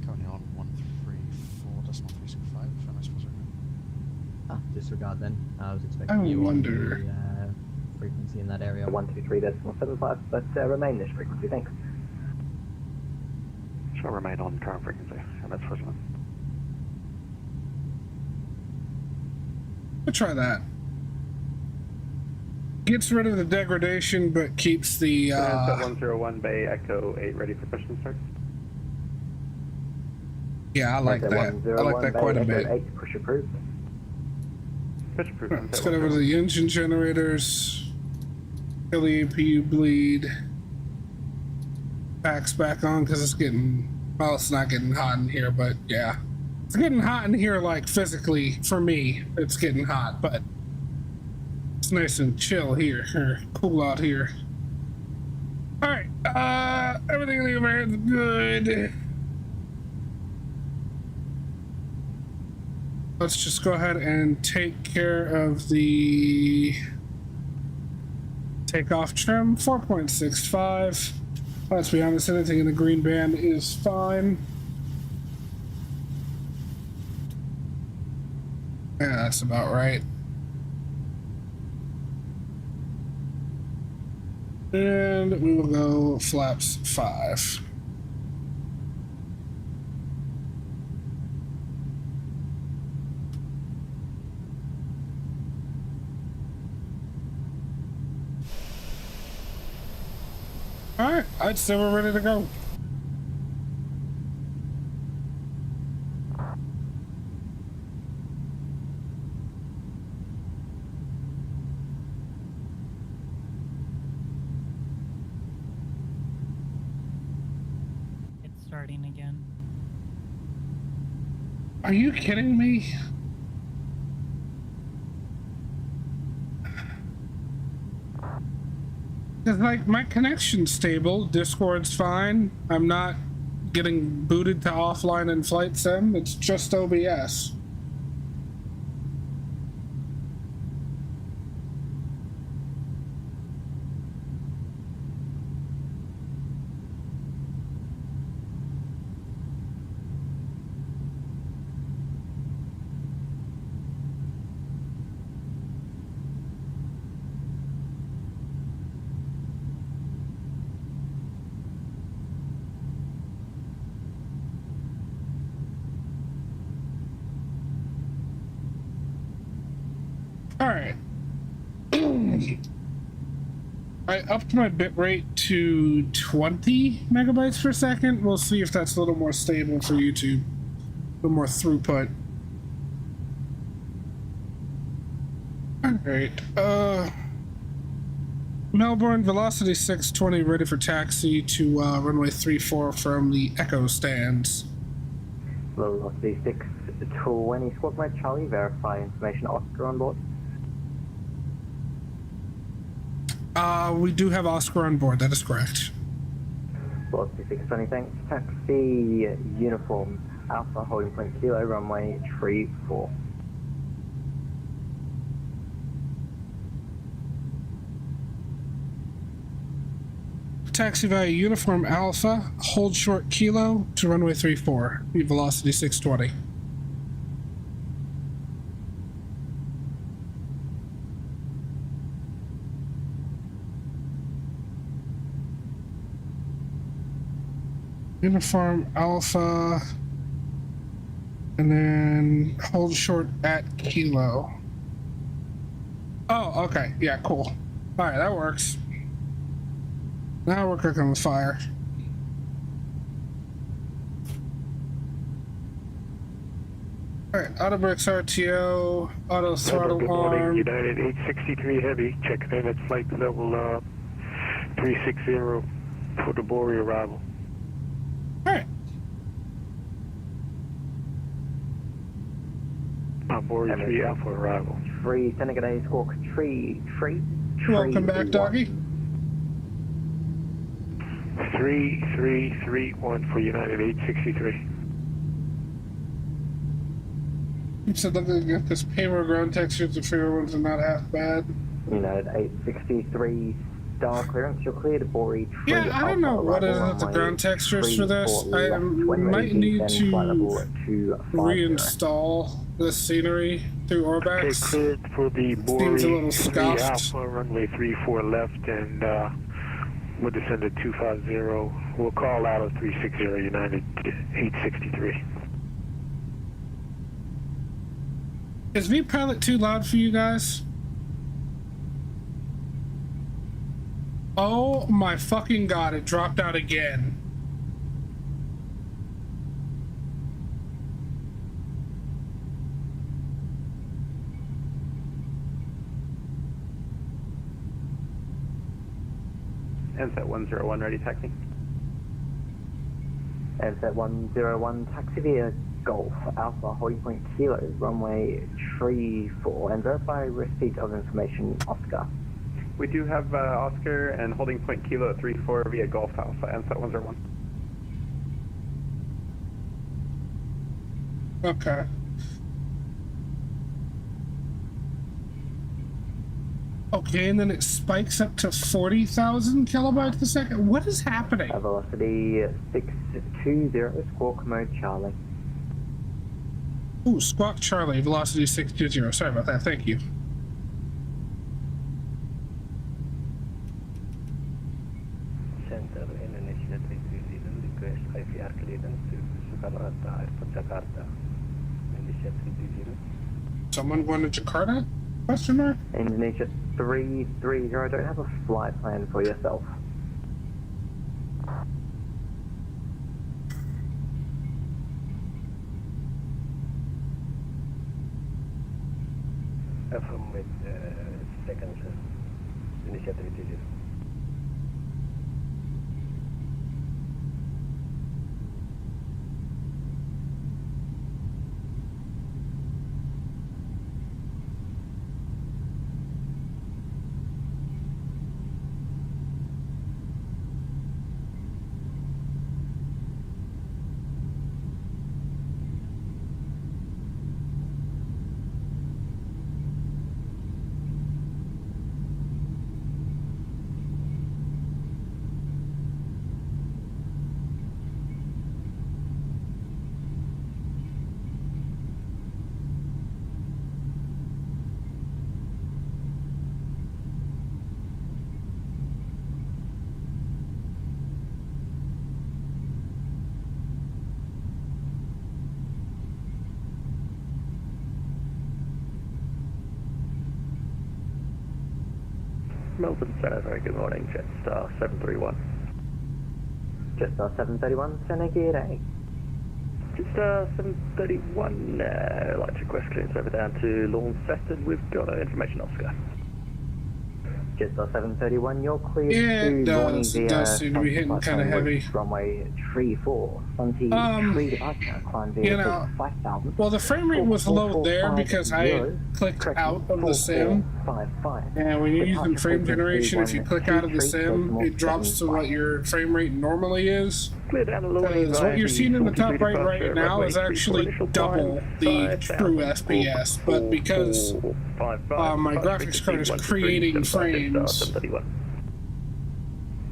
Currently on 134.365, if MS was okay. Ah, disregard then. I was expecting I you wonder. on the frequency in that area. 123.75, but remain this frequency, thanks. Shall remain on current frequency, MS was okay. We'll try that. Gets rid of the degradation, but keeps the. 101 Bay Echo 8 ready for push and start. Yeah, I like that. I like that quite a bit. 8, push approved. Push approved. Right, let's get over to the engine generators. Kill the APU bleed. Packs back on because it's getting. Well, it's not getting hot in here, but yeah. It's getting hot in here, like physically, for me. It's getting hot, but it's nice and chill here, or cool out here. Alright, everything in the overhead's good. Let's just go ahead and take care of the takeoff trim, 4.65. Let's be honest, anything in the green band is fine. Yeah, that's about right. And we will go flaps 5. Alright, I'd say we're ready to go. It's starting again. Are you kidding me? Cause like my connection's stable, Discord's fine. I'm not getting booted to offline in Flight Sim. It's just OBS. Alright. I upped my bitrate to 20 megabytes per second. We'll see if that's a little more stable for YouTube. A little more throughput. Alright, Melbourne, velocity 620, ready for taxi to runway 34 from the Echo stands. Velocity 620, squad mode Charlie, verify information Oscar on board. We do have Oscar on board, that is correct. Velocity 620, thanks. Taxi uniform Alpha holding point kilo, runway 34. Taxi via uniform Alpha, hold short kilo to runway 34, velocity 620. Uniform Alpha, and then hold short at kilo. Oh, okay, yeah, cool. Alright, that works. Now we're cooking with fire. Alright, auto brakes RTO, auto throttle Good morning, arm. United 863 Heavy, checking in at flight level 360 for the Bory arrival. Alright. Bory 3 Alpha arrival. 3 Senegalese Squawk 3. Welcome back, doggy. 3331 for United 863. You said looking at this payroll ground textures, the fair ones are not half bad. United 863 star clearance, you're clear to Bori Tree Yeah, I don't know Alpha what is arrival with the runway ground textures for this. 34 I left when ready, might need then flight level to 250. reinstall the scenery through Okay, Orbex. cleared for the Seems a Bori little 3 scuffed. Alpha, runway 34 left, and we'll descend at 250. We'll call out of 360 United 863. Is vPilot too loud for you guys? Oh my fucking god, it dropped out again. NSET 101 ready taxi. NSET 101 taxi via Golf Alpha holding point Kilo runway 34 and verify receipt of information Oscar. We do have Oscar and holding point Kilo at 34 via Golf Alpha, NSET 101. Okay. Okay, and then it spikes up to 40,000 kilobytes a second. What is happening? Velocity 620, squawk mode Charlie. Ooh, Squawk Charlie, velocity 620. Sorry about that, thank you. Center Indonesia 330, request IVR clearance to Soekarno-Hatta Airport Jakarta. Indonesia 330. Someone going to Jakarta? Question mark? Indonesia 330, I don't have a flight plan for yourself. Affirm with second, sir. Indonesia 330. Melbourne Center, very good morning, Jetstar 731. Jetstar 731, Senegire. Jetstar 731, like to request clearance over down to Launceston. We've got information, Oscar. Jetstar 731, you're clear Yeah, to it does. It does seem to be hitting kind of heavy. Runway 34, Sunty 3 departure, climb you via know, 5,000. well, the frame rate was low there because I clicked out of the sim. And when you're using frame generation, if you click out of the sim, it drops to what your frame rate normally is. Because what you're seeing in the top right now is actually double the true FPS, but because my graphics card is creating frames,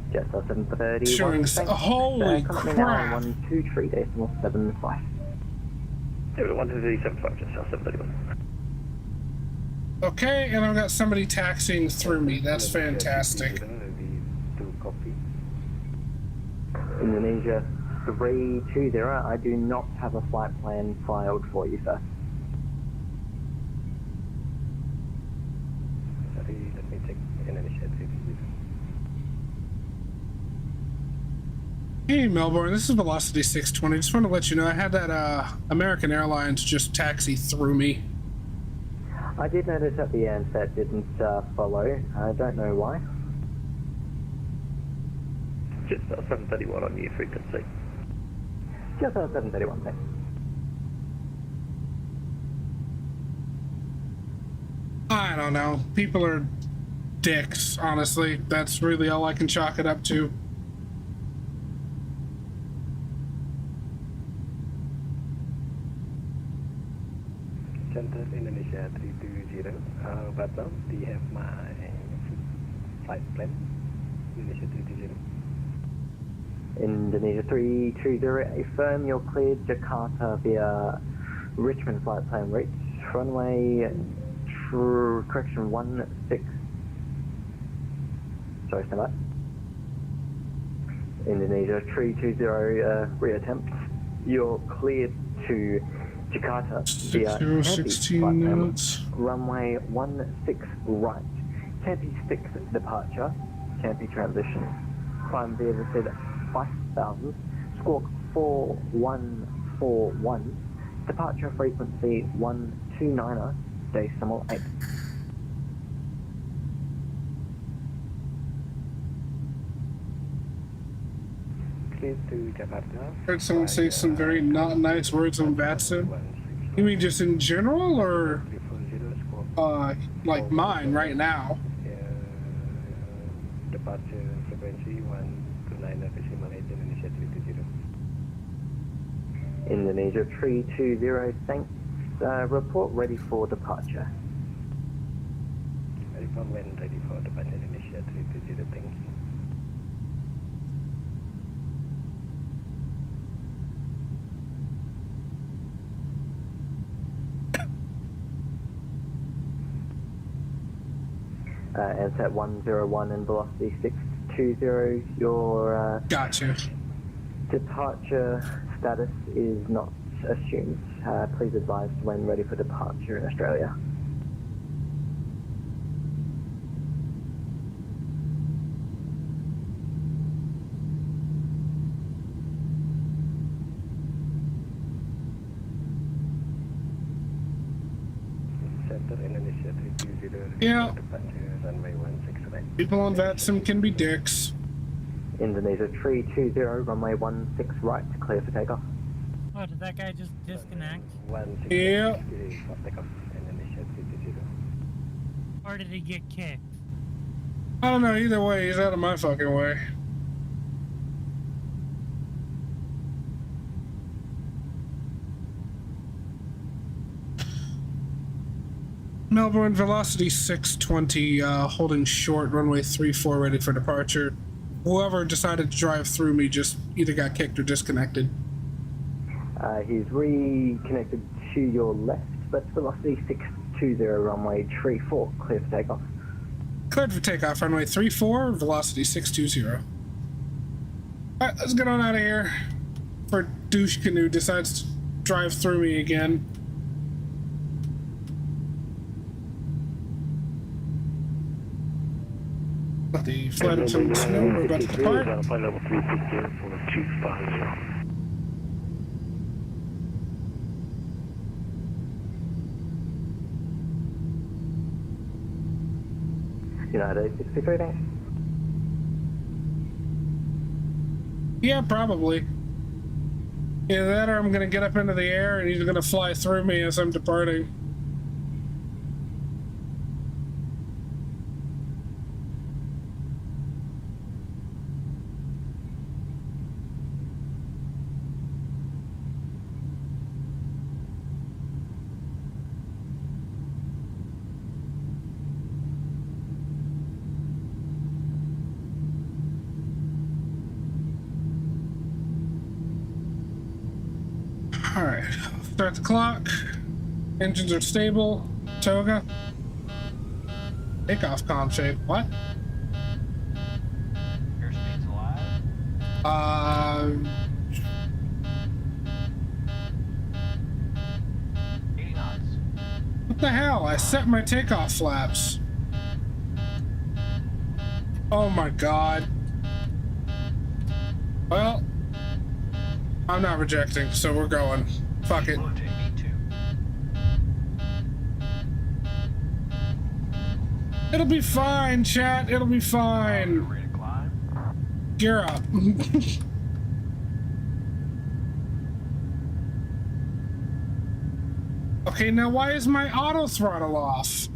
Jetstar 731, showing holy crap! 123.75. 123.75, Jetstar 731. Okay, and I've got somebody taxiing through me. That's fantastic. Indonesia 320, I do not have a flight plan filed for you, sir. Sorry, let me check Indonesia 330. Hey Melbourne, this is Velocity 620. Just want to let you know I had that American Airlines just taxi through me. I did notice at the end that didn't follow. I don't know why. Jetstar 731 on new frequency. Jetstar 731, thanks. I don't know. People are dicks, honestly. That's really all I can chalk it up to. Center Indonesia 320, Batam, do you have my flight plan? Indonesia 320. Indonesia 320, affirm you're cleared Jakarta via Richmond flight plan reach, runway, correction 16. Sorry, stand by. Indonesia 320, reattempt. You're cleared to Jakarta via Tempe 16 flight minutes. plan, runway 16 right. Tempe 6 departure, Tempe transition. Climb via the 5000, squawk 4141, departure frequency 129er, decimal 8. Clear to Jakarta. Heard someone say some very not nice words on Vatson. You mean just in general, or like mine right now? Departure frequency 129er decimal 8, Indonesia 320. Indonesia 320, thanks. Report ready for departure. Report when ready for departure, Indonesia 320, thank you. Ansat 101 and velocity 620, your Gotcha. departure status is not assumed. Please advise when ready for departure in Australia. Center Indonesia 320. Yeah. Departure runway 16 right. People on Vatsim can be dicks. Indonesia 320, runway 16 right, clear for takeoff. Oh, did that guy just disconnect? 16 Yeah. for takeoff, Indonesia 320. Or did he get kicked? I don't know, either way, he's out of my fucking way. Melbourne, velocity 620, holding short, runway 34, ready for departure. Whoever decided to drive through me just either got kicked or disconnected. He's reconnected to your left, but velocity 620, runway 34, clear for takeoff. Cleared for takeoff, runway 34, velocity 620. Alright, let's get on out of here. Before douche canoe decides to drive through me again. Got the flight of some snow, we're about to depart. Flight level 360 for 250. United 63, thanks. Yeah, probably. Either that or I'm gonna get up into the air and he's gonna fly through me as I'm departing. Alright, start the clock. Engines are stable. Toga. Takeoff comp shape. What? Airspeed's alive. 80 knots. What the hell? I set my takeoff flaps. Oh my god. Well, I'm not rejecting, so we're going. Fuck it. It'll be fine, chat. It'll be fine. Gear up. Okay, now why is my auto throttle off?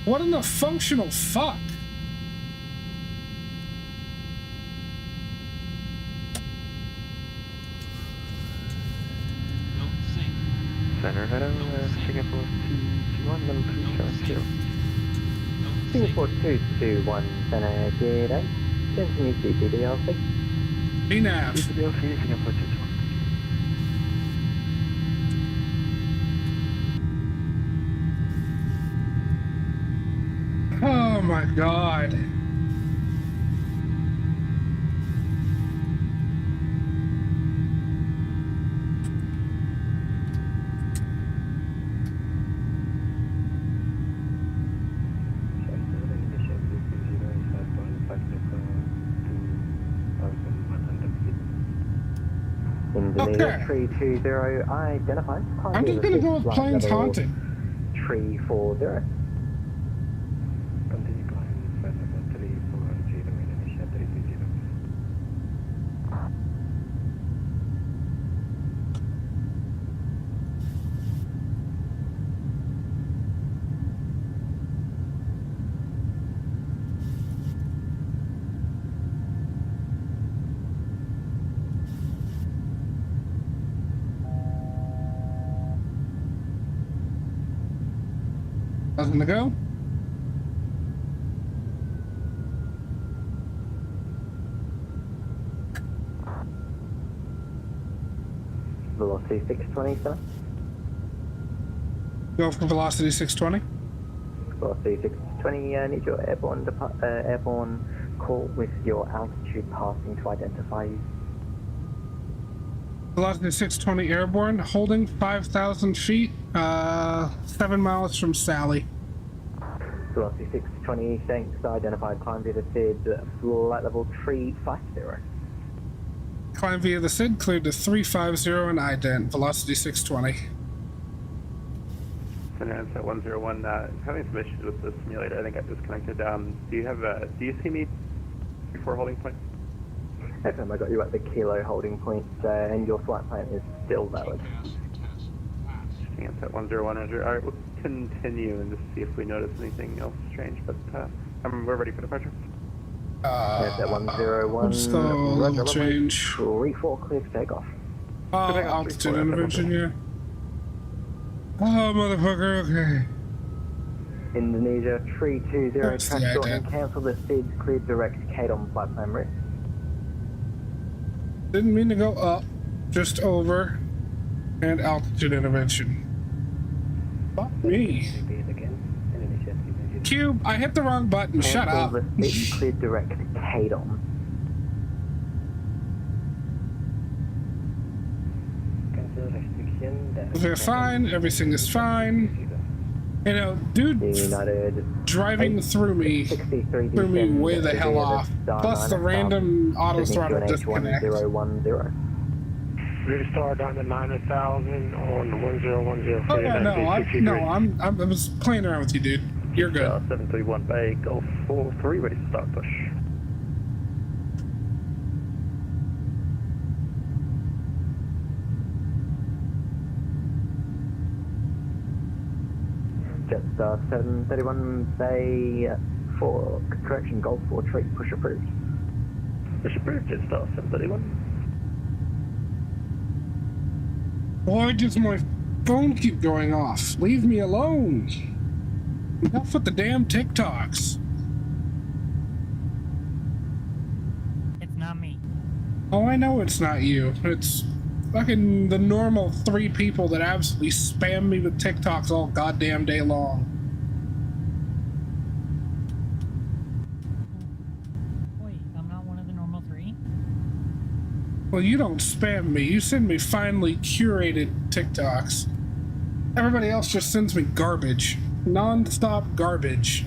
What in the functional fuck? Center, hello, Singapore 221, level 370. Singapore 221 center, good day. Continue CPDLC. VNAV. CPDLC, Singapore 221. Oh my god. Indonesia 320 identified. I'm just gonna go with planes haunted. 340. Continue climb, flight level 340, Indonesia 320. Doesn't go. Velocity 620, sir. Go for velocity 620. Velocity 620, need your airborne call with your altitude passing to identify you. Velocity 620 airborne, holding 5,000 feet, 7 miles from Sally. Velocity 620, thanks, identified climb via the SID, flight level 350. Climb via the SID, cleared to 350 and ident, velocity 620. Finance at 101, having some issues with the simulator, I think I disconnected. Do you see me before holding point? FM, I got you at the kilo holding point, and your flight plan is still valid. Finance at 101, Roger. Alright, we'll continue and just see if we notice anything else strange, but we're ready for departure. Yes, at 101, just a little change. 34 clear for takeoff. Altitude intervention, yeah. Oh, motherfucker, okay. Indonesia 320, That's the transport ident. and cancel the SID, cleared direct Kate on flight plan risk. Didn't mean to go up, just over, and altitude intervention. Fuck me. Cube, I hit the wrong button, shut up. Cancel the SID, cleared direct Kate on. They're fine, everything is fine. You know, dude driving through me way the hell off. Plus the random auto throttle disconnect. Restart on the 9000 on 1010. Oh yeah, I was playing around with you, dude. You're good. 731 Bay, Golf 43, ready to start push. Jetstar 731 Bay 4, correction, Golf 4 trait, push approved. Push approved, Jetstar 731. Why does my phone keep going off? Leave me alone. Enough with the damn TikToks. It's not me. Oh, I know it's not you. It's fucking the normal 3 people that absolutely spam me with TikToks all goddamn day long. Wait, I'm not one of the normal 3? Well, you don't spam me. You send me finely curated TikToks. Everybody else just sends me garbage. Non-stop garbage.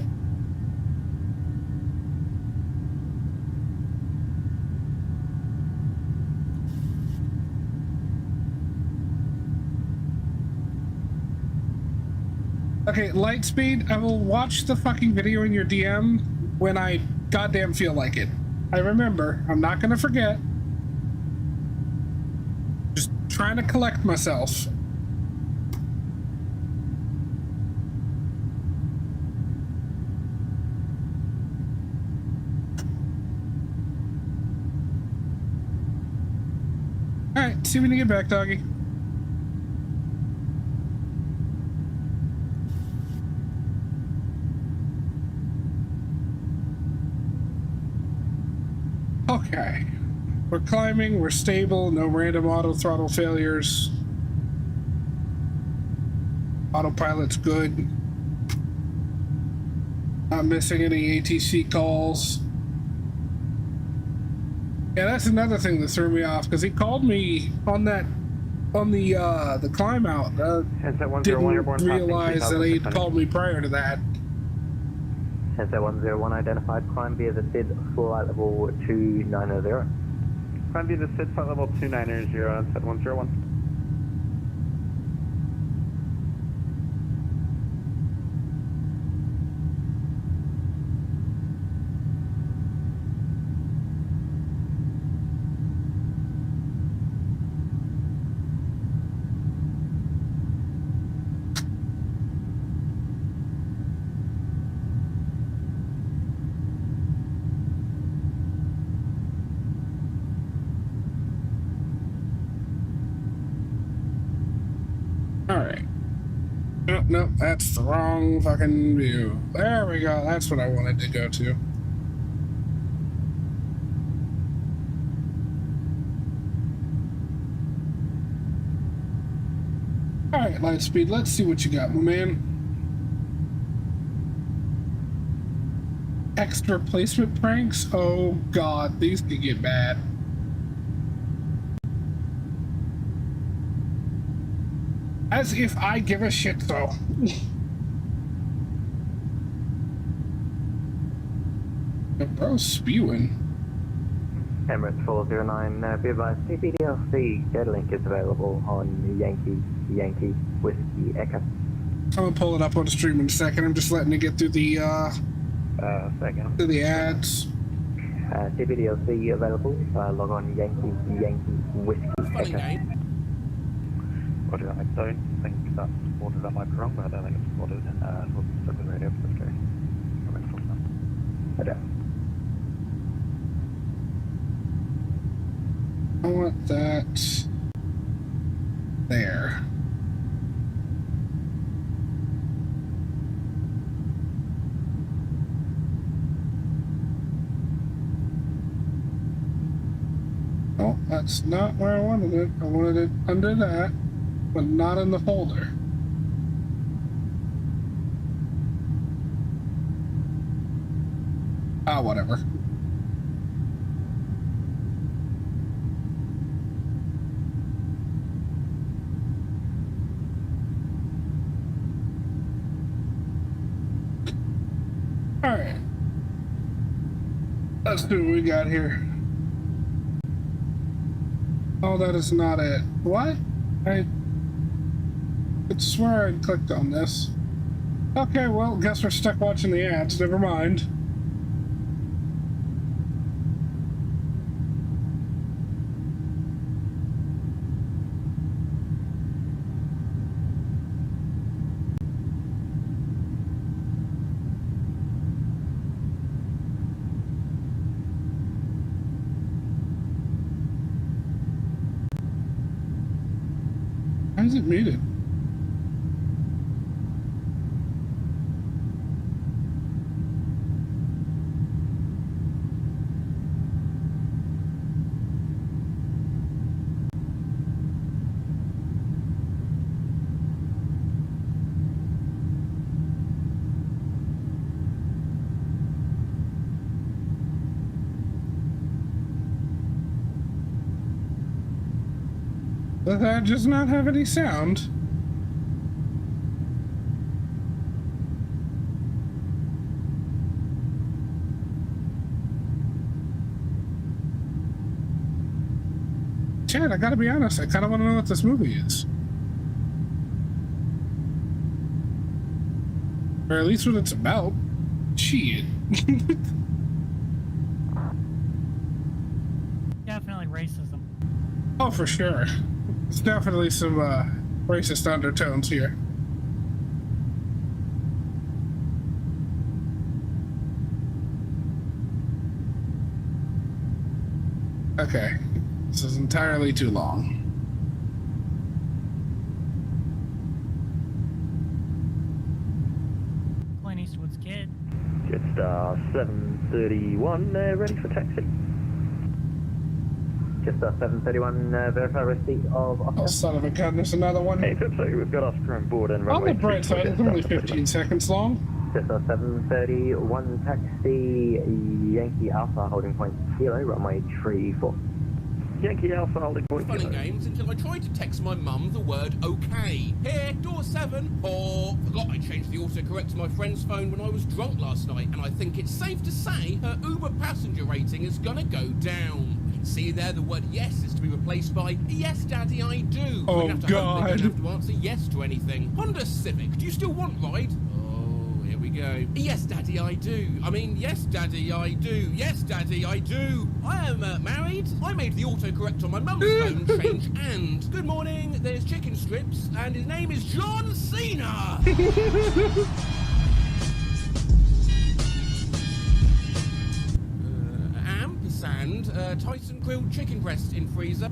Okay, Lightspeed, I will watch the fucking video in your DM when I goddamn feel like it. I remember. I'm not gonna forget. Just trying to collect myself. Alright, see you when you get back, doggy. Okay. We're climbing, we're stable, no random auto throttle failures. Autopilot's good. Not missing any ATC calls. Yeah, that's another thing that threw me off, because he called me on that, on the climb out. Didn't realize that he'd called me prior to that. Has that 101 identified climb via the SID flight level 290? Climb via the SID flight level 290 on set 101. Alright. Nope, that's the wrong fucking view. There we go, that's what I wanted to go to. Alright, Lightspeed, let's see what you got, my man. Extra placement pranks? Oh god, these could get bad. As if I give a shit, though. The bro's spewing. Emirates 409, be advised, CPDLC data link is available on Yankee Whiskey Echo. I'm gonna pull it up on the stream in a second. I'm just letting it get through the, through the ads. CPDLC available, log on Yankee Whiskey Echo. Roger that, I don't think that's ordered, that might be wrong, but I don't think it's ordered. We'll start the radio for this case. Okay. I want that there. Oh, that's not where I wanted it. I wanted it under that, but not in the folder. Ah, whatever. Alright. Let's see what we got here. Oh, that is not it. What? I could swear I clicked on this. Okay, well, guess we're stuck watching the ads. Never mind. Why is it muted? Does that just not have any sound? Chad, I gotta be honest, I kinda wanna know what this movie is. Or at least what it's about. Shit. Definitely racism. Oh, for sure. There's definitely some racist undertones here. Okay, this is entirely too long. Clint Eastwood's kid. Jetstar 731, ready for taxi. Just 731, verify receipt of offer. Oh, son of a gun, there's another one. Hey, so we've got Oscar on board and On runway the bright side, it's only 15 seconds long. Just 731 taxi, Yankee Alpha holding point Kilo, runway 34. Yankee Alpha holding point Fun Kilo. and games until I tried to text my mum the word okay. Here, door 7. Or forgot I changed the autocorrect to my friend's phone when I was drunk last night, and I think it's safe to say her Uber passenger rating is gonna go down. See there, the word yes is to be replaced by yes, Daddy, I do. Oh, We're gonna have to hope they God. don't have to answer yes to anything. Honda Civic, do you still want ride? Oh, here we go. Yes, Daddy, I do. I mean, yes, Daddy, I do. Yes, Daddy, I do. I am married. I made the autocorrect on my mum's phone change and. Good morning, there's chicken strips, and his name is John Cena. Ampersand, Tyson grilled chicken breast in freezer.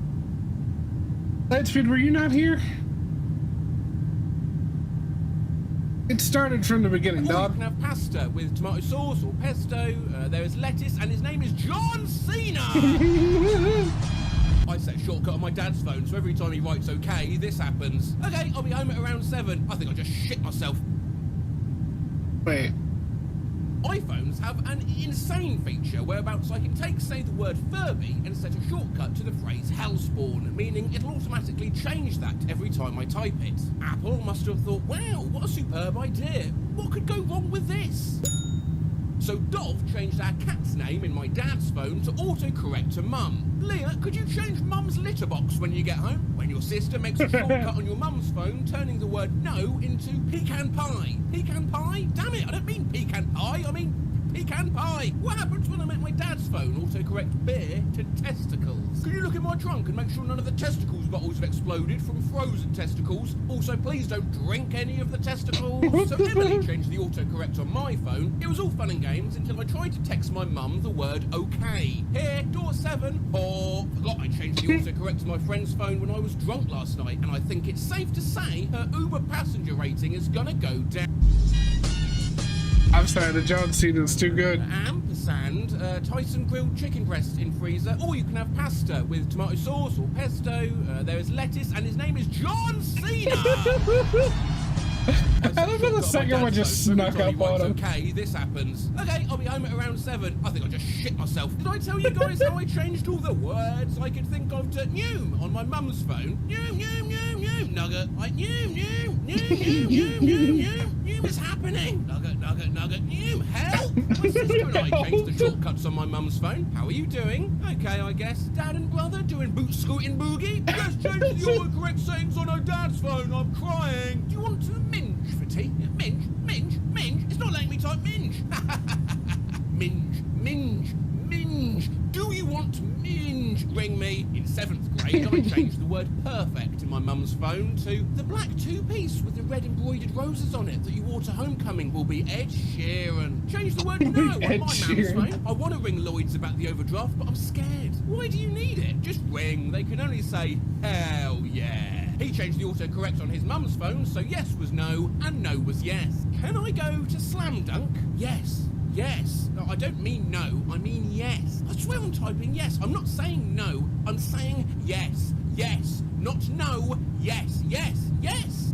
Lightspeed, were you not here? It started from the beginning, Or you dog. can have pasta with tomato sauce or pesto. There is lettuce, and his name is John Cena. I set a shortcut on my dad's phone, so every time he writes okay, this happens. Okay, I'll be home at around 7. I think I just shit myself. Wait. iPhones have an insane feature whereabouts I can take, say, the word Furby and set a shortcut to the phrase Hellspawn, meaning it'll automatically change that every time I type it. Apple must have thought, wow, what a superb idea. What could go wrong with this? So Dov changed our cat's name in my dad's phone to autocorrect to Mum. Leah, could you change Mum's litter box when you get home? When your sister makes a shortcut on your mum's phone, turning the word no into pecan pie. Pecan pie? Damn it, I don't mean pecan pie, I mean pecan pie. What happens when I make my dad's phone autocorrect beer to testicles? Can you look in my trunk and make sure none of the testicles bottles have exploded from frozen testicles? Also, please don't drink any of the testicles. So Emily changed the autocorrect on my phone. It was all fun and games until I tried to text my mum the word okay. Here, door 7. Or forgot I changed the autocorrect to my friend's phone when I was drunk last night, and I think it's safe to say her Uber passenger rating is gonna go down. I'm sorry, the John Cena's too good. Ampersand, Tyson grilled chicken breast in freezer. Or you can have pasta with tomato sauce or pesto. There is lettuce, and his name is John Cena. I love how the second one just snuck up on him. Okay, this happens. Okay, I'll be home at around 7. I think I just shit myself. Did I tell you guys how I changed all the words I could think of to Noom on my mum's phone? Noom, nugget. Like Noom, it's happening. Nugget, Noom, help. My sister and I changed the shortcuts on my mum's phone. How are you doing? Okay, I guess. Dad and brother doing boot scooting boogie? Let's change the autocorrect settings on her dad's phone. I'm crying. Do you want to minge for tea? Minge? It's not letting me type minge. Minge. Do you want minge? Ring me. In 7th grade, I changed the word perfect in my mum's phone to the black 2-piece with the red embroidered roses on it that you wore to homecoming will be Ed Sheeran. Change the word no on my mum's phone. I want to ring Lloyd's about the overdraft, but I'm scared. Why do you need it? Just ring. They can only say, hell yeah. He changed the autocorrect on his mum's phone, so yes was no, and no was yes. Can I go to Slam Dunk? Yes. No, I don't mean no, I mean yes. I swear I'm typing yes. I'm not saying no, I'm saying yes. Not no, yes.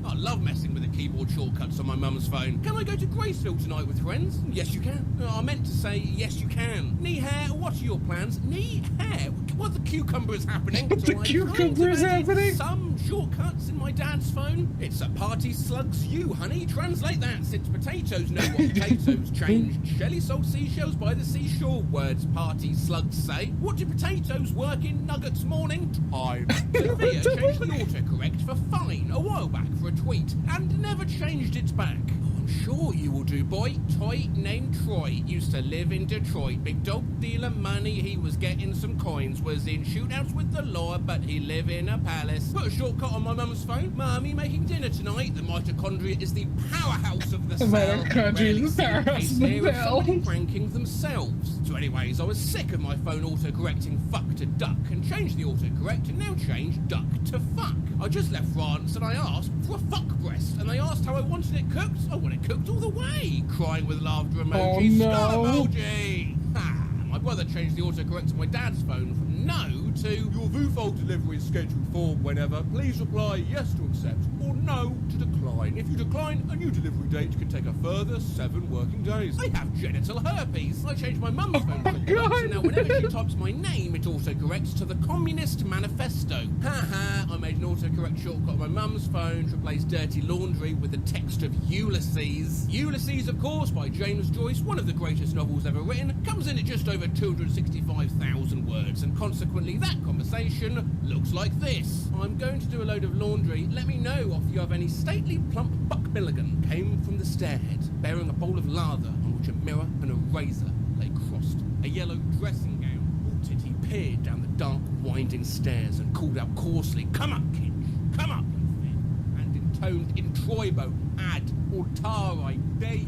I love messing with the keyboard shortcuts on my mum's phone. Can I go to Graceville tonight with friends? Yes, you can. I meant to say yes, you can. Knee hair, what are your plans? Knee hair? What the cucumber is happening? The cucumber is happening? Some shortcuts in my dad's phone. It's a party slugs you, honey. Translate that since potatoes know what potatoes changed. Shelly sold seashells by the seashore. Words party slugs say. What do potatoes work in nuggets morning? Time. Sophia changed the autocorrect for fine a while back for a tweet and never changed it back. I'm sure you will do, boy. Toy named Troy used to live in Detroit. Big dog dealer money, he was getting some coins. Was in shootouts with the law, but he live in a palace. Put a shortcut on my mum's phone. Mummy making dinner tonight. The mitochondria is the powerhouse of the cell. Mitochondria is the powerhouse of the cell. Pranking themselves. So anyways, I was sick of my phone autocorrecting fuck to duck and changed the autocorrect and now changed duck to fuck. I just left France and I asked for a fuck breast and they asked how I wanted it cooked. I want it cooked all the way. Crying with laughter emoji. Oh, no. Skull emoji. Ha! My brother changed the autocorrect to my dad's phone from no to your VUFOL delivery is scheduled for whenever. Please reply yes to accept or no to decline. If you decline, a new delivery date can take a further 7 working days. I have genital herpes. I changed my mum's phone shortcut, so now whenever she types my name, it autocorrects to the Communist Manifesto. Haha, I made an autocorrect shortcut on my mum's phone to replace dirty laundry with the text of Ulysses. Ulysses, of course, by James Joyce, one of the greatest novels ever written, comes in at just over 265,000 words, and consequently that conversation looks like this. I'm going to do a load of laundry. Let me know if you have any stately plump Buck Milligan came from the stairhead, bearing a bowl of lather on which a mirror and a razor lay crossed. A yellow dressing gown. Halted, he peered down the dark, winding stairs and called out coarsely, "Come up, Kinch! Come up, you fin!" And intoned in Troibo, "Ad altare Dei."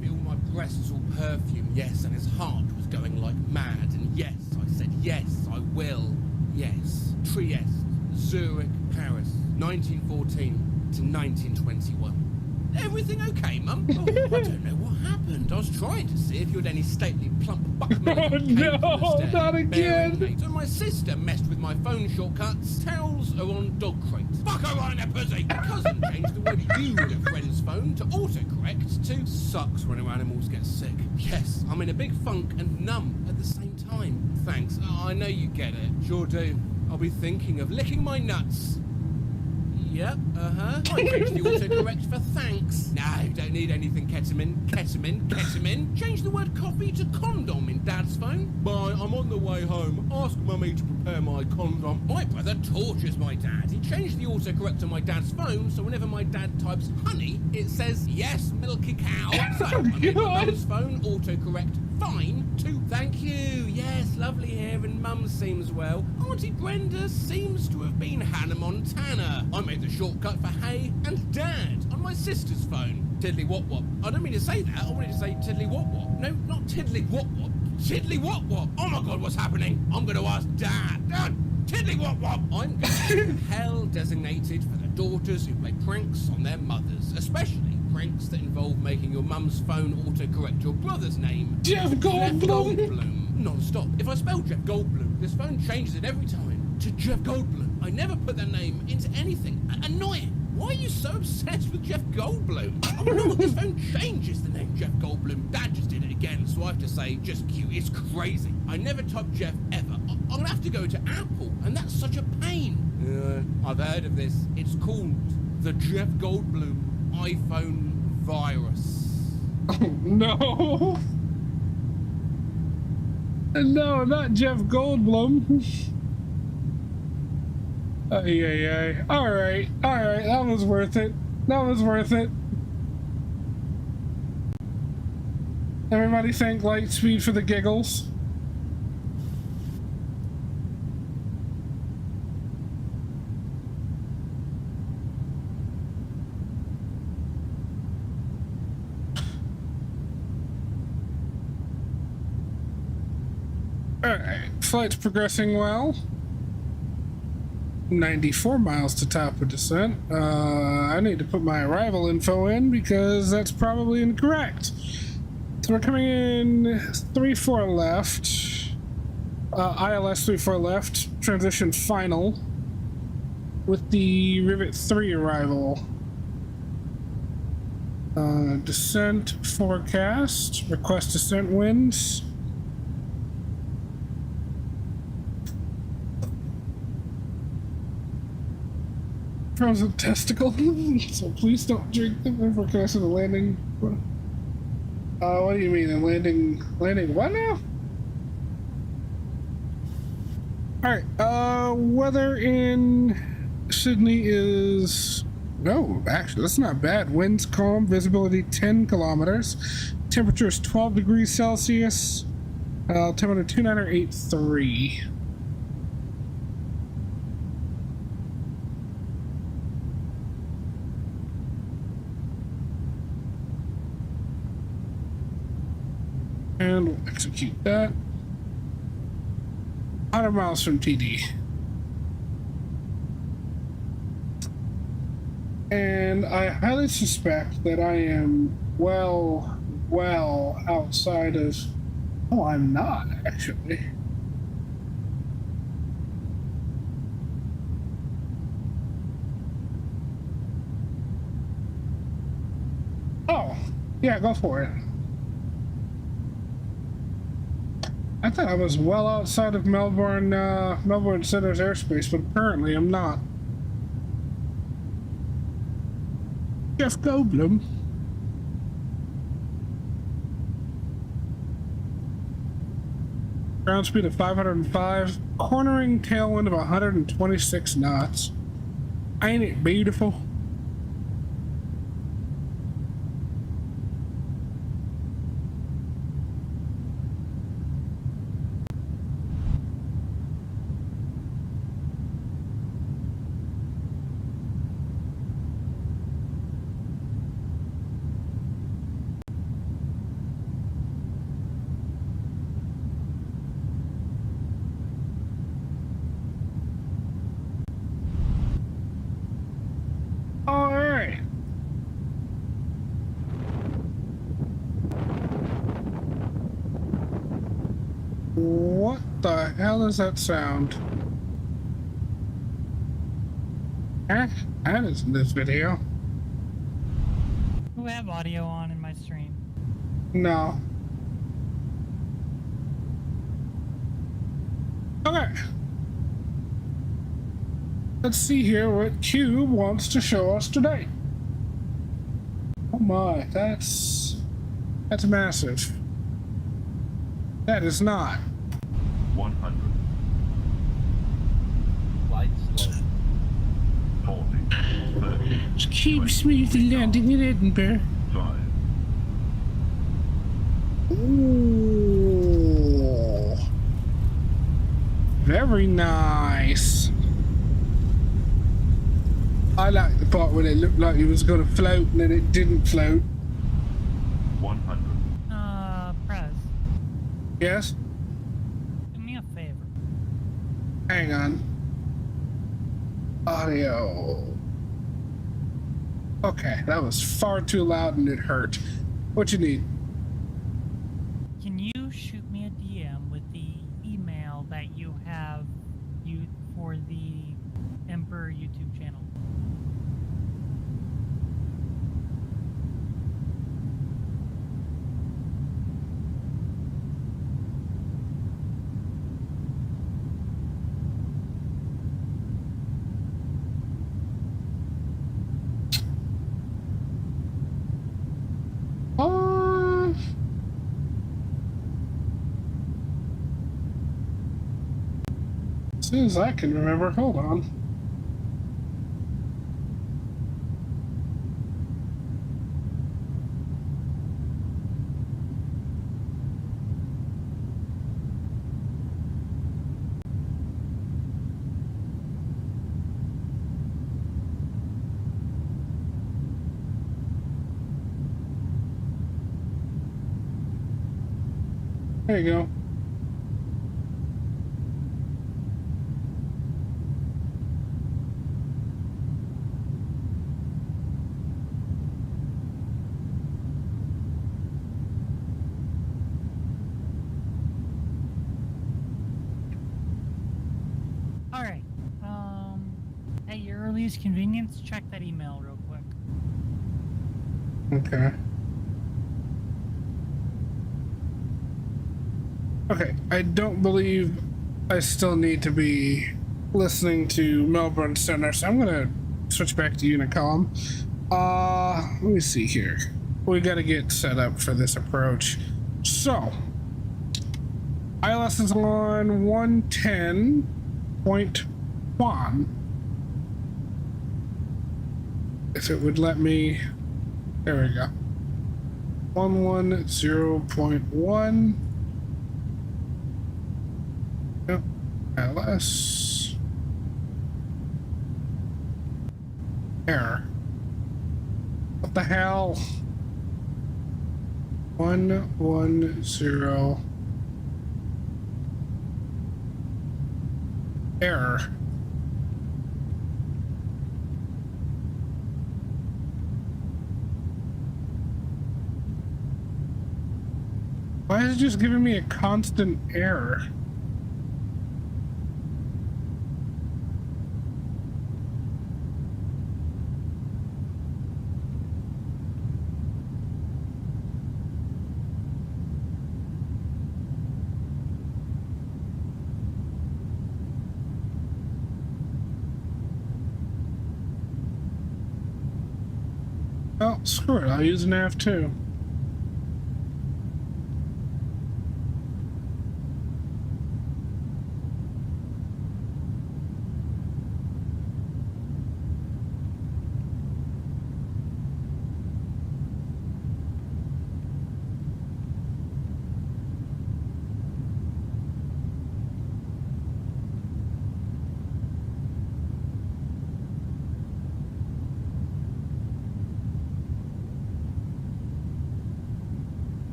Feel my breasts all perfume, yes, and his heart was going like mad, and yes, I said yes, I will, yes. Trieste, Zurich, Paris, 1914 to 1921. Everything okay, Mum? Oh, I don't know what happened. I was trying to see if you had any stately plump buckmen. Oh no, not again! So my sister messed with my phone shortcuts. Towels are on dog crates. Fuck her right in pussy! My cousin changed the word "you" in a friend's phone to autocorrect to "sucks when our animals get sick." Yes, I'm in a big funk and numb at the same time. Thanks. I know you get it. Sure do. I'll be thinking of licking my nuts. Yep, I changed the autocorrect for thanks. No, don't need anything ketamine. Change the word coffee to condom in Dad's phone. Bye, I'm on the way home. Ask Mummy to prepare my condom. My brother tortures my dad. He changed the autocorrect on my dad's phone, so whenever my dad types honey, it says yes, milky cow. So I made my mum's phone autocorrect fine to thank you. Yes, lovely hair, and Mum seems well. Auntie Brenda seems to have been Hannah Montana. I made the shortcut for hey and dad on my sister's phone. Tiddly wop wop. I don't mean to say that. I wanted to say tiddly wop wop. No, not tiddly wop wop. Tiddly wop wop. Oh my God, what's happening? I'm going to ask Dad. Dad, tiddly wop wop. I'm going to hell designated for the daughters who play pranks on their mothers, especially pranks that involve making your mum's phone autocorrect your brother's name. Jeff Goldblum. Non-stop. If I spell Jeff Goldblum, this phone changes it every time to Jeff Goldblum. I never put that name into anything. Annoying. Why are you so obsessed with Jeff Goldblum? I'm not. This phone changes the name Jeff Goldblum. Dad just did it again, so I have to say, just cute. It's crazy. I never type Jeff ever. I'm gonna have to go to Apple, and that's such a pain. I've heard of this. It's called the Jeff Goldblum iPhone virus. Oh, no. No, not Jeff Goldblum. Yeah. All right. That was worth it. Everybody thank Lightspeed for the giggles. Alright, flight's progressing well. 94 miles to top of descent. I need to put my arrival info in because that's probably incorrect. So we're coming in 3-4 left. ILS 3-4 left. Transition final. With the Rivet 3 arrival. Descent forecast. Request descent winds. Frozen testicle. So please don't drink them. Forecast of the landing. What do you mean? A landing what now? Alright, weather in Sydney is... No, actually, that's not bad. Winds calm, visibility 10 kilometers. Temperature is 12 degrees Celsius. Altimeter 2983. And we'll execute that. 100 miles from TD. And I highly suspect that I am well outside of... Oh, I'm not, actually. Oh, yeah, go for it. I thought I was well outside of Melbourne, Melbourne Center's airspace, but apparently I'm not. Jeff Goldblum. Ground speed of 505, cornering tailwind of 126 knots. Ain't it beautiful? Alright. What the hell is that sound? That isn't this video. Do I have audio on in my stream? No. Okay. Let's see here what Cube wants to show us today. Oh my, that's massive. That is not. 100. Light slow. 40. 30. Just keep smoothly landing in Edinburgh. 5. Ooh. Very nice. I like the part where it looked like it was going to float and then it didn't float. 100. Prez, Yes? do me a favor. Hang on. Audio. Okay, that was far too loud and it hurt. What you need? Can you shoot me a DM with the email that you have for the Emperor YouTube channel? As soon as I can remember, hold on. There you go. Alright. At your earliest convenience, check that email real quick. Okay. Okay, I don't believe I still need to be listening to Melbourne Center, so I'm gonna switch back to Unicom. Let me see here. We gotta get set up for this approach. So, ILS is on 110.1. If it would let me, there we go. 110.1. Yep, ILS. Error. What the hell? 110. Error. Why is it just giving me a constant error? Well, screw it. I'll use nav too.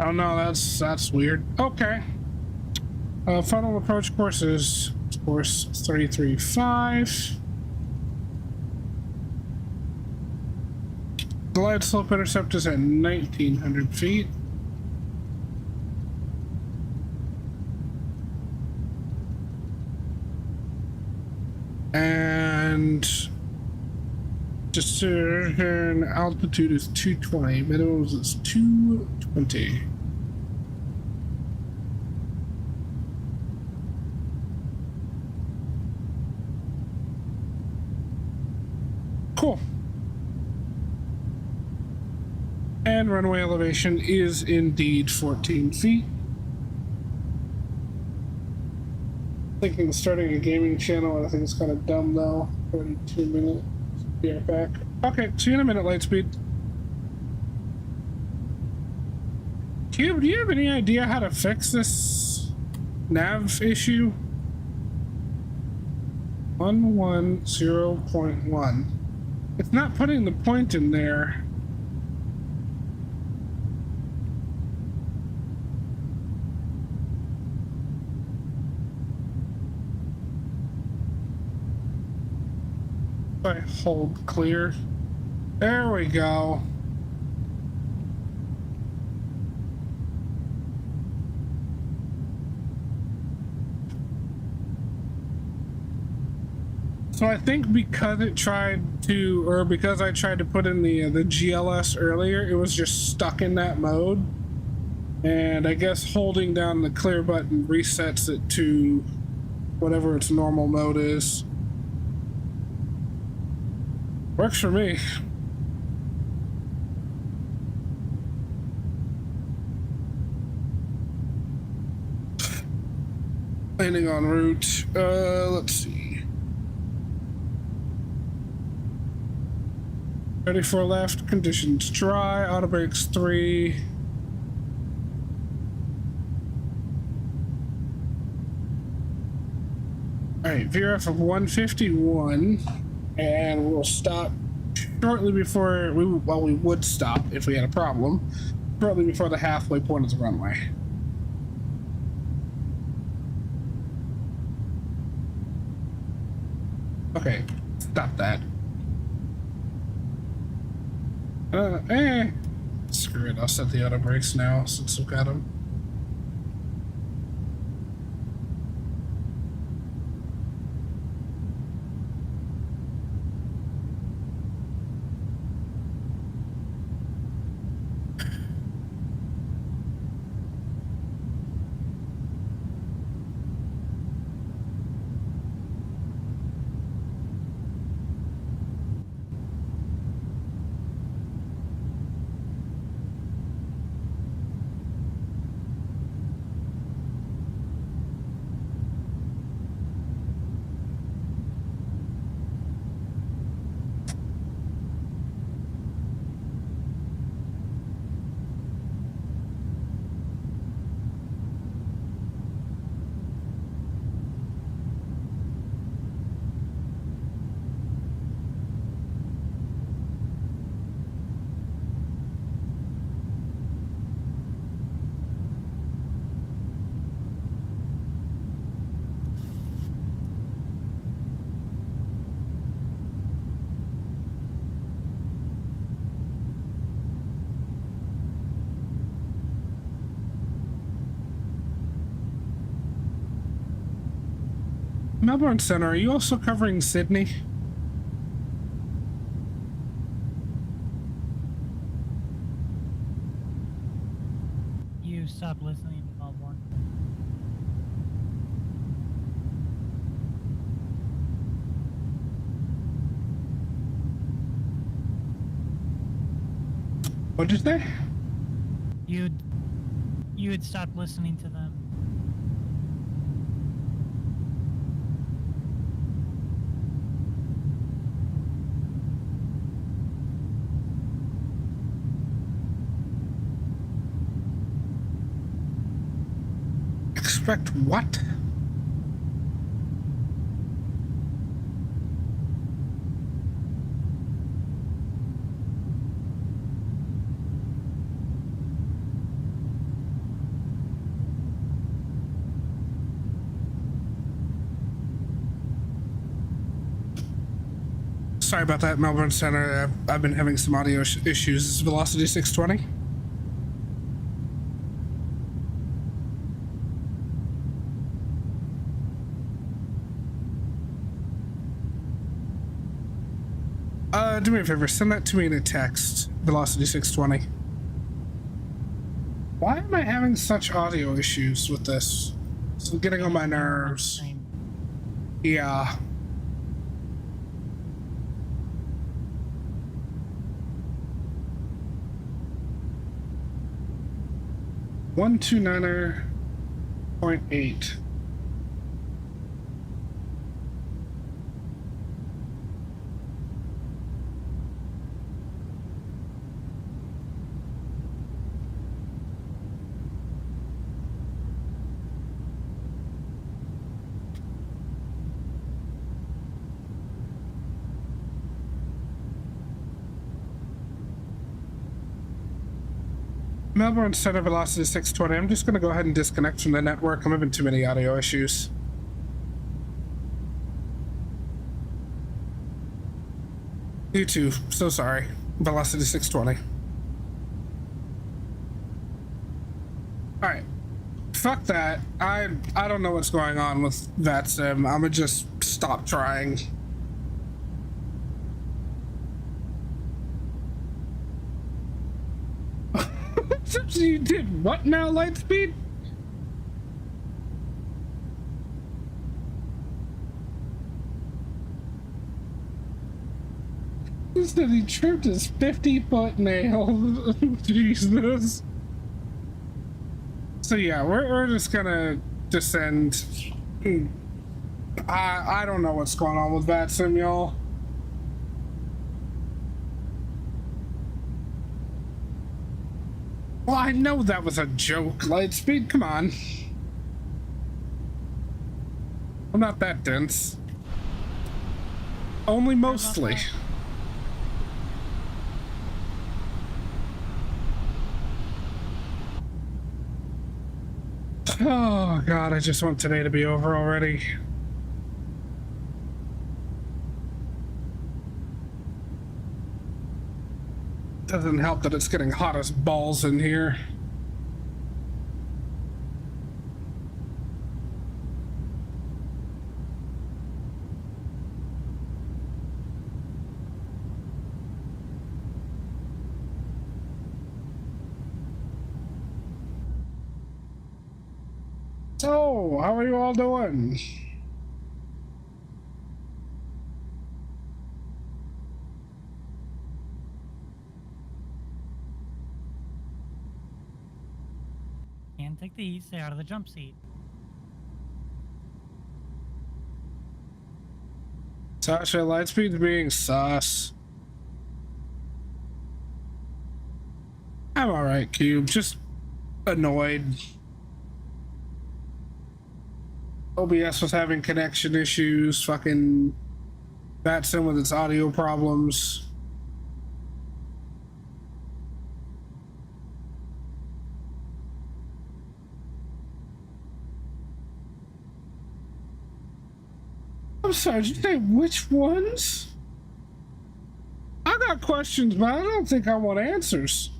Oh no, that's weird. Okay. Final approach course is course 335. Glide slope intercept is at 1900 feet. And discern altitude is 220. Minimum is 220. Cool. And runway elevation is indeed 14 feet. Thinking of starting a gaming channel, I think it's kind of dumb though. 32 minutes. Be right back. Okay, see you in a minute, Lightspeed. Cube, do you have any idea how to fix this nav issue? 110.1. It's not putting the point in there. I hold clear. There we go. So I think because it tried to, or because I tried to put in the GLS earlier, it was just stuck in that mode. And I guess holding down the clear button resets it to whatever its normal mode is. Works for me. Landing en route. Let's see. 34 left. Conditions dry. Auto brakes 3. All right. VRF of 151. And we'll stop shortly before we would stop if we had a problem, shortly before the halfway point of the runway. Okay, stop that. Screw it, I'll set the auto brakes now since we've got them. Melbourne Center, are you also covering Sydney? You stopped listening to Melbourne. What'd you say? You had stopped listening to them. Expect what? Sorry about that, Melbourne Center. I've been having some audio issues. Is Velocity 620? Do me a favor, send that to me in a text. Velocity 620. Why am I having such audio issues with this? It's getting on my nerves. Yeah. One 2.9.8. Melbourne Center Velocity 620. I'm just going to go ahead and disconnect from the network. I'm having too many audio issues. You too. So sorry. Velocity 620. Alright. Fuck that. I don't know what's going on with VATSIM. I'm gonna just stop trying. So you did what now, Lightspeed? He said he tripped his 50-foot nail. Jesus. So yeah, we're just gonna descend. I don't know what's going on with VATSIM, y'all. Well, I know that was a joke, Lightspeed. Come on. I'm not that dense. Only mostly. Oh god, I just want today to be over already. Doesn't help that it's getting hot as balls in here. So, how are you all doing? And take these, stay out of the jump seat. Sasha, Lightspeed's being sus. I'm alright, Cube. Just annoyed. OBS was having connection issues. Fucking VATSIM with its audio problems. I'm sorry, did you say which ones? I got questions, but I don't think I want answers.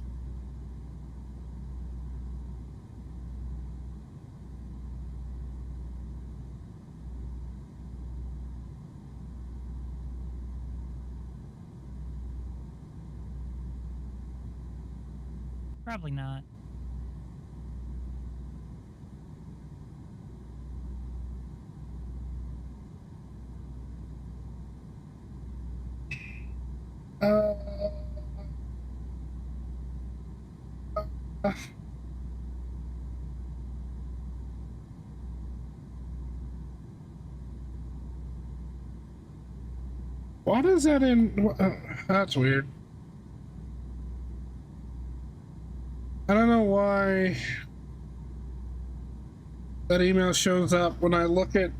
Probably not. What is that in? That's weird. I don't know why that email shows up when I look at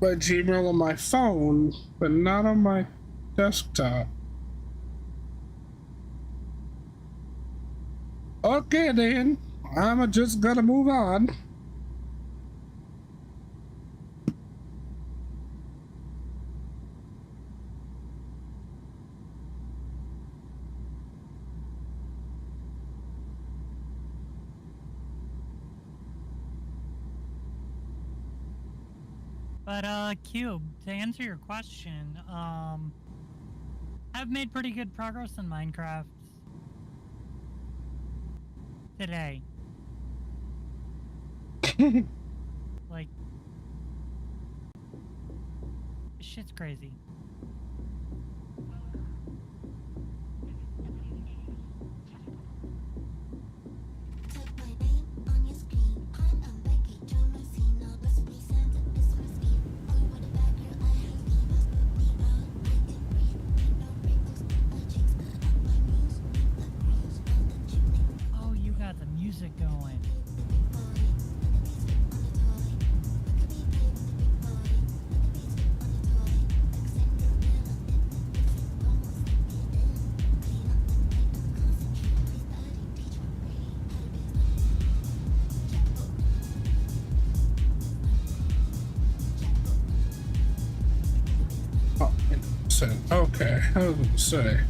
my Gmail on my phone, but not on my desktop. Okay, then. I'm just gonna move on. But Cube, to answer your question, I've made pretty good progress in Minecraft today. Like, shit's crazy. Oh, you got the music going. Oh, okay, I was gonna say.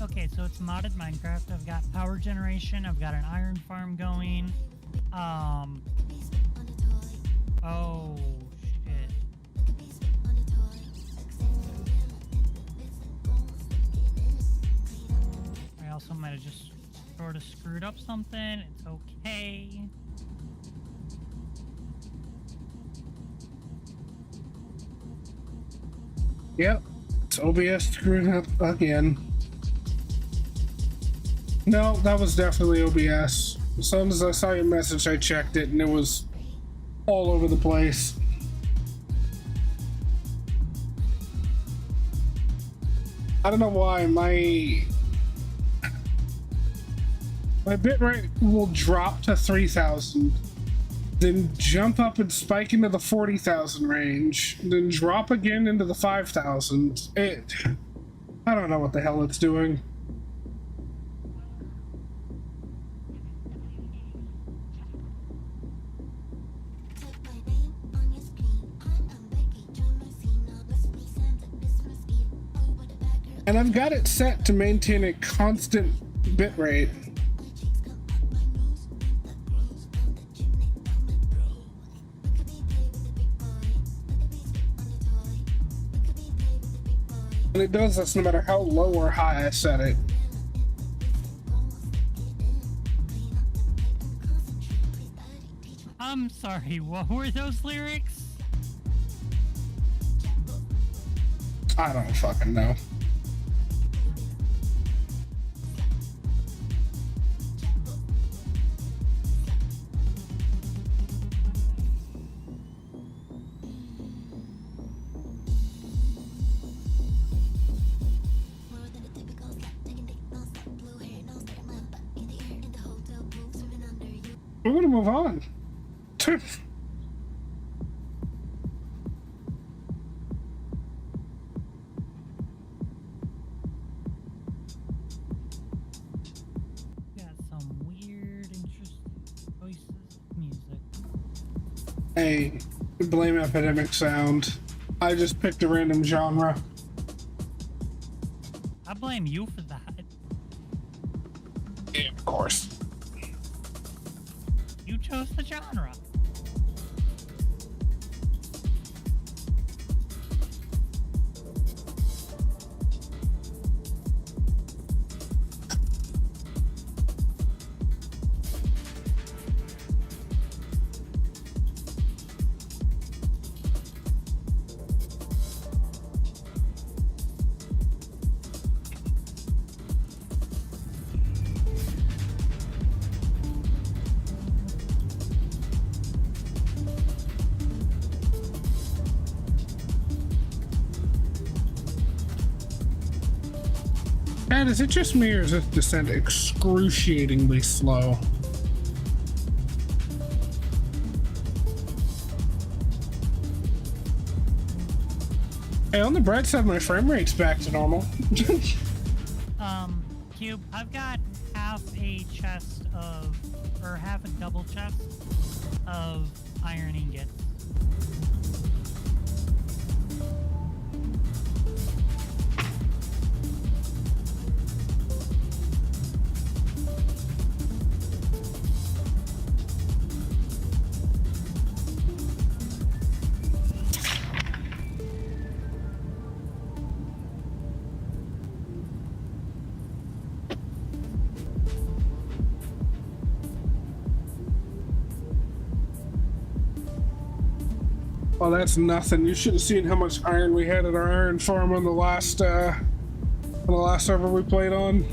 Okay, so it's modded Minecraft. I've got power generation. I've got an iron farm going. Oh, shit. I also might have just sort of screwed up something. It's okay. Yep, it's OBS screwing up again. No, that was definitely OBS. As soon as I saw your message, I checked it and it was all over the place. I don't know why my bitrate will drop to 3,000, then jump up and spike into the 40,000 range, then drop again into the 5,000. I don't know what the hell it's doing. And I've got it set to maintain a constant bitrate. And it does this no matter how low or high I set it. I'm sorry, what were those lyrics? I don't fucking know. We're gonna move on. Got some weird, interesting choices of music. Hey, blame Epidemic Sound. I just picked a random genre. I blame you for that. Yeah, of course. You chose the genre. Dad, is it just me or is this descent excruciatingly slow? Hey, on the bright side, my frame rate's back to normal. Cube, I've got half a chest of, or half a double chest of iron ingots. Well, that's nothing. You should have seen how much iron we had at our iron farm on the last server we played on.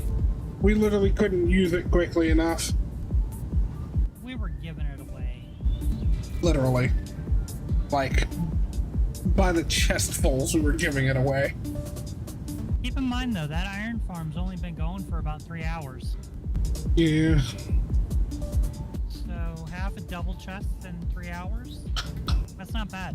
We literally couldn't use it quickly enough. We were giving it away. Literally. Like, by the chestfuls, we were giving it away. Keep in mind, though, that iron farm's only been going for about 3 hours. Yeah. So, half a double chest in 3 hours? That's not bad.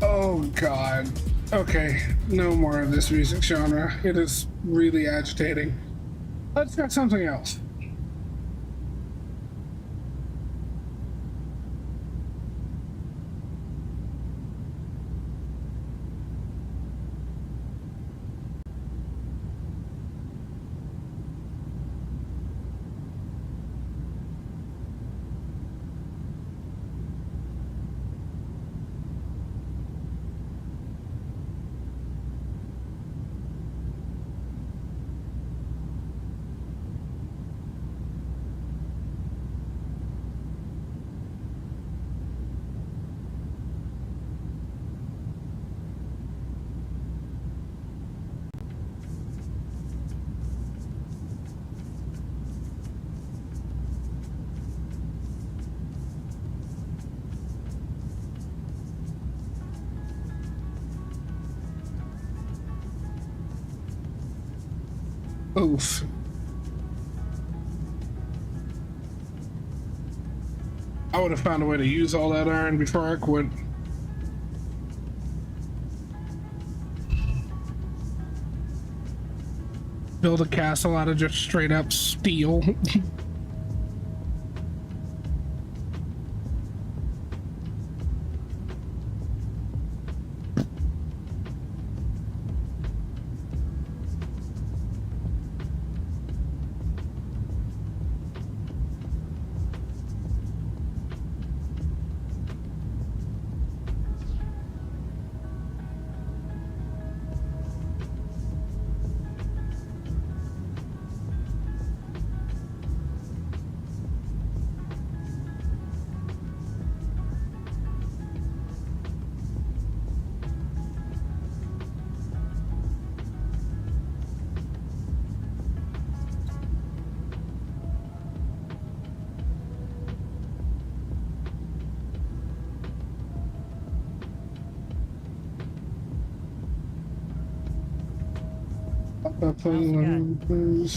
Oh god. Okay, no more of this music genre. It is really agitating. Let's try something else. Oof. I would have found a way to use all that iron before I quit. Build a castle out of just straight up steel.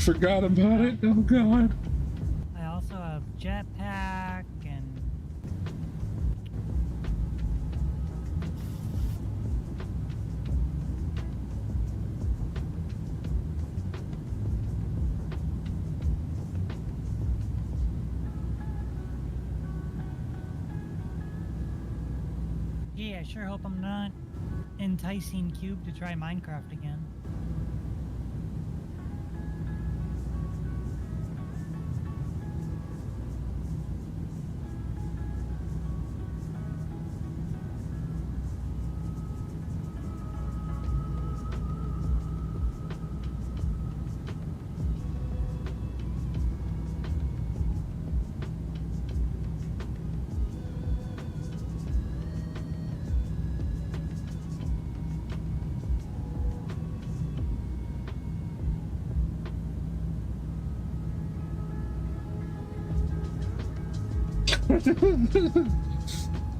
Forgot about it. Oh god. I also have jetpack and I sure hope I'm not enticing Cube to try Minecraft again.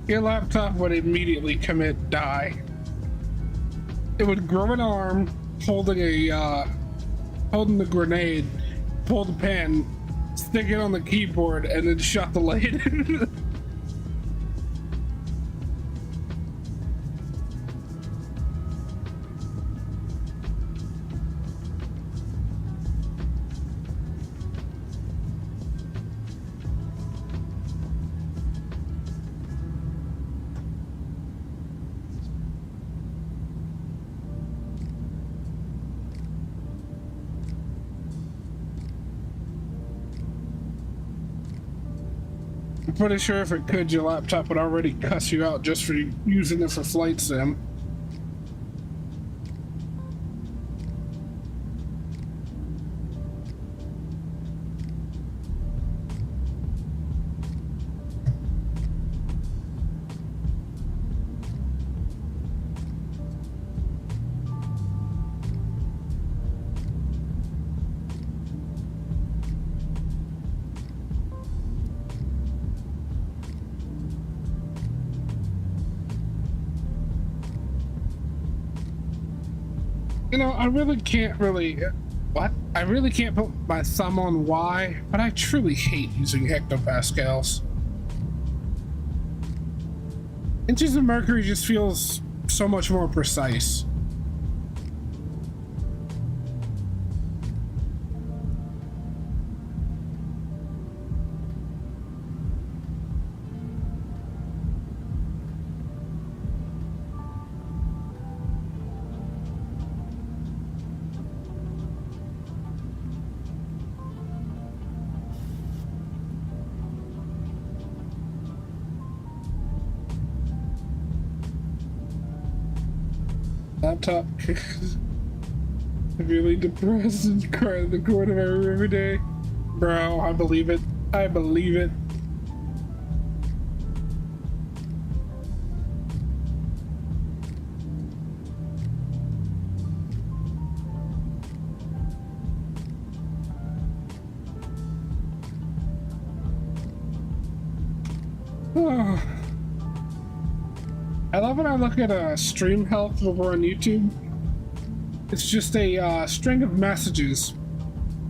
Your laptop would immediately commit die. It would grow an arm holding a holding the grenade, pull the pin, stick it on the keyboard, and then shut the lid. I'm pretty sure if it could, your laptop would already cuss you out just for using it for flight sim. You know, I really can't I really can't put my thumb on why, but I truly hate using hectopascals. Inches of mercury just feels so much more precise. Laptop severely depressed and cry in the corner of my room every day. Bro, I believe it. I believe it. Oh. I love when I look at stream health over on YouTube. It's just a string of messages.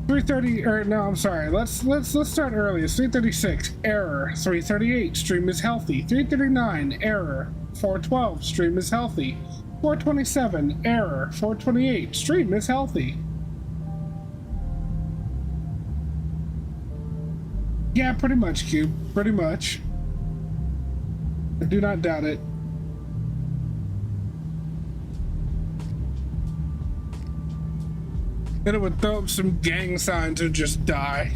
330, or no, I'm sorry. Let's start early. It's 336, error. 338, stream is healthy. 339, error. 412, stream is healthy. 427, error. 428, stream is healthy. Yeah, pretty much, Cube. Pretty much. I do not doubt it. Then it would throw up some gang signs and just die.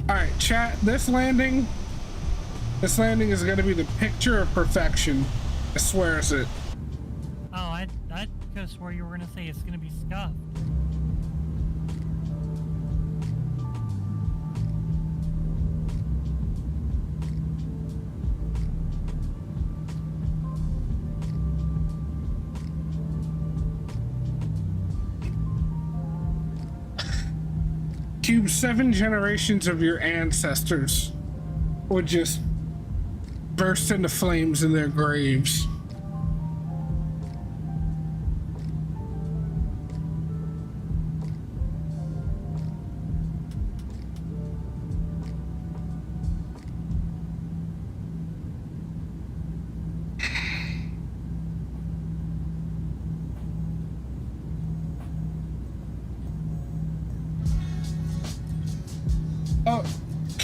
Alright, chat, this landing is going to be the picture of perfection. I swears it. Oh, I could have swore you were going to say it's going to be scuffed. Cube, 7 generations of your ancestors would just burst into flames in their graves.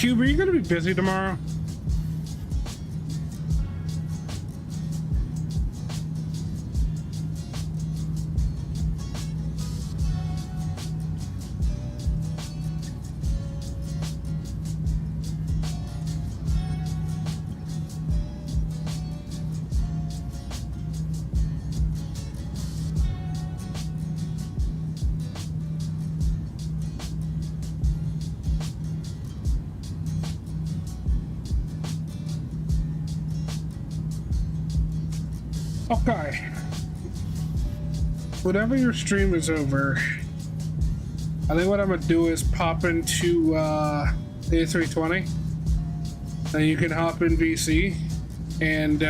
Cube, are you gonna be busy tomorrow? Okay. Whenever your stream is over, I think what I'm gonna do is pop into A320, and you can hop in VC, and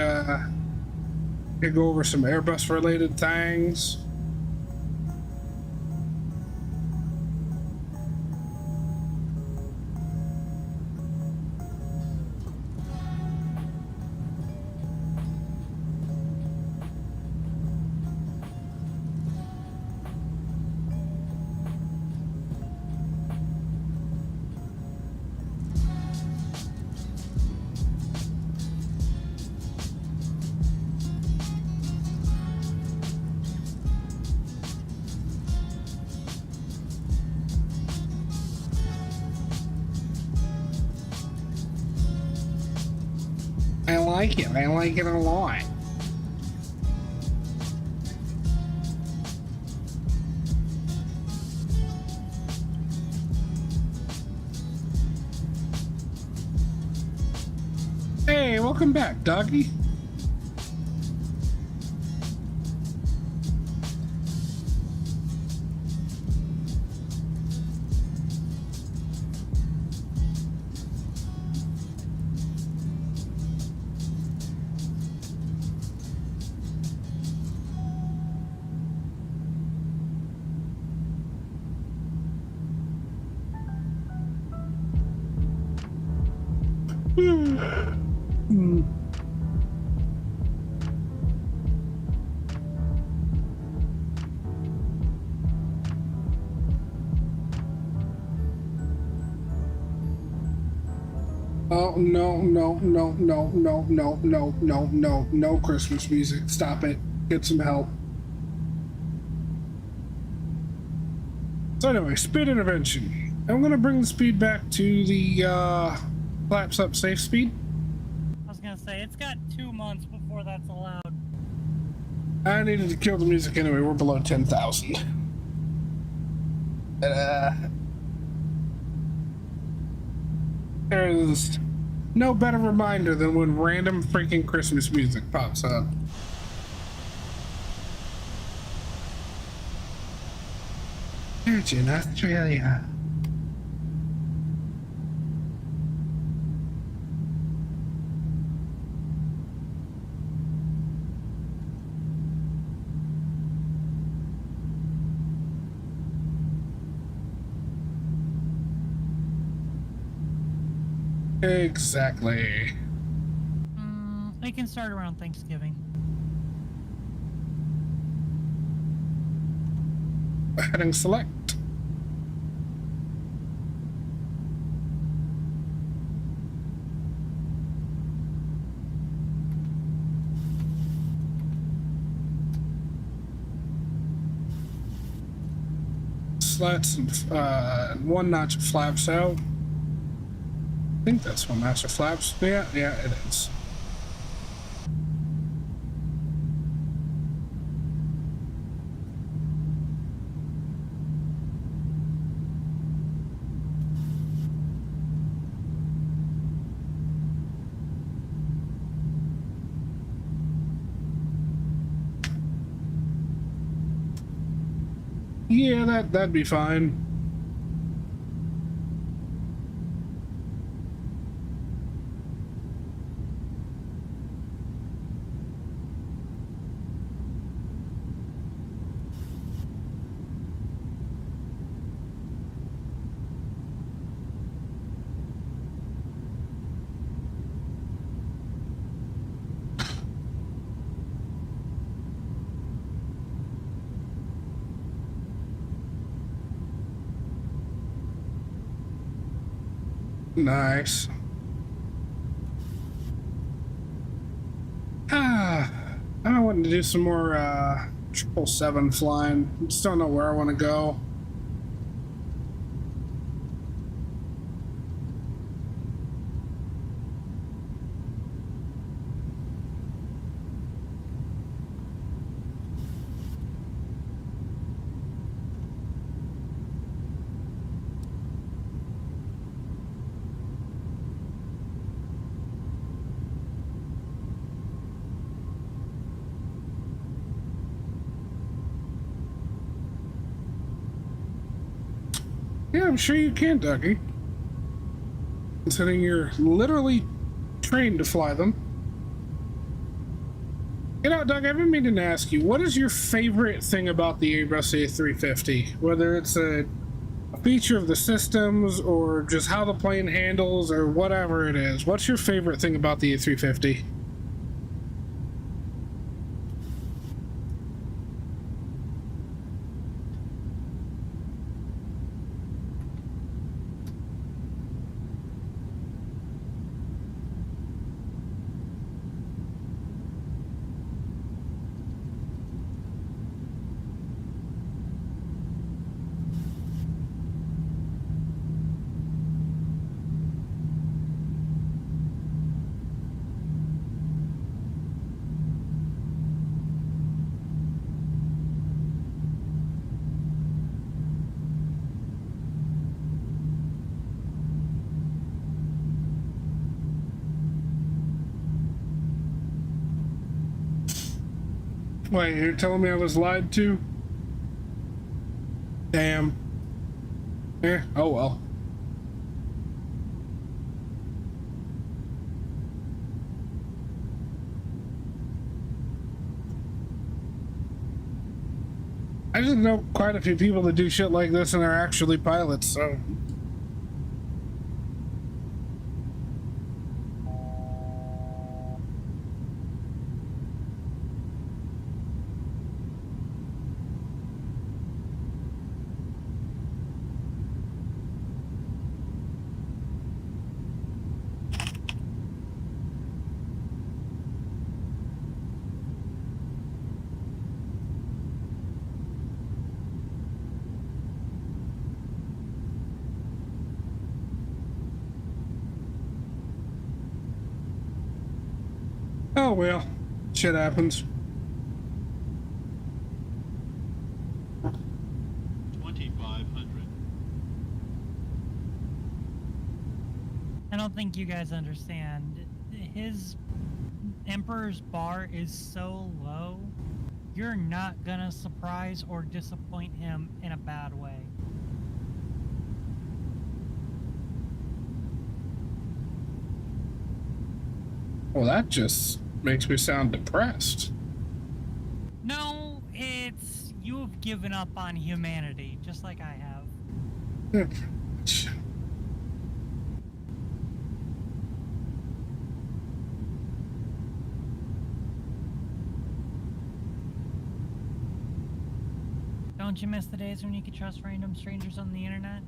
we go over some Airbus related things. I like it a lot. Hey, welcome back, doggy. Oh, no Christmas music. Stop it. Get some help. So anyway, speed intervention. I'm gonna bring the speed back to the flaps up safe speed. I was gonna say, it's got 2 months before that's allowed. I needed to kill the music anyway. We're below 10,000. There's no better reminder than when random freaking Christmas music pops up. Virgin Australia. Exactly. They can start around Thanksgiving. Heading select. Slats and one notch of flaps out. I think that's one notch of flaps. Yeah, it is. Yeah, that'd be fine. Nice. I want to do some more 777 flying. Just don't know where I want to go. Yeah, I'm sure you can, Dougie. Considering you're literally trained to fly them. You know, Doug, I've been meaning to ask you, what is your favorite thing about the Airbus A350? Whether it's a feature of the systems or just how the plane handles or whatever it is. What's your favorite thing about the A350? Wait, you're telling me I was lied to? Damn. Oh well. I just know quite a few people that do shit like this and are actually pilots, so... Oh well, shit happens. 2,500. I don't think you guys understand. His Emperor's bar is so low, you're not gonna surprise or disappoint him in a bad way. Well, that just makes me sound depressed. No, it's you've given up on humanity, just like I have. Don't you miss the days when you could trust random strangers on the internet?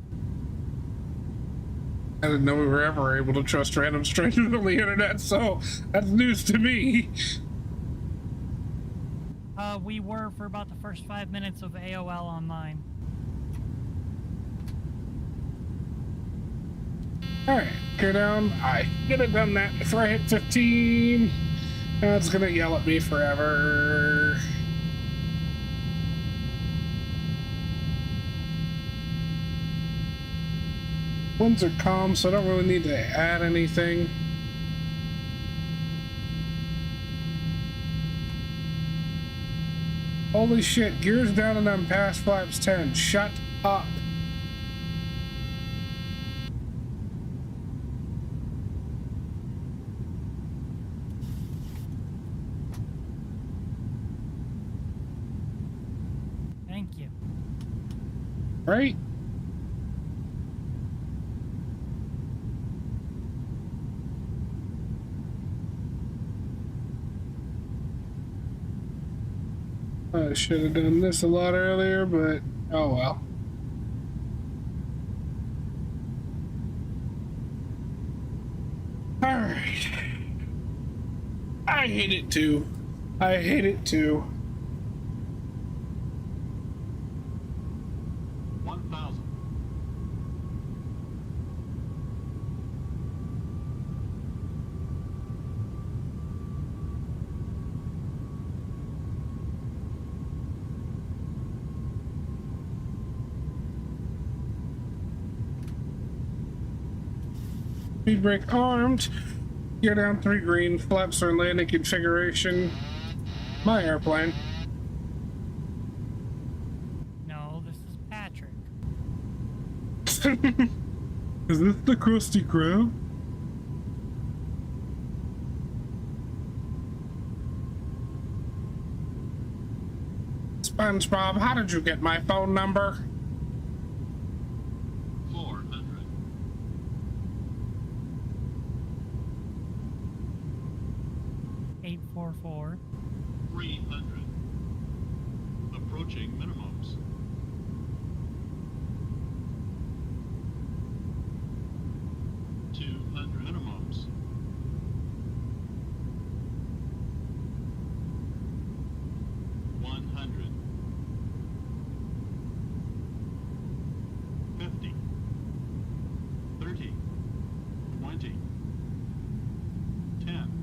I didn't know we were ever able to trust random strangers on the internet, so that's news to me. We were for about the first 5 minutes of AOL Online. Alright, go down. I could have done that before I hit 15. Now it's gonna yell at me forever. Winds are calm, so I don't really need to add anything. Holy shit, gears down and I'm past flaps 10. Shut up. Thank you. Right? I should have done this a lot earlier, but oh well. I hate it too. I hate it too. 1,000. Speed brake armed. Gear down 3 green. Flaps are in landing configuration. My airplane. No, this is Patrick. Is this the Krusty Krab? SpongeBob, how did you get my phone number? 400. Eight 4-4. 300. Approaching minimums. 200 minimums. 100. 50. 30. 20. 10.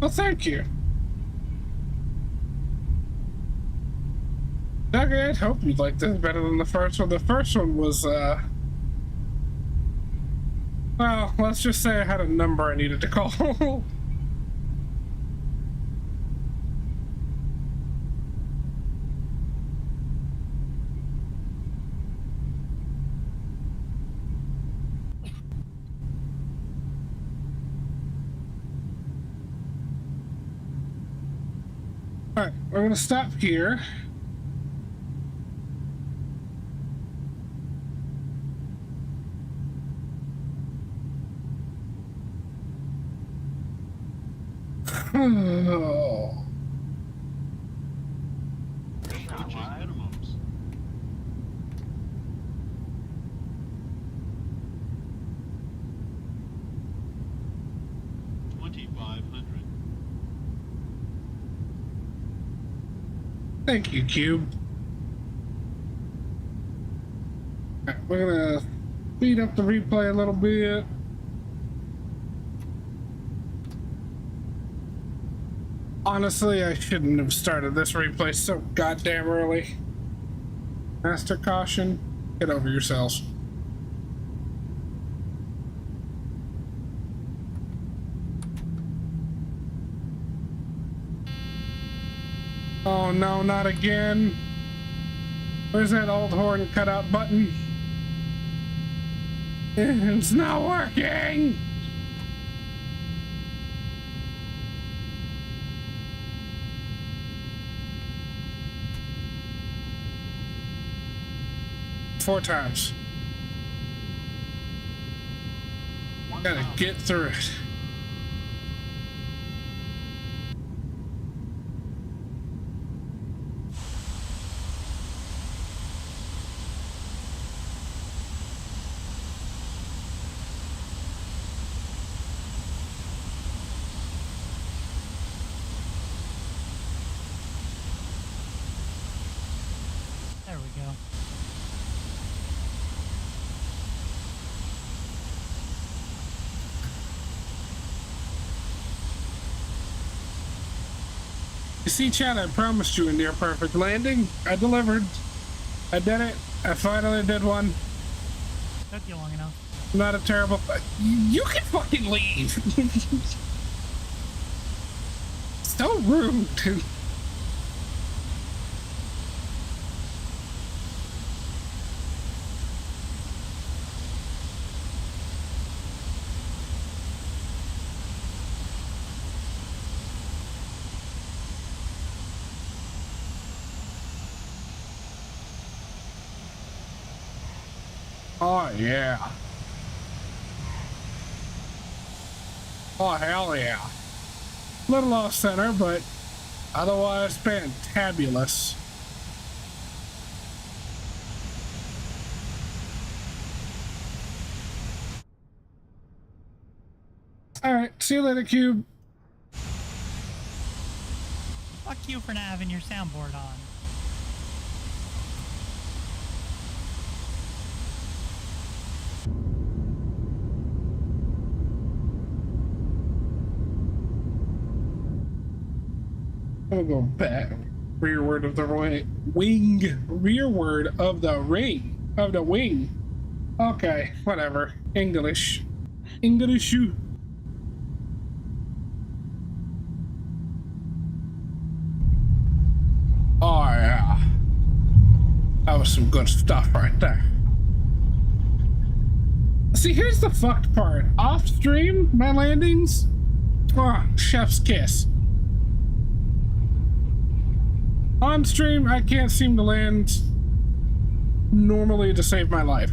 Well, thank you. Okay, I'd hope you'd like this better than the first one. The first one was, well, let's just say I had a number I needed to call. Alright, we're gonna stop here. Oh. Approaching minimums. 2,500. Thank you, Cube. Alright, we're gonna speed up the replay a little bit. Honestly, I shouldn't have started this replay so goddamn early. Master caution, get over yourselves. Oh no, not again. Where's that old horn cutout button? It's not working! Four times. Gotta get through it. There we go. You see, Chad, I promised you a near perfect landing. I delivered. I did it. I finally did one. Took you long enough. Not a terrible. You can fucking leave. So rude. Oh yeah. Oh hell yeah. Little off center, but otherwise fantabulous. Alright, see you later, Cube. Fuck you for not having your soundboard on. I'm gonna go back. Rearward of the wing. Rearward of the ring. Of the wing. Okay, whatever. English. English. Oh yeah. That was some good stuff right there. See, here's the fucked part. Off stream, my landings. Oh, chef's kiss. On stream, I can't seem to land normally to save my life.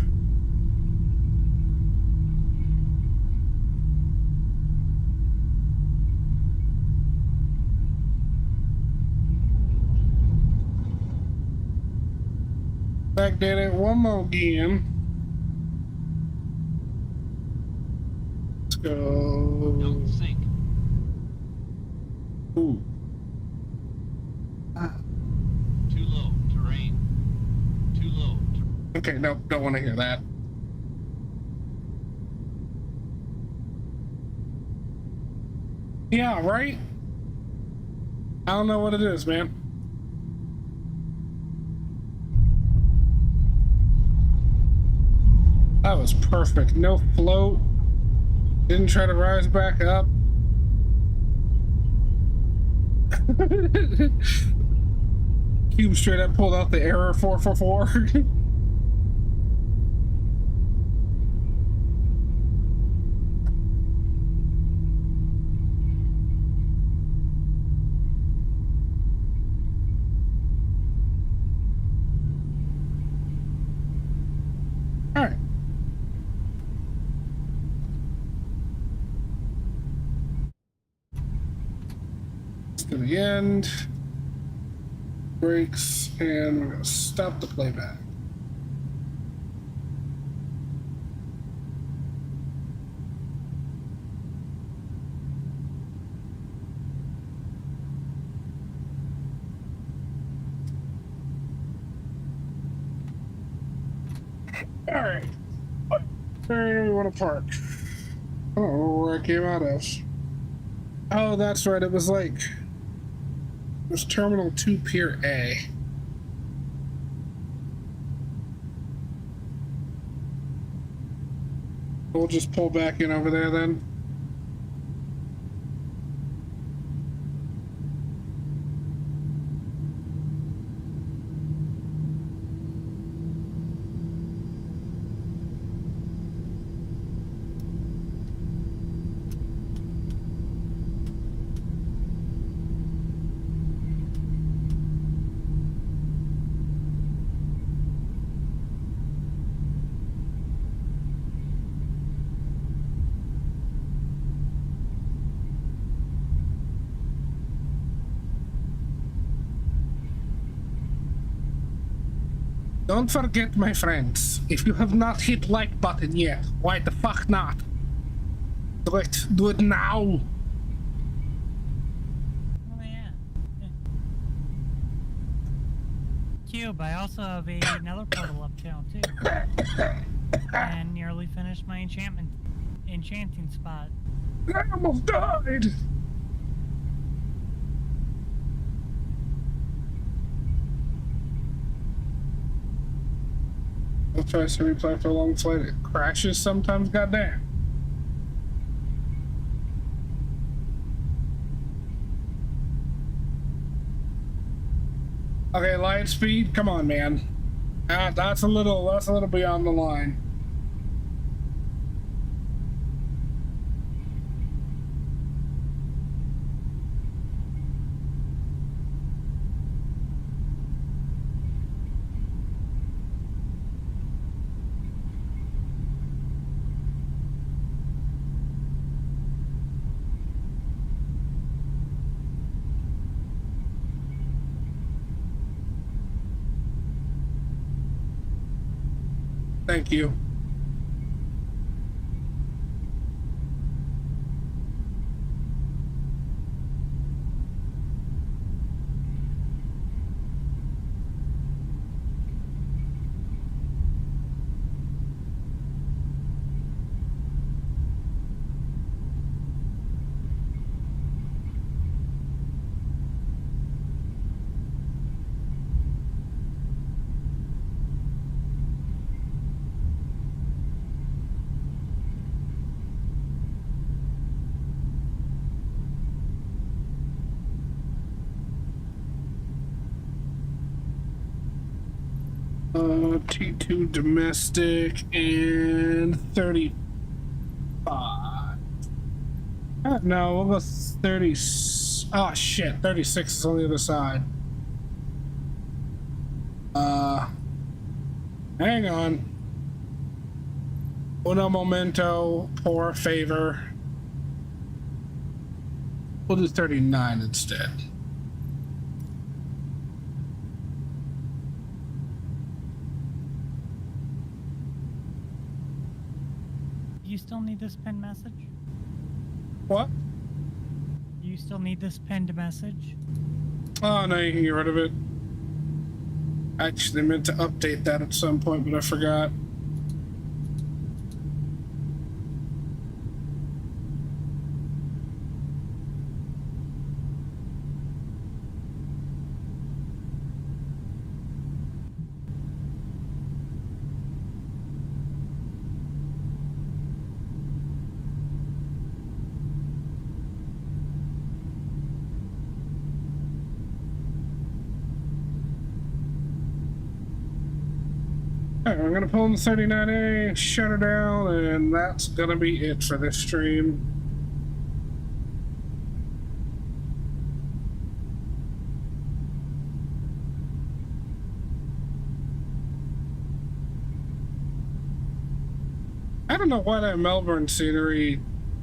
Backdate it one more again. Let's go. Don't sink. Ooh. Too low. Terrain. Too low. Okay, no, don't want to hear that. Yeah, right? I don't know what it is, man. That was perfect. No float. Didn't try to rise back up. Cube straight up pulled out the error 444. All right. To the end, brakes, and we're gonna stop the playback. All right, where do we want to park? I don't know where I came out of. Oh, that's right. It was like. It was Terminal 2, Pier A. We'll just pull back in over there then. Don't forget, my friends, if you have not hit like button yet, why the fuck not? Do it. Do it now. Oh yeah. Cube, I also have another portal up channel too. And nearly finished my enchanting spot. I almost died. I'll try to replay for a long flight. It crashes sometimes, goddamn. Okay, light speed. Come on, man. That's a little beyond the line. Thank you. T2 domestic and 35. No, we'll go 30. Oh shit, 36 is on the other side. Hang on. Uno momento, por favor. We'll do 39 instead. You still need this pinned message? What? You still need this pinned message? Oh no, you can get rid of it. I actually meant to update that at some point, but I forgot. Alright, we're gonna pull in the 39A, shut her down, and that's gonna be it for this stream. I don't know why that Melbourne scenery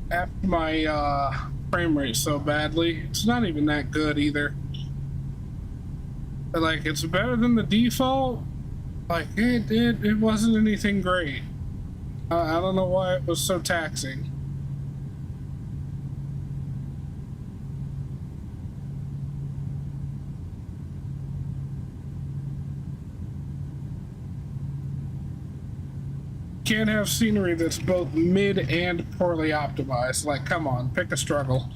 effed my frame rate so badly. It's not even that good either. But, like, it's better than the default. Like, it wasn't anything great. I don't know why it was so taxing. Can't have scenery that's both mid and poorly optimized. Like, come on, pick a struggle.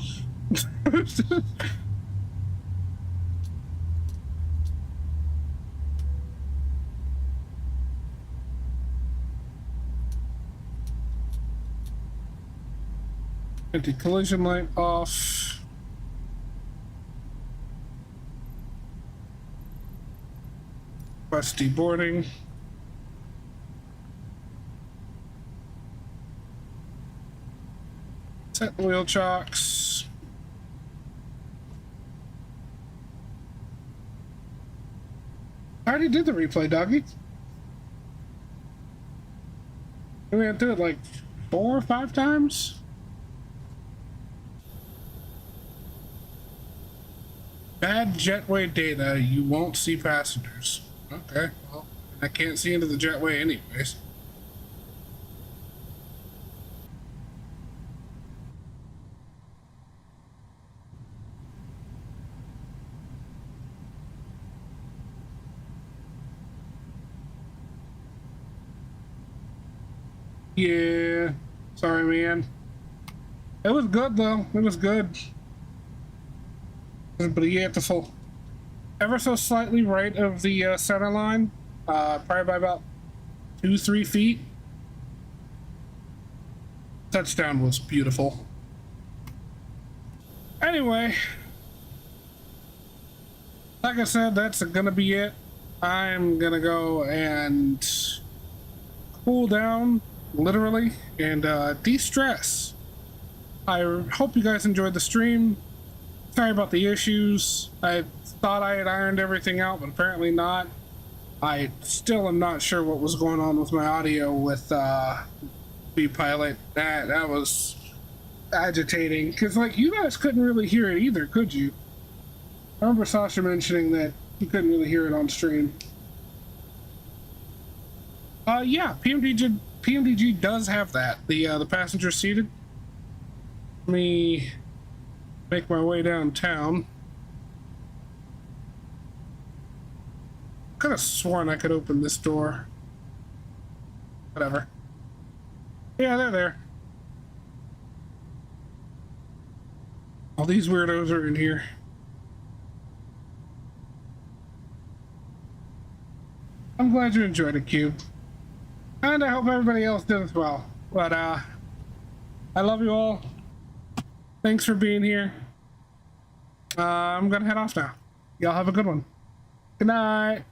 Anti-collision light off. Bus deboarding. Set the wheel chocks. I already did the replay, doggy. We had to do it like 4 or 5 times. Bad jetway data, you won't see passengers. Okay, well, I can't see into the jetway anyways. Yeah, sorry, man. It was good though. It was good. Beautiful. Ever so slightly right of the center line, probably by about 2-3 feet. Touchdown was beautiful. Anyway, like I said, that's gonna be it. I'm gonna go and cool down, literally, and de-stress. I hope you guys enjoyed the stream. Sorry about the issues. I thought I had ironed everything out, but apparently not. I still am not sure what was going on with my audio with B-Pilot. That was agitating, because like you guys couldn't really hear it either, could you? I remember Sasha mentioning that you couldn't really hear it on stream. Yeah, PMDG does have that. The passenger seated. Let me make my way downtown. Could have sworn I could open this door. Whatever. Yeah, they're there. All these weirdos are in here. I'm glad you enjoyed it, Cube. And I hope everybody else did as well. But, I love you all. Thanks for being here. I'm gonna head off now. Y'all have a good one. Good night.